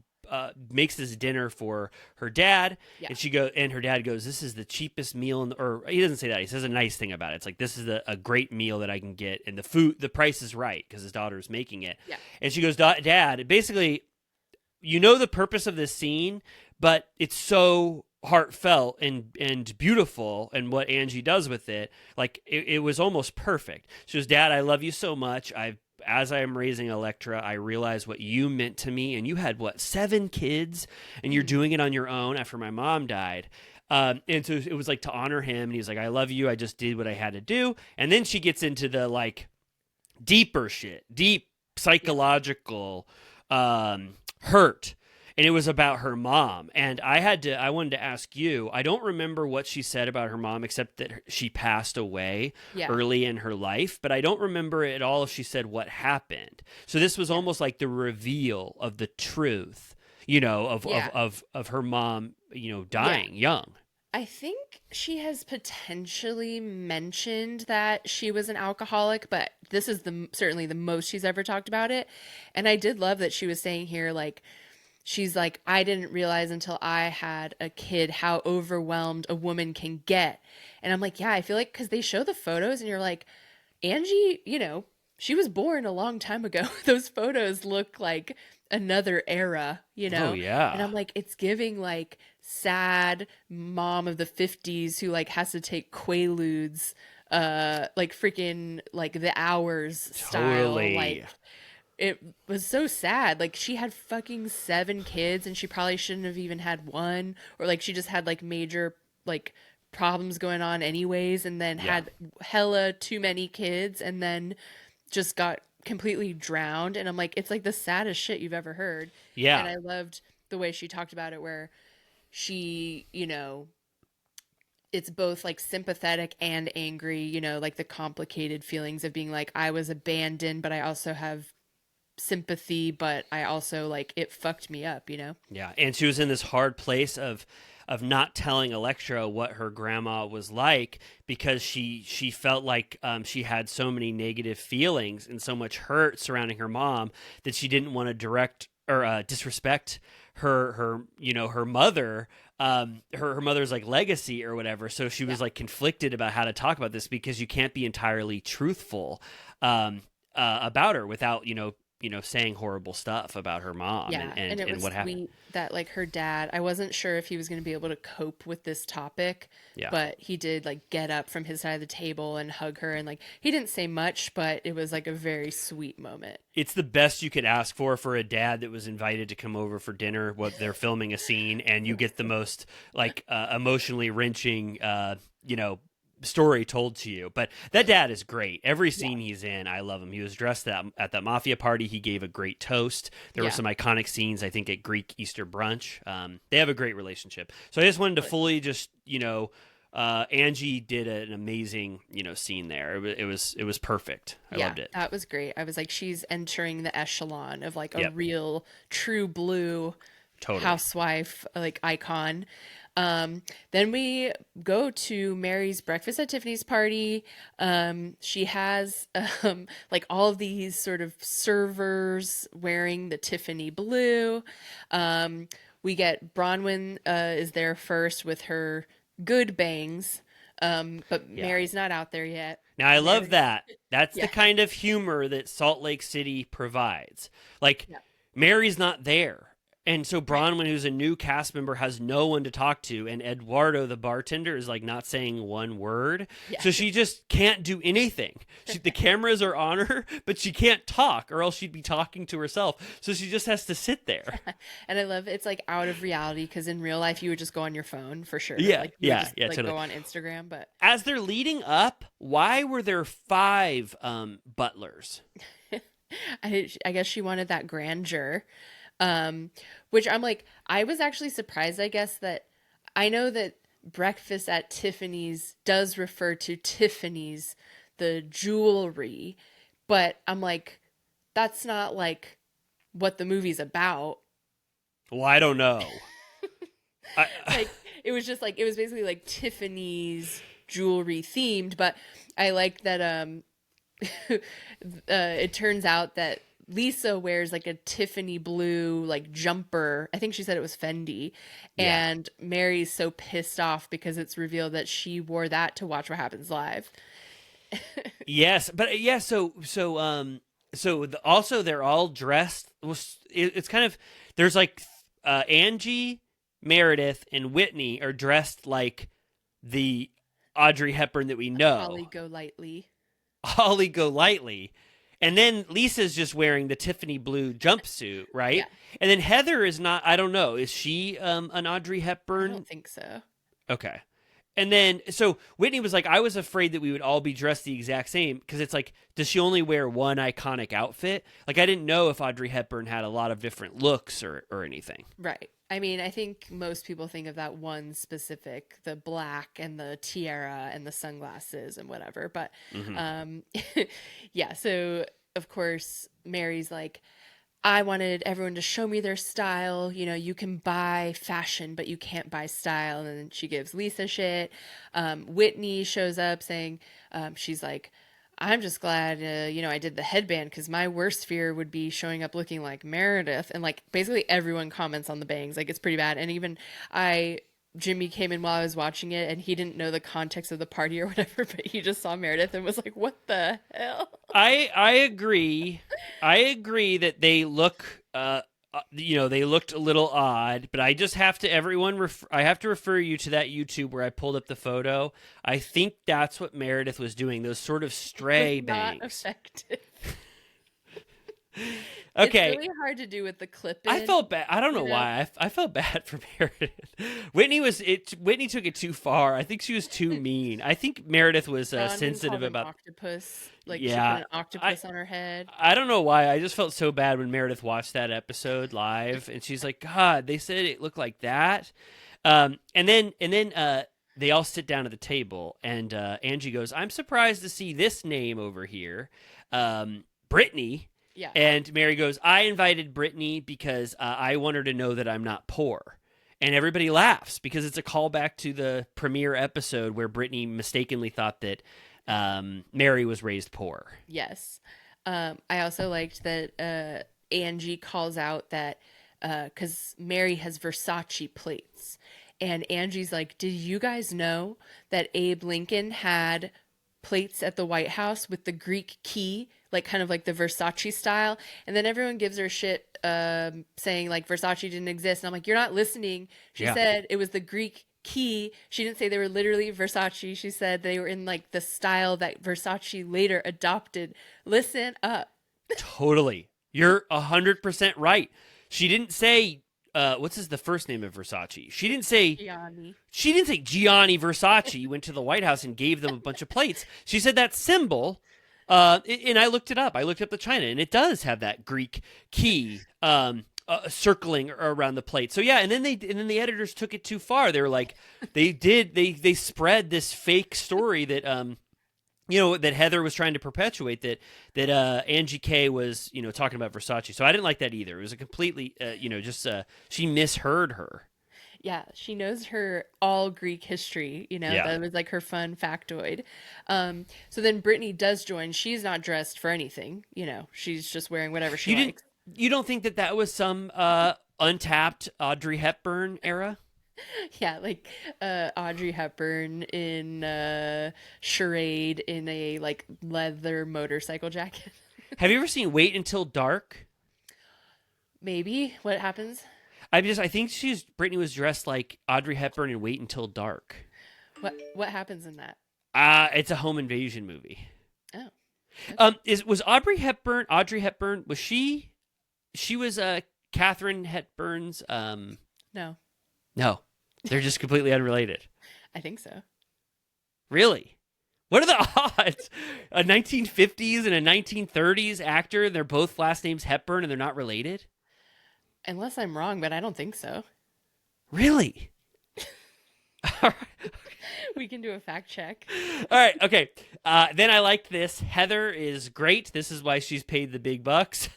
makes this dinner for her dad, and her dad goes, "This is the cheapest meal," or he doesn't say that. He says a nice thing about it. It's like, "This is a great meal that I can get, and the price is right," because his daughter is making it. Yeah. And she goes, "Dad," basically, you know the purpose of this scene, but it's so heartfelt and beautiful, and what Angie does with it, like it was almost perfect. She goes, Dad, I love you so much. As I am raising Elektra, I realize what you meant to me, and you had, what, 7 kids, and you're doing it on your own after my mom died. And so it was like to honor him, and he was like, I love you, I just did what I had to do. And then she gets into the like deeper shit, deep psychological hurt, and it was about her mom. And I wanted to ask you, I don't remember what she said about her mom except that she passed away early in her life, but I don't remember at all if she said what happened. So this was almost like the reveal of the truth, you know, of her mom, you know, dying young. I think she has potentially mentioned that she was an alcoholic, but this is certainly the most she's ever talked about it. And I did love that she was saying here, like, she's like, I didn't realize until I had a kid how overwhelmed a woman can get. And I'm like, yeah, I feel like, because they show the photos and you're like, Angie, you know, she was born a long time ago. Those photos look like another era, you know? Oh, yeah. And I'm like, it's giving like sad mom of the 50s who like has to take Quaaludes, like freaking like the Hours style. Totally. Like, it was so sad. Like, she had fucking 7 kids and she probably shouldn't have even had one, or like she just had like major like problems going on anyways, and then had hella too many kids and then just got completely drowned. And I'm like, it's like the saddest shit you've ever heard. Yeah. And I loved the way she talked about it, where she, you know, it's both like sympathetic and angry, you know, like the complicated feelings of being like, I was abandoned, but I also have sympathy, but I also like, it fucked me up, you know? Yeah. And she was in this hard place of not telling Elektra what her grandma was like, because she felt like she had so many negative feelings and so much hurt surrounding her mom that she didn't want to direct or disrespect her you know, her mother, her mother's like legacy or whatever. So she was like conflicted about how to talk about this, because you can't be entirely truthful about her without, you know, saying horrible stuff about her mom and it was what happened. sweet that like her dad, I wasn't sure if he was going to be able to cope with this topic, but he did like get up from his side of the table and hug her, and like he didn't say much, but it was like a very sweet moment. It's the best you could ask for a dad that was invited to come over for dinner. What they're filming a scene, and you get the most like emotionally wrenching, you know, story told to you. But that dad is great. Every scene he's in, I love him. He was dressed at that mafia party. He gave a great toast. There were some iconic scenes, I think, at Greek Easter brunch. They have a great relationship. So I just wanted to fully just, you know, Angie did an amazing, you know, scene there. It was perfect. I loved it. That was great. I was like, she's entering the echelon of like a real true blue housewife, like icon. Then we go to Mary's breakfast at Tiffany's party. She has like all of these sort of servers wearing the Tiffany blue. We get Bronwyn is there first with her good bangs. But Mary's not out there yet. Now I love that. That's the kind of humor that Salt Lake City provides. Like Mary's not there. And so Bronwyn, who's a new cast member, has no one to talk to. And Eduardo, the bartender, is like not saying one word. Yeah. So she just can't do anything. The cameras are on her, but she can't talk, or else she'd be talking to herself. So she just has to sit there. And I love it's like out of reality, because in real life you would just go on your phone for sure. Yeah, like, totally. Go on Instagram. But as they're leading up, why were there 5 butlers? I guess she wanted that grandeur. Which I'm like, I was actually surprised, I guess, that I know that breakfast at Tiffany's does refer to Tiffany's, the jewelry, but I'm like, that's not like what the movie's about. Well, I don't know. Like, it was just like, it was basically like Tiffany's jewelry themed, but I like that, it turns out that Lisa wears like a Tiffany blue like jumper. I think she said it was Fendi. And Mary's so pissed off because it's revealed that she wore that to Watch What Happens Live. Yes, but so so also they're all dressed. It's kind of there's like Angie, Meredith, and Whitney are dressed like the Audrey Hepburn that we know. Holly Golightly. Holly Golightly. And then Lisa's just wearing the Tiffany blue jumpsuit, right? Yeah. And then Heather is not, I don't know, is she an Audrey Hepburn? I don't think so. Okay. And then, so Whitney was like, I was afraid that we would all be dressed the exact same because it's like, does she only wear one iconic outfit? Like, I didn't know if Audrey Hepburn had a lot of different looks or anything. Right. I mean, I think most people think of that one specific, the black and the tiara and the sunglasses and whatever. But yeah, so of course, Mary's like, I wanted everyone to show me their style. You know, you can buy fashion, but you can't buy style. And then she gives Lisa shit. Whitney shows up saying, she's like, I'm just glad, I did the headband because my worst fear would be showing up looking like Meredith. And like basically everyone comments on the bangs. Like it's pretty bad. And even Jimmy came in while I was watching it and he didn't know the context of the party or whatever, but he just saw Meredith and was like, what the hell? I agree. I agree that they look, they looked a little odd, but I just have to, I have to refer you to that YouTube where I pulled up the photo. I think that's what Meredith was doing, those sort of stray bangs. Not effective. Okay. It's really hard to do with the clip-in. I felt bad. I don't know why. I felt bad for Meredith. Whitney took it too far. I think she was too mean. I think Meredith was sensitive about octopus. Like yeah, she put an octopus on her head. I don't know why. I just felt so bad when Meredith watched that episode live, and she's like, "God, they said it looked like that." And then they all sit down at the table, and Angie goes, "I'm surprised to see this name over here, Brittany." Yeah. And Mary goes, I invited Brittany because I want her to know that I'm not poor. And everybody laughs because it's a callback to the premiere episode where Brittany mistakenly thought that Mary was raised poor. Yes. I also liked that Angie calls out that because Mary has Versace plates. And Angie's like, did you guys know that Abe Lincoln had plates at the White House with the Greek key, like kind of like the Versace style? And then everyone gives her shit saying like Versace didn't exist. And I'm like, you're not listening. She said it was the Greek key. She didn't say they were literally Versace. She said they were in like the style that Versace later adopted. Listen up. Totally. You're 100% right. She didn't say what's the first name of Versace? She didn't say Gianni. She didn't say Gianni Versace went to the White House and gave them a bunch of plates. She said that symbol, and I looked it up. I looked up the China, and it does have that Greek key circling around the plate. So yeah, and then the editors took it too far. They were like, they spread this fake story that that Heather was trying to perpetuate, that Angie K was, talking about Versace. So I didn't like that either. It was a completely, she misheard her. Yeah, she knows her all Greek history, that was like her fun factoid. So then Brittany does join. She's not dressed for anything, she's just wearing whatever she likes. You don't think that was some untapped Audrey Hepburn era? Yeah, like Audrey Hepburn in Charade in a like leather motorcycle jacket. Have you ever seen Wait Until Dark? Maybe. What happens? I think Brittany was dressed like Audrey Hepburn in Wait Until Dark. What happens in that? It's a home invasion movie. Oh. Okay. Was Audrey Hepburn, was she was Catherine Hepburn's No. No, they're just completely unrelated. I think so. Really? What are the odds? A 1950s and a 1930s actor, and they're both last names Hepburn, and they're not related? Unless I'm wrong, but I don't think so. Really? All right. We can do a fact check. All right, okay. Then I liked this. Heather is great. This is why she's paid the big bucks.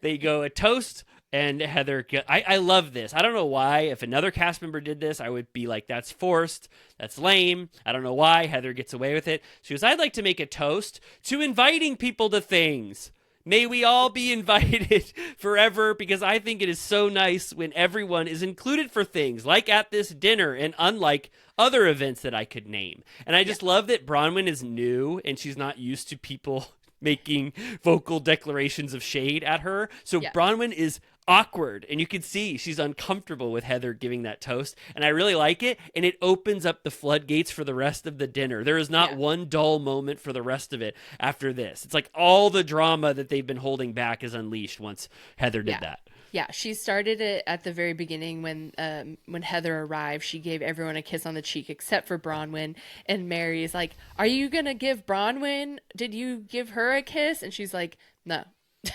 They go a toast. And Heather, I love this. I don't know why. If another cast member did this, I would be like, that's forced. That's lame. I don't know why. Heather gets away with it. She goes, I'd like to make a toast to inviting people to things. May we all be invited forever, because I think it is so nice when everyone is included for things, like at this dinner and unlike other events that I could name. And I just love that Bronwyn is new and she's not used to people making vocal declarations of shade at her. So Yeah. Bronwyn is awkward, and you can see she's uncomfortable with Heather giving that toast, and I really like it, and it opens up the floodgates for the rest of the dinner. There is not one dull moment for the rest of it after this. It's like all the drama that they've been holding back is unleashed once Heather did that. Yeah, she started it at the very beginning when Heather arrived. She gave everyone a kiss on the cheek except for Bronwyn, and Mary's like, "Are you gonna give Bronwyn? Did you give her a kiss?" And she's like, "No."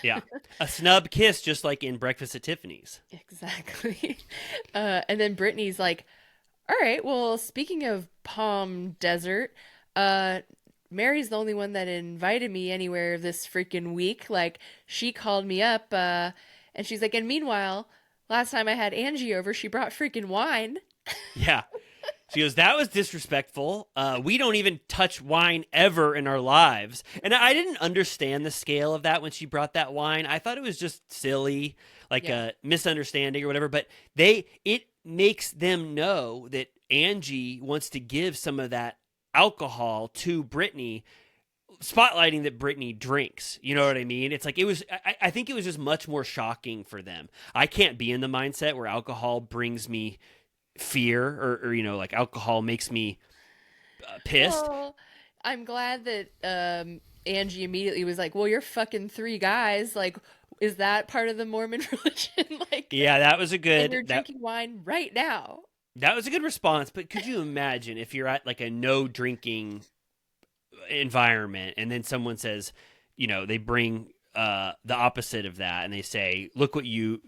Yeah, a snub kiss, just like in Breakfast at Tiffany's. Exactly. And then Brittany's like, "All right, well, speaking of Palm Desert, Mary's the only one that invited me anywhere this freaking week. Like, she called me up, and she's like, and meanwhile, last time I had Angie over, she brought freaking wine." Yeah. She goes, that was disrespectful. We don't even touch wine ever in our lives. And I didn't understand the scale of that when she brought that wine. I thought it was just silly, like a misunderstanding or whatever. But it makes them know that Angie wants to give some of that alcohol to Brittany, spotlighting that Brittany drinks. You know what I mean? It's like I think it was just much more shocking for them. I can't be in the mindset where alcohol brings me fear or like alcohol makes me pissed. Well, I'm glad that Angie immediately was like, "Well, you're fucking three guys. Like, is that part of the Mormon religion?" Like, yeah, that was a good. And you're drinking wine right now. That was a good response. But could you imagine if you're at like a no drinking environment and then someone says, they bring the opposite of that, and they say, "Look what would you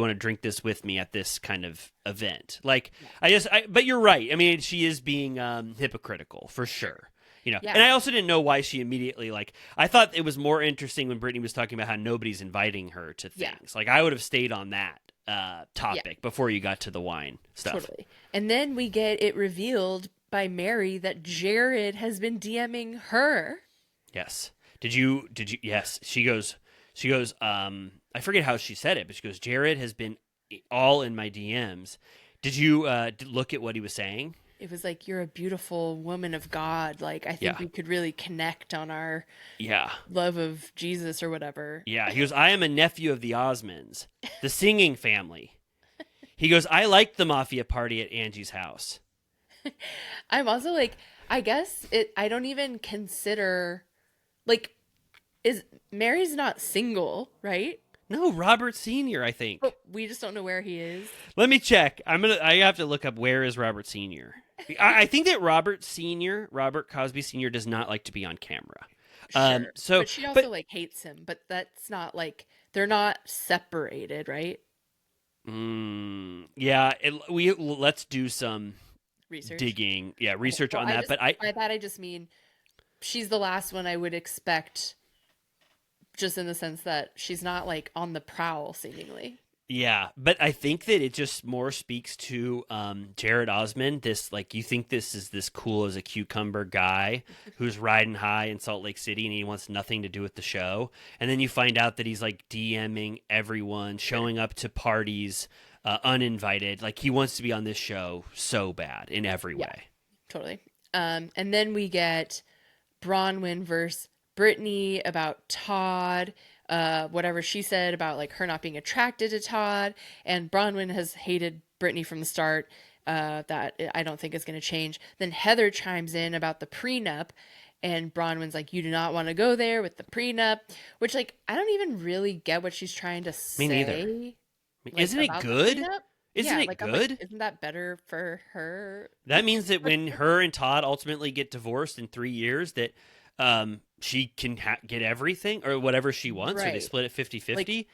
want to drink this with me at this kind of event?" Like, but you're right. I mean, she is being hypocritical for sure. And I also didn't know why she immediately I thought it was more interesting when Brittany was talking about how nobody's inviting her to things. Yeah. Like, I would have stayed on that topic before you got to the wine stuff. Totally. And then we get it revealed by Mary that Jared has been DMing her. Yes. Did you? Yes. She goes, I forget how she said it, but she goes, Jared has been all in my DMs. Did you look at what he was saying? It was like, "You're a beautiful woman of God. Like, I think we could really connect on our love of Jesus," or whatever. Yeah. He goes, "I am a nephew of the Osmonds, the singing family." He goes, "I liked the mafia party at Angie's house." I'm also like, I guess I don't even consider, Mary's not single, right? No, Robert Sr., I think. But we just don't know where he is. Let me check. I have to look up where is Robert Sr. I think that Robert Cosby Sr. does not like to be on camera. Sure. But she also hates him, but that's not they're not separated, right? Yeah, let's do some research digging. Yeah, research on that. But I thought I just mean she's the last one I would expect, just in the sense that she's not on the prowl seemingly. Yeah, but I think that it just more speaks to Jared Osmond. This you think this is this cool as a cucumber guy who's riding high in Salt Lake City and he wants nothing to do with the show, and then you find out that he's DMing everyone, showing up to parties uninvited. He wants to be on this show so bad in every way. Totally. And then we get Bronwyn versus Brittany about Todd. Whatever she said about her not being attracted to Todd, and Bronwyn has hated Brittany from the start. That I don't think is going to change. Then Heather chimes in about the prenup, and Bronwyn's like, "You do not want to go there with the prenup," which I don't even really get what she's trying to say. Me neither. Isn't it good? Isn't it good? Isn't that better for her? That means that when her and Todd ultimately get divorced in 3 years, that she can get everything or whatever she wants, or they split it 50-50.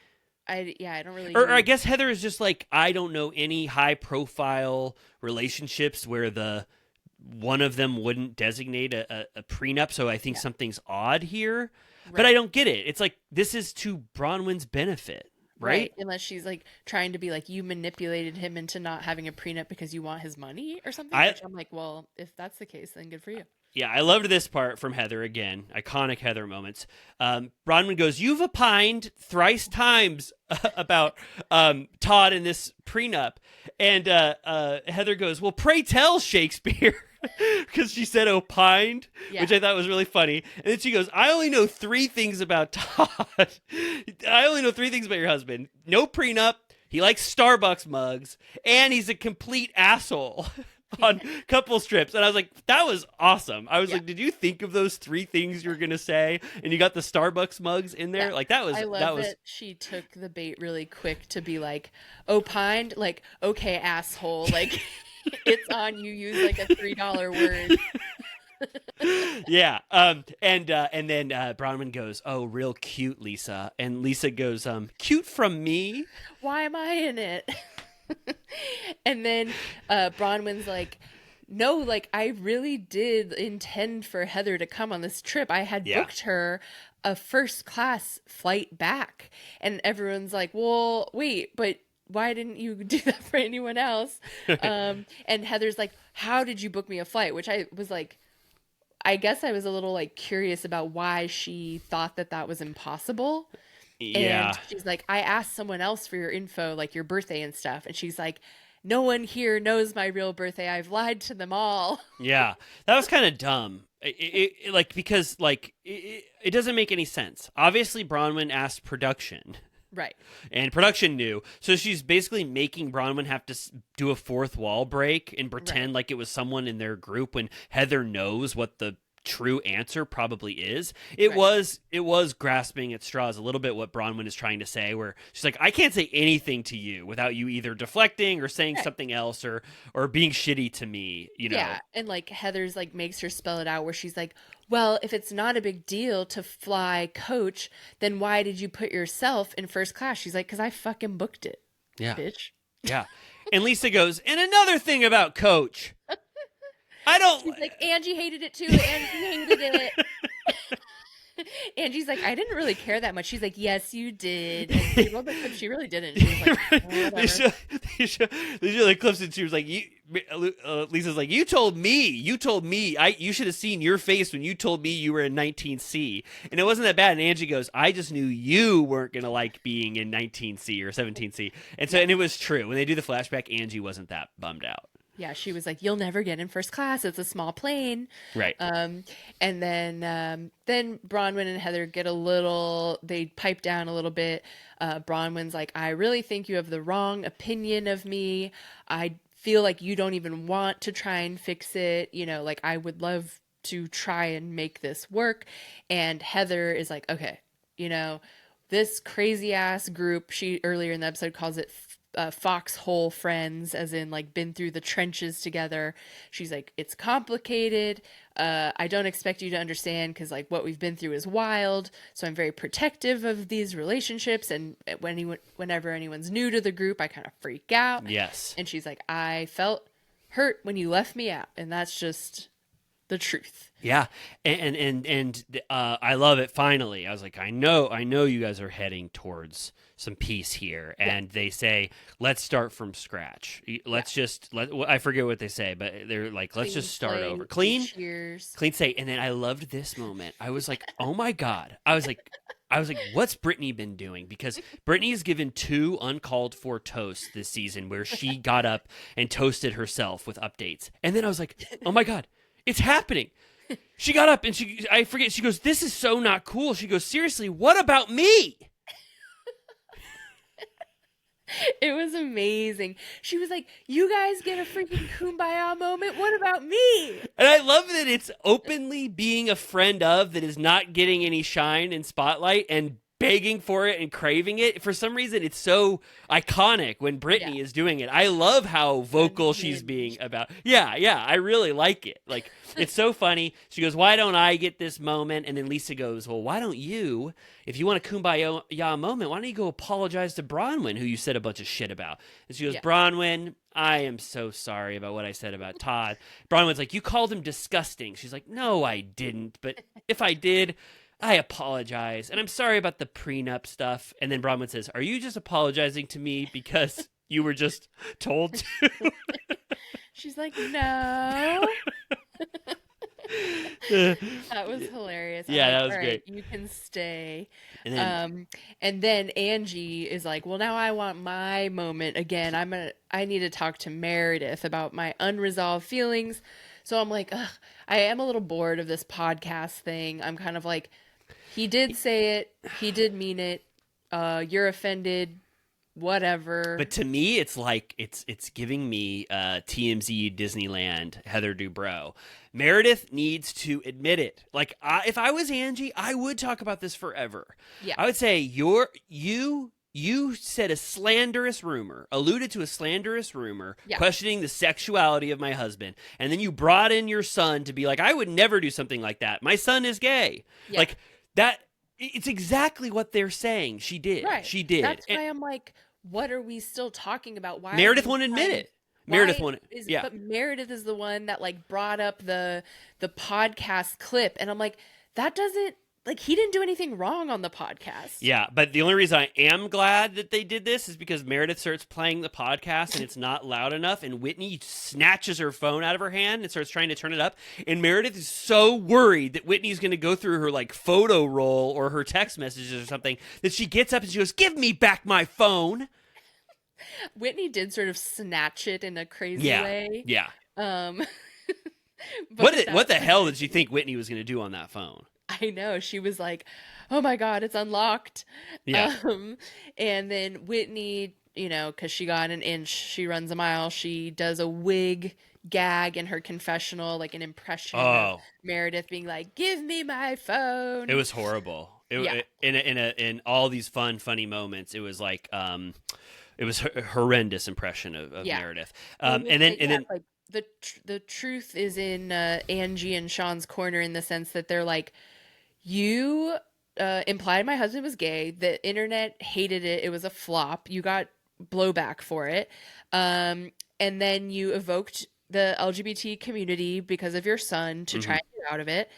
I don't really. Or I guess Heather is just I don't know any high profile relationships where one of them wouldn't designate a prenup, so I think something's odd here. Right. But I don't get it. It's this is to Bronwyn's benefit. Right? Unless she's trying to be you manipulated him into not having a prenup because you want his money or something. Which I'm well, if that's the case, then good for you. Yeah, I loved this part from Heather again. Iconic Heather moments. Bronwyn goes, "You've opined thrice times about Todd and this prenup." And Heather goes, "Well, pray tell, Shakespeare." because she said opined, Yeah. which I thought was really funny. And then she goes, I only know 3 things about Todd. I only know 3 things about your husband. No prenup. He likes Starbucks mugs. And he's a complete asshole on couple strips. And I was like, that was awesome. I was like, did you think of those 3 things you were going to say? And you got the Starbucks mugs in there? Like, that was... I love that she took the bait really quick to be like, opined, like, okay, asshole. Like, it's on you. Use like a $3 word. Yeah. And then Bronwyn goes, oh, real cute, Lisa. And Lisa goes, cute from me? Why am I in it? And then Bronwyn's like, no, like, I really did intend for Heather to come on this trip. I had booked her a first class flight back. And everyone's like, well, wait, but why didn't you do that for anyone else? And Heather's like, how did you book me a flight? Which I was like, I guess I was a little like curious about why she thought that that was impossible. Yeah. And she's like, I asked someone else for your info, like your birthday and stuff. And she's like, no one here knows my real birthday. I've lied to them all. Yeah. That was kind of dumb. Because it doesn't make any sense. Obviously, Bronwyn asked production. Right. And production knew. So she's basically making Bronwyn have to do a fourth wall break and pretend like it was someone in their group when Heather knows what the true answer probably is. It was grasping at straws a little bit, what Bronwyn is trying to say, where she's like, I can't say anything to you without you either deflecting or saying something else or being shitty to me, you know. Yeah, and like Heather's like makes her spell it out where she's like, well, if it's not a big deal to fly coach, then why did you put yourself in first class? She's like, because I fucking booked it. Yeah. Bitch. Yeah. And Lisa goes, and another thing about coach. She's like, Angie hated it too. Angie hated it. Angie's like, I didn't really care that much. She's like, yes, you did. And she wrote the clip. She really didn't. She was like, oh, they show the clips and she was like, Lisa's like, you told me, you should have seen your face when you told me you were in 19C. And it wasn't that bad. And Angie goes, I just knew you weren't going to like being in 19C or 17C. And so, and it was true. When they do the flashback, Angie wasn't that bummed out. Yeah, she was like, you'll never get in first class. It's a small plane. Right. And then Bronwyn and Heather they pipe down a little bit. Bronwyn's like, I really think you have the wrong opinion of me. I feel like you don't even want to try and fix it. You know, like, I would love to try and make this work. And Heather is like, okay, you know, this crazy ass group, she earlier in the episode calls it foxhole friends, as in like been through the trenches together. She's like, it's complicated. I don't expect you to understand because like what we've been through is wild. So I'm very protective of these relationships. And whenever anyone's new to the group, I kind of freak out. Yes. And she's like, I felt hurt when you left me out. And that's just the truth. Yeah. And I love it. Finally, I was like, I know you guys are heading towards some peace here. And they say, let's start from scratch. Let's I forget what they say, but they're like, let's just start over. Clean slate. And then I loved this moment. I was like, oh my God. I was like, what's Brittany been doing? Because Brittany's given 2 uncalled for toasts this season where she got up and toasted herself with updates. And then I was like, oh my God, it's happening. She got up and she goes, this is so not cool. She goes, seriously, what about me? It was amazing. She was like, you guys get a freaking kumbaya moment. What about me? And I love that it's openly being a friend of that is not getting any shine and spotlight and begging for it and craving it. For some reason, it's so iconic when Brittany is doing it. I love how vocal she's being about. Yeah, I really like it. Like, it's so funny. She goes, why don't I get this moment? And then Lisa goes, well, why don't you, if you want a kumbaya moment, why don't you go apologize to Bronwyn, who you said a bunch of shit about? And she goes, Bronwyn, I am so sorry about what I said about Todd. Bronwyn's like, you called him disgusting. She's like, no, I didn't. But if I did, I apologize, and I'm sorry about the prenup stuff. And then Bronwyn says, are you just apologizing to me because you were just told to? She's like, no. That was hilarious. I'm Yeah, like, that was all right, great. you can stay. And then And then Angie is like, well, now I want my moment again. I need to talk to Meredith about my unresolved feelings. So I'm like, ugh, I am a little bored of this podcast thing. I'm kind of like, he did say it. He did mean it. You're offended. Whatever. But to me, it's like it's giving me TMZ Disneyland Heather Dubrow. Meredith needs to admit it. Like if I was Angie, I would talk about this forever. Yeah. I would say you said a slanderous rumor, alluded to a slanderous rumor, Yeah. questioning the sexuality of my husband, and then you brought in your son to be like, I would never do something like that. My son is gay. Yeah. Like that. It's exactly what they're saying. She did. Right. She did. That's why I'm like, what are we still talking about? Why Meredith won't admit it. Meredith won't. Yeah. But Meredith is the one that like brought up the podcast clip, and I'm like, that doesn't like he didn't do anything wrong on the podcast. Yeah, but the only reason I am glad that they did this is because Meredith starts playing the podcast and it's not loud enough, and Whitney snatches her phone out of her hand and starts trying to turn it up. And Meredith is so worried that Whitney's going to go through her like photo roll or her text messages or something that she gets up and she goes, "Give me back my phone." Whitney did sort of snatch it in a crazy Yeah, way. yeah. But What the hell did she think Whitney was going to do on that phone? I know. She was like, oh my God, it's unlocked. Yeah. And then Whitney, you know, because she got an inch, she runs a mile. She does a wig gag in her confessional, like an impression of Meredith being like, give me my phone. It was horrible. In all these funny moments, it was like it was a horrendous impression of Meredith. And then like the truth is in Angie and Sean's corner in the sense that they're like, you implied my husband was gay. The internet hated it. It was a flop. You got blowback for it. And then you evoked the LGBT community because of your son to try and get out of it.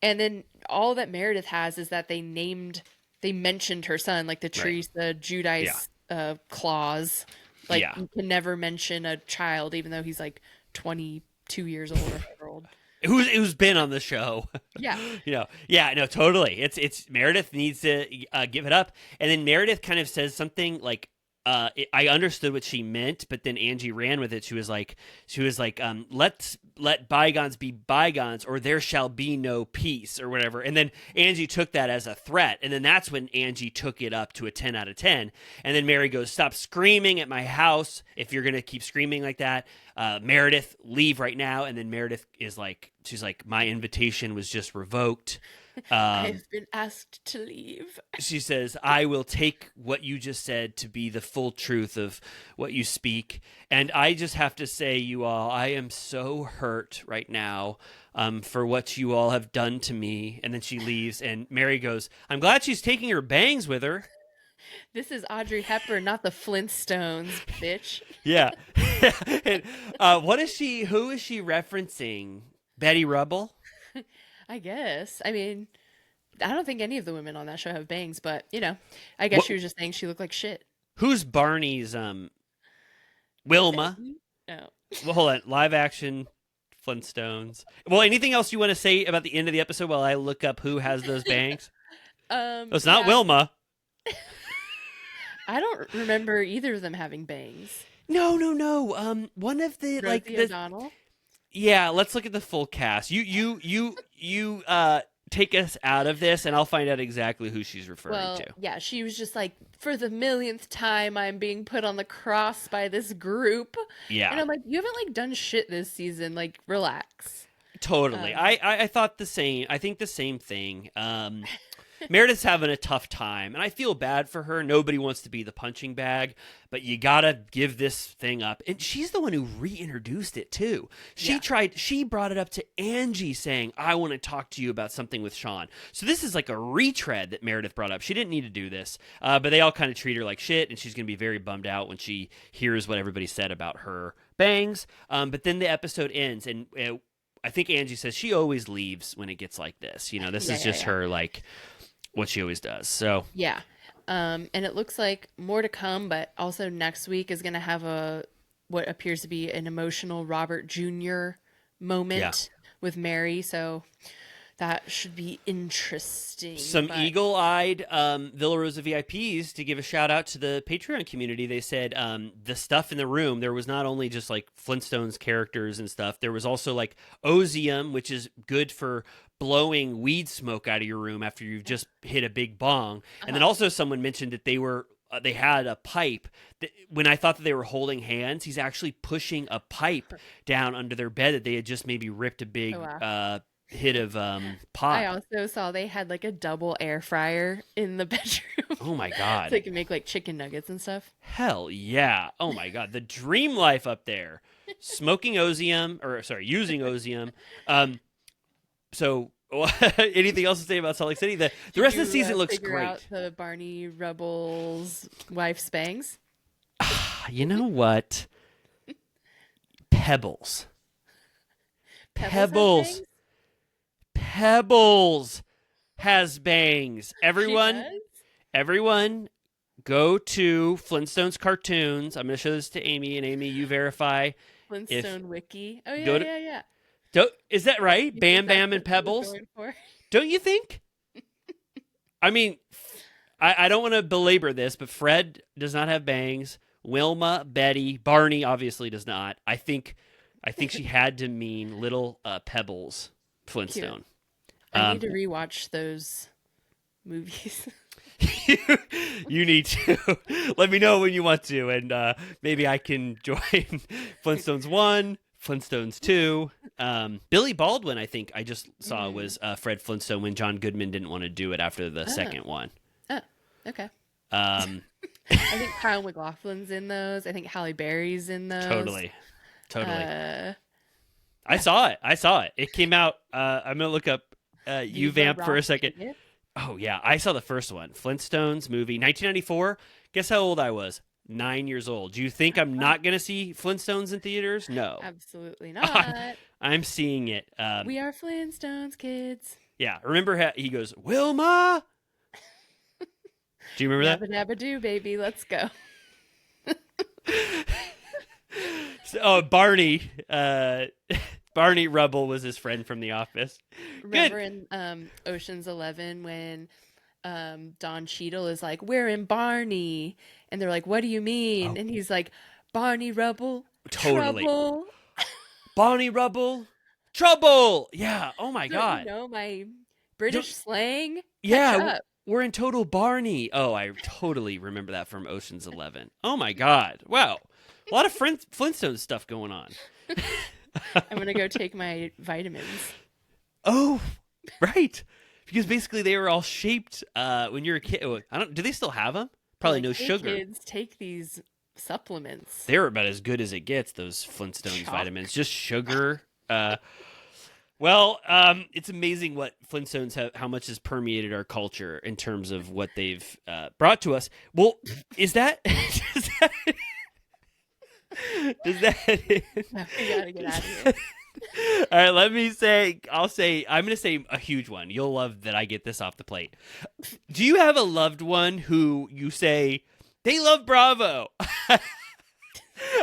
And then all that Meredith has is that they mentioned her son, like the Teresa Giudice clause. Like you can never mention a child, even though he's like 22 years old or whatever old. Who's been on the show. Yeah. No, totally. It's Meredith needs to give it up. And then Meredith kind of says something like, I understood what she meant, but then Angie ran with it. She was like, let's let bygones be bygones or there shall be no peace or whatever. And then Angie took that as a threat. And then that's when Angie took it up to a 10 out of 10. And then Mary goes, stop screaming at my house. If you're going to keep screaming like that, Meredith, leave right now. And then Meredith she's like, my invitation was just revoked. I've been asked to leave. She says, I will take what you just said to be the full truth of what you speak. And I just have to say, you all, I am so hurt right now for what you all have done to me. And then she leaves and Mary goes, I'm glad she's taking her bangs with her. This is Audrey Hepburn, not the Flintstones, bitch. Yeah. And, who is she referencing? Betty Rubble? I guess. I mean, I don't think any of the women on that show have bangs, but, you know, I guess she was just saying she looked like shit. Who's Barney's Wilma? No. Well, hold on. Live action Flintstones. Well, anything else you want to say about the end of the episode while I look up who has those bangs? It's not Wilma. I don't remember either of them having bangs. No. One of the Rosie O'Donnell? Yeah, let's look at the full cast. You take us out of this, and I'll find out exactly who she's referring to. Yeah, she was just like, for the millionth time, I'm being put on the cross by this group. Yeah, and I'm like, you haven't like done shit this season. Like, relax. Totally. I thought the same. I think the same thing. Meredith's having a tough time, and I feel bad for her. Nobody wants to be the punching bag, but you gotta give this thing up. And she's the one who reintroduced it too. She brought it up to Angie saying, I want to talk to you about something with Sean. So this is like a retread that Meredith brought up. She didn't need to do this, but they all kind of treat her like shit, and she's gonna be very bummed out when she hears what everybody said about her bangs. But then the episode ends, and I think Angie says she always leaves when it gets like this. You know, this is just her like what she always does. So yeah. And it looks like more to come, but also next week is going to have what appears to be an emotional Robert Jr. moment with Mary. So That should be interesting. Some eagle-eyed Villa Rosa VIPs to give a shout out to the Patreon community. They said the stuff in the room, there was not only just like Flintstones characters and stuff, there was also like Ozium, which is good for blowing weed smoke out of your room after you've just hit a big bong. And then also someone mentioned that they had a pipe that, when I thought that they were holding hands, he's actually pushing a pipe down under their bed that they had just maybe ripped a big hit of pot. I also saw they had like a double air fryer in the bedroom. Oh my god. So they can make like chicken nuggets and stuff. Hell yeah. Oh my god. The dream life up there. Smoking Ozium, using Ozium. So anything else to say about Salt Lake City? The rest of the season looks great. Out the Barney Rubble's wife's bangs? You know what? Pebbles. Pebbles has bangs. Everyone, go to Flintstones cartoons. I'm going to show this to Amy, and Amy, you verify. Flintstone Wiki. Oh, yeah. Is that right? Bam Bam and Pebbles? Don't you think? I mean, I don't want to belabor this, but Fred does not have bangs. Wilma, Betty, Barney obviously does not. I think she had to mean little Pebbles Flintstone. I need to rewatch those movies. You need to. Let me know when you want to, and maybe I can join Flintstones 1, Flintstones 2. Billy Baldwin, I think I just saw was Fred Flintstone when John Goodman didn't want to do it after the second one. Oh, okay. I think Kyle MacLachlan's in those. I think Halle Berry's in those. Totally. I saw it. It came out. I'm gonna look up UVamp for a second. Yeah. Oh yeah, I saw the first one. Flintstones movie, 1994. Guess how old I was? 9 years old. Do you think I'm not gonna see Flintstones in theaters? No, absolutely not. I'm seeing it. We are Flintstones kids. Yeah, remember how he goes, Wilma? Do you remember that? Dabba dabba doo, baby. Let's go. Barney. Barney Rubble was his friend from The Office. Remember in Ocean's 11 when Don Cheadle is like, "We're in Barney," and they're like, "What do you mean?" And he's like, "Barney Rubble, totally. Trouble." Barney Rubble, trouble. Yeah. Oh my god. You know my British slang. Yeah. We're in total Barney. Oh, I totally remember that from Ocean's 11. Oh my god. Wow. A lot of Flintstones stuff going on. I'm going to go take my vitamins. Oh, right. Because basically they were all shaped when you were a kid. Do they still have them? Probably no sugar. Kids take these supplements. They're about as good as it gets, those Flintstones vitamins. Just sugar. Well, it's amazing what Flintstones have, how much has permeated our culture in terms of what they've brought to us. Well, is that... Does that... We gotta get out of here. All right, I'm going to say a huge one. You'll love that I get this off the plate. Do you have a loved one who you say, they love Bravo?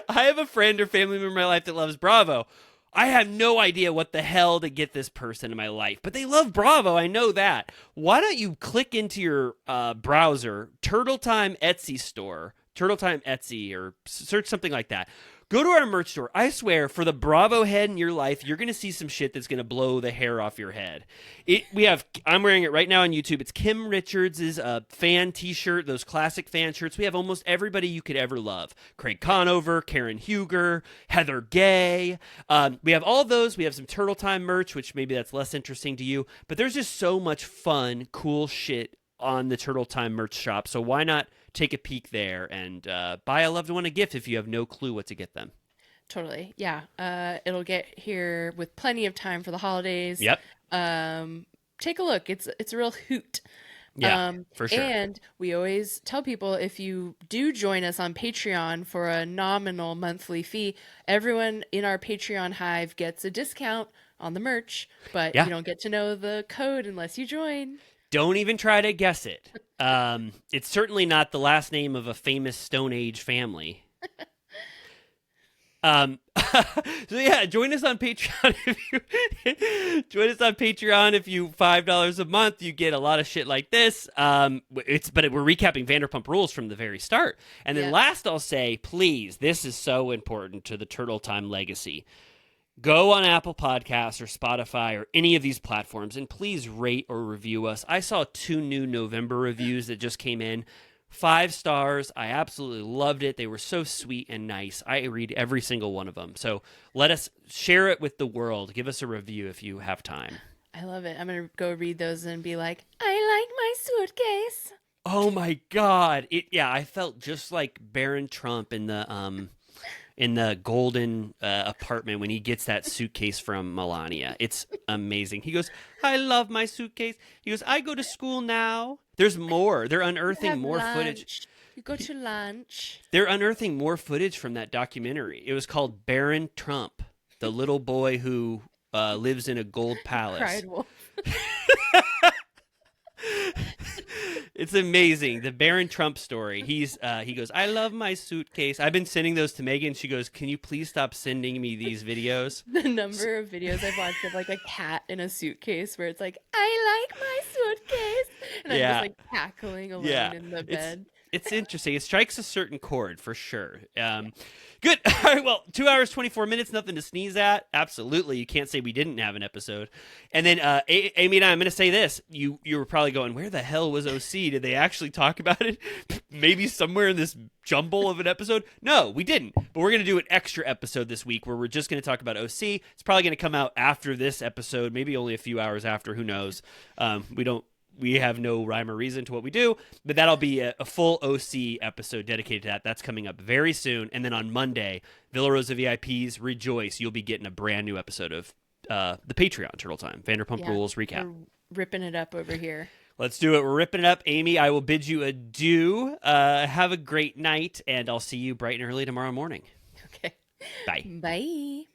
I have a friend or family member in my life that loves Bravo. I have no idea what the hell to get this person in my life, but they love Bravo. I know that. Why don't you click into your browser, Turtle Time Etsy store, Turtle Time Etsy, or search something like that. Go to our merch store. I swear, for the Bravo head in your life, you're going to see some shit that's going to blow the hair off your head. I'm wearing it right now on YouTube. It's Kim Richards' fan t-shirt, those classic fan shirts. We have almost everybody you could ever love. Craig Conover, Karen Huger, Heather Gay. We have all those. We have some Turtle Time merch, which maybe that's less interesting to you. But there's just so much fun, cool shit on the Turtle Time merch shop. So why not take a peek there and buy a loved one a gift if you have no clue what to get them. Totally. Yeah. It'll get here with plenty of time for the holidays. Yep. Take a look. It's a real hoot. Yeah, for sure. And we always tell people, if you do join us on Patreon for a nominal monthly fee, everyone in our Patreon hive gets a discount on the merch, but you don't get to know the code unless you join. Don't even try to guess it. It's certainly not the last name of a famous Stone Age family. So yeah, join us on Patreon. Join us on Patreon. If you $5 a month, you get a lot of shit like this. But we're recapping Vanderpump Rules from the very start. And then last, I'll say, please, this is so important to the Turtle Time legacy. Go on Apple Podcasts or Spotify or any of these platforms, and please rate or review us. I saw 2 new November reviews that just came in. 5 stars. I absolutely loved it. They were so sweet and nice. I read every single one of them. So let us share it with the world. Give us a review if you have time. I love it. I'm going to go read those and be like, I like my suitcase. Oh my God. I felt just like Baron Trump in the golden apartment when he gets that suitcase from Melania. It's amazing. He goes, I love my suitcase. He goes, I go to school now. There's more. They're unearthing more footage. You go to lunch. They're unearthing more footage from that documentary. It was called Baron Trump, the little boy who lives in a gold palace. Cried wolf. It's amazing. The Baron Trump story. He goes, I love my suitcase. I've been sending those to Megan. She goes, can you please stop sending me these videos? The number of videos I've watched of like a cat in a suitcase where it's like, I like my suitcase. And I'm just like cackling alone in the bed. It's interesting. It strikes a certain chord for sure. Good. All right. Well, 2 hours, 24 minutes, nothing to sneeze at. Absolutely. You can't say we didn't have an episode. And then Amy and I'm going to say this. You were probably going, where the hell was OC? Did they actually talk about it? Maybe somewhere in this jumble of an episode? No, we didn't. But we're going to do an extra episode this week where we're just going to talk about OC. It's probably going to come out after this episode, maybe only a few hours after. Who knows? We have no rhyme or reason to what we do, but that'll be a full OC episode dedicated to that. That's coming up very soon. And then on Monday, Villa Rosa VIPs, rejoice. You'll be getting a brand new episode of the Patreon Turtle Time, Vanderpump Rules recap. We're ripping it up over here. Let's do it. We're ripping it up. Amy, I will bid you adieu. Have a great night, and I'll see you bright and early tomorrow morning. Okay. Bye. Bye.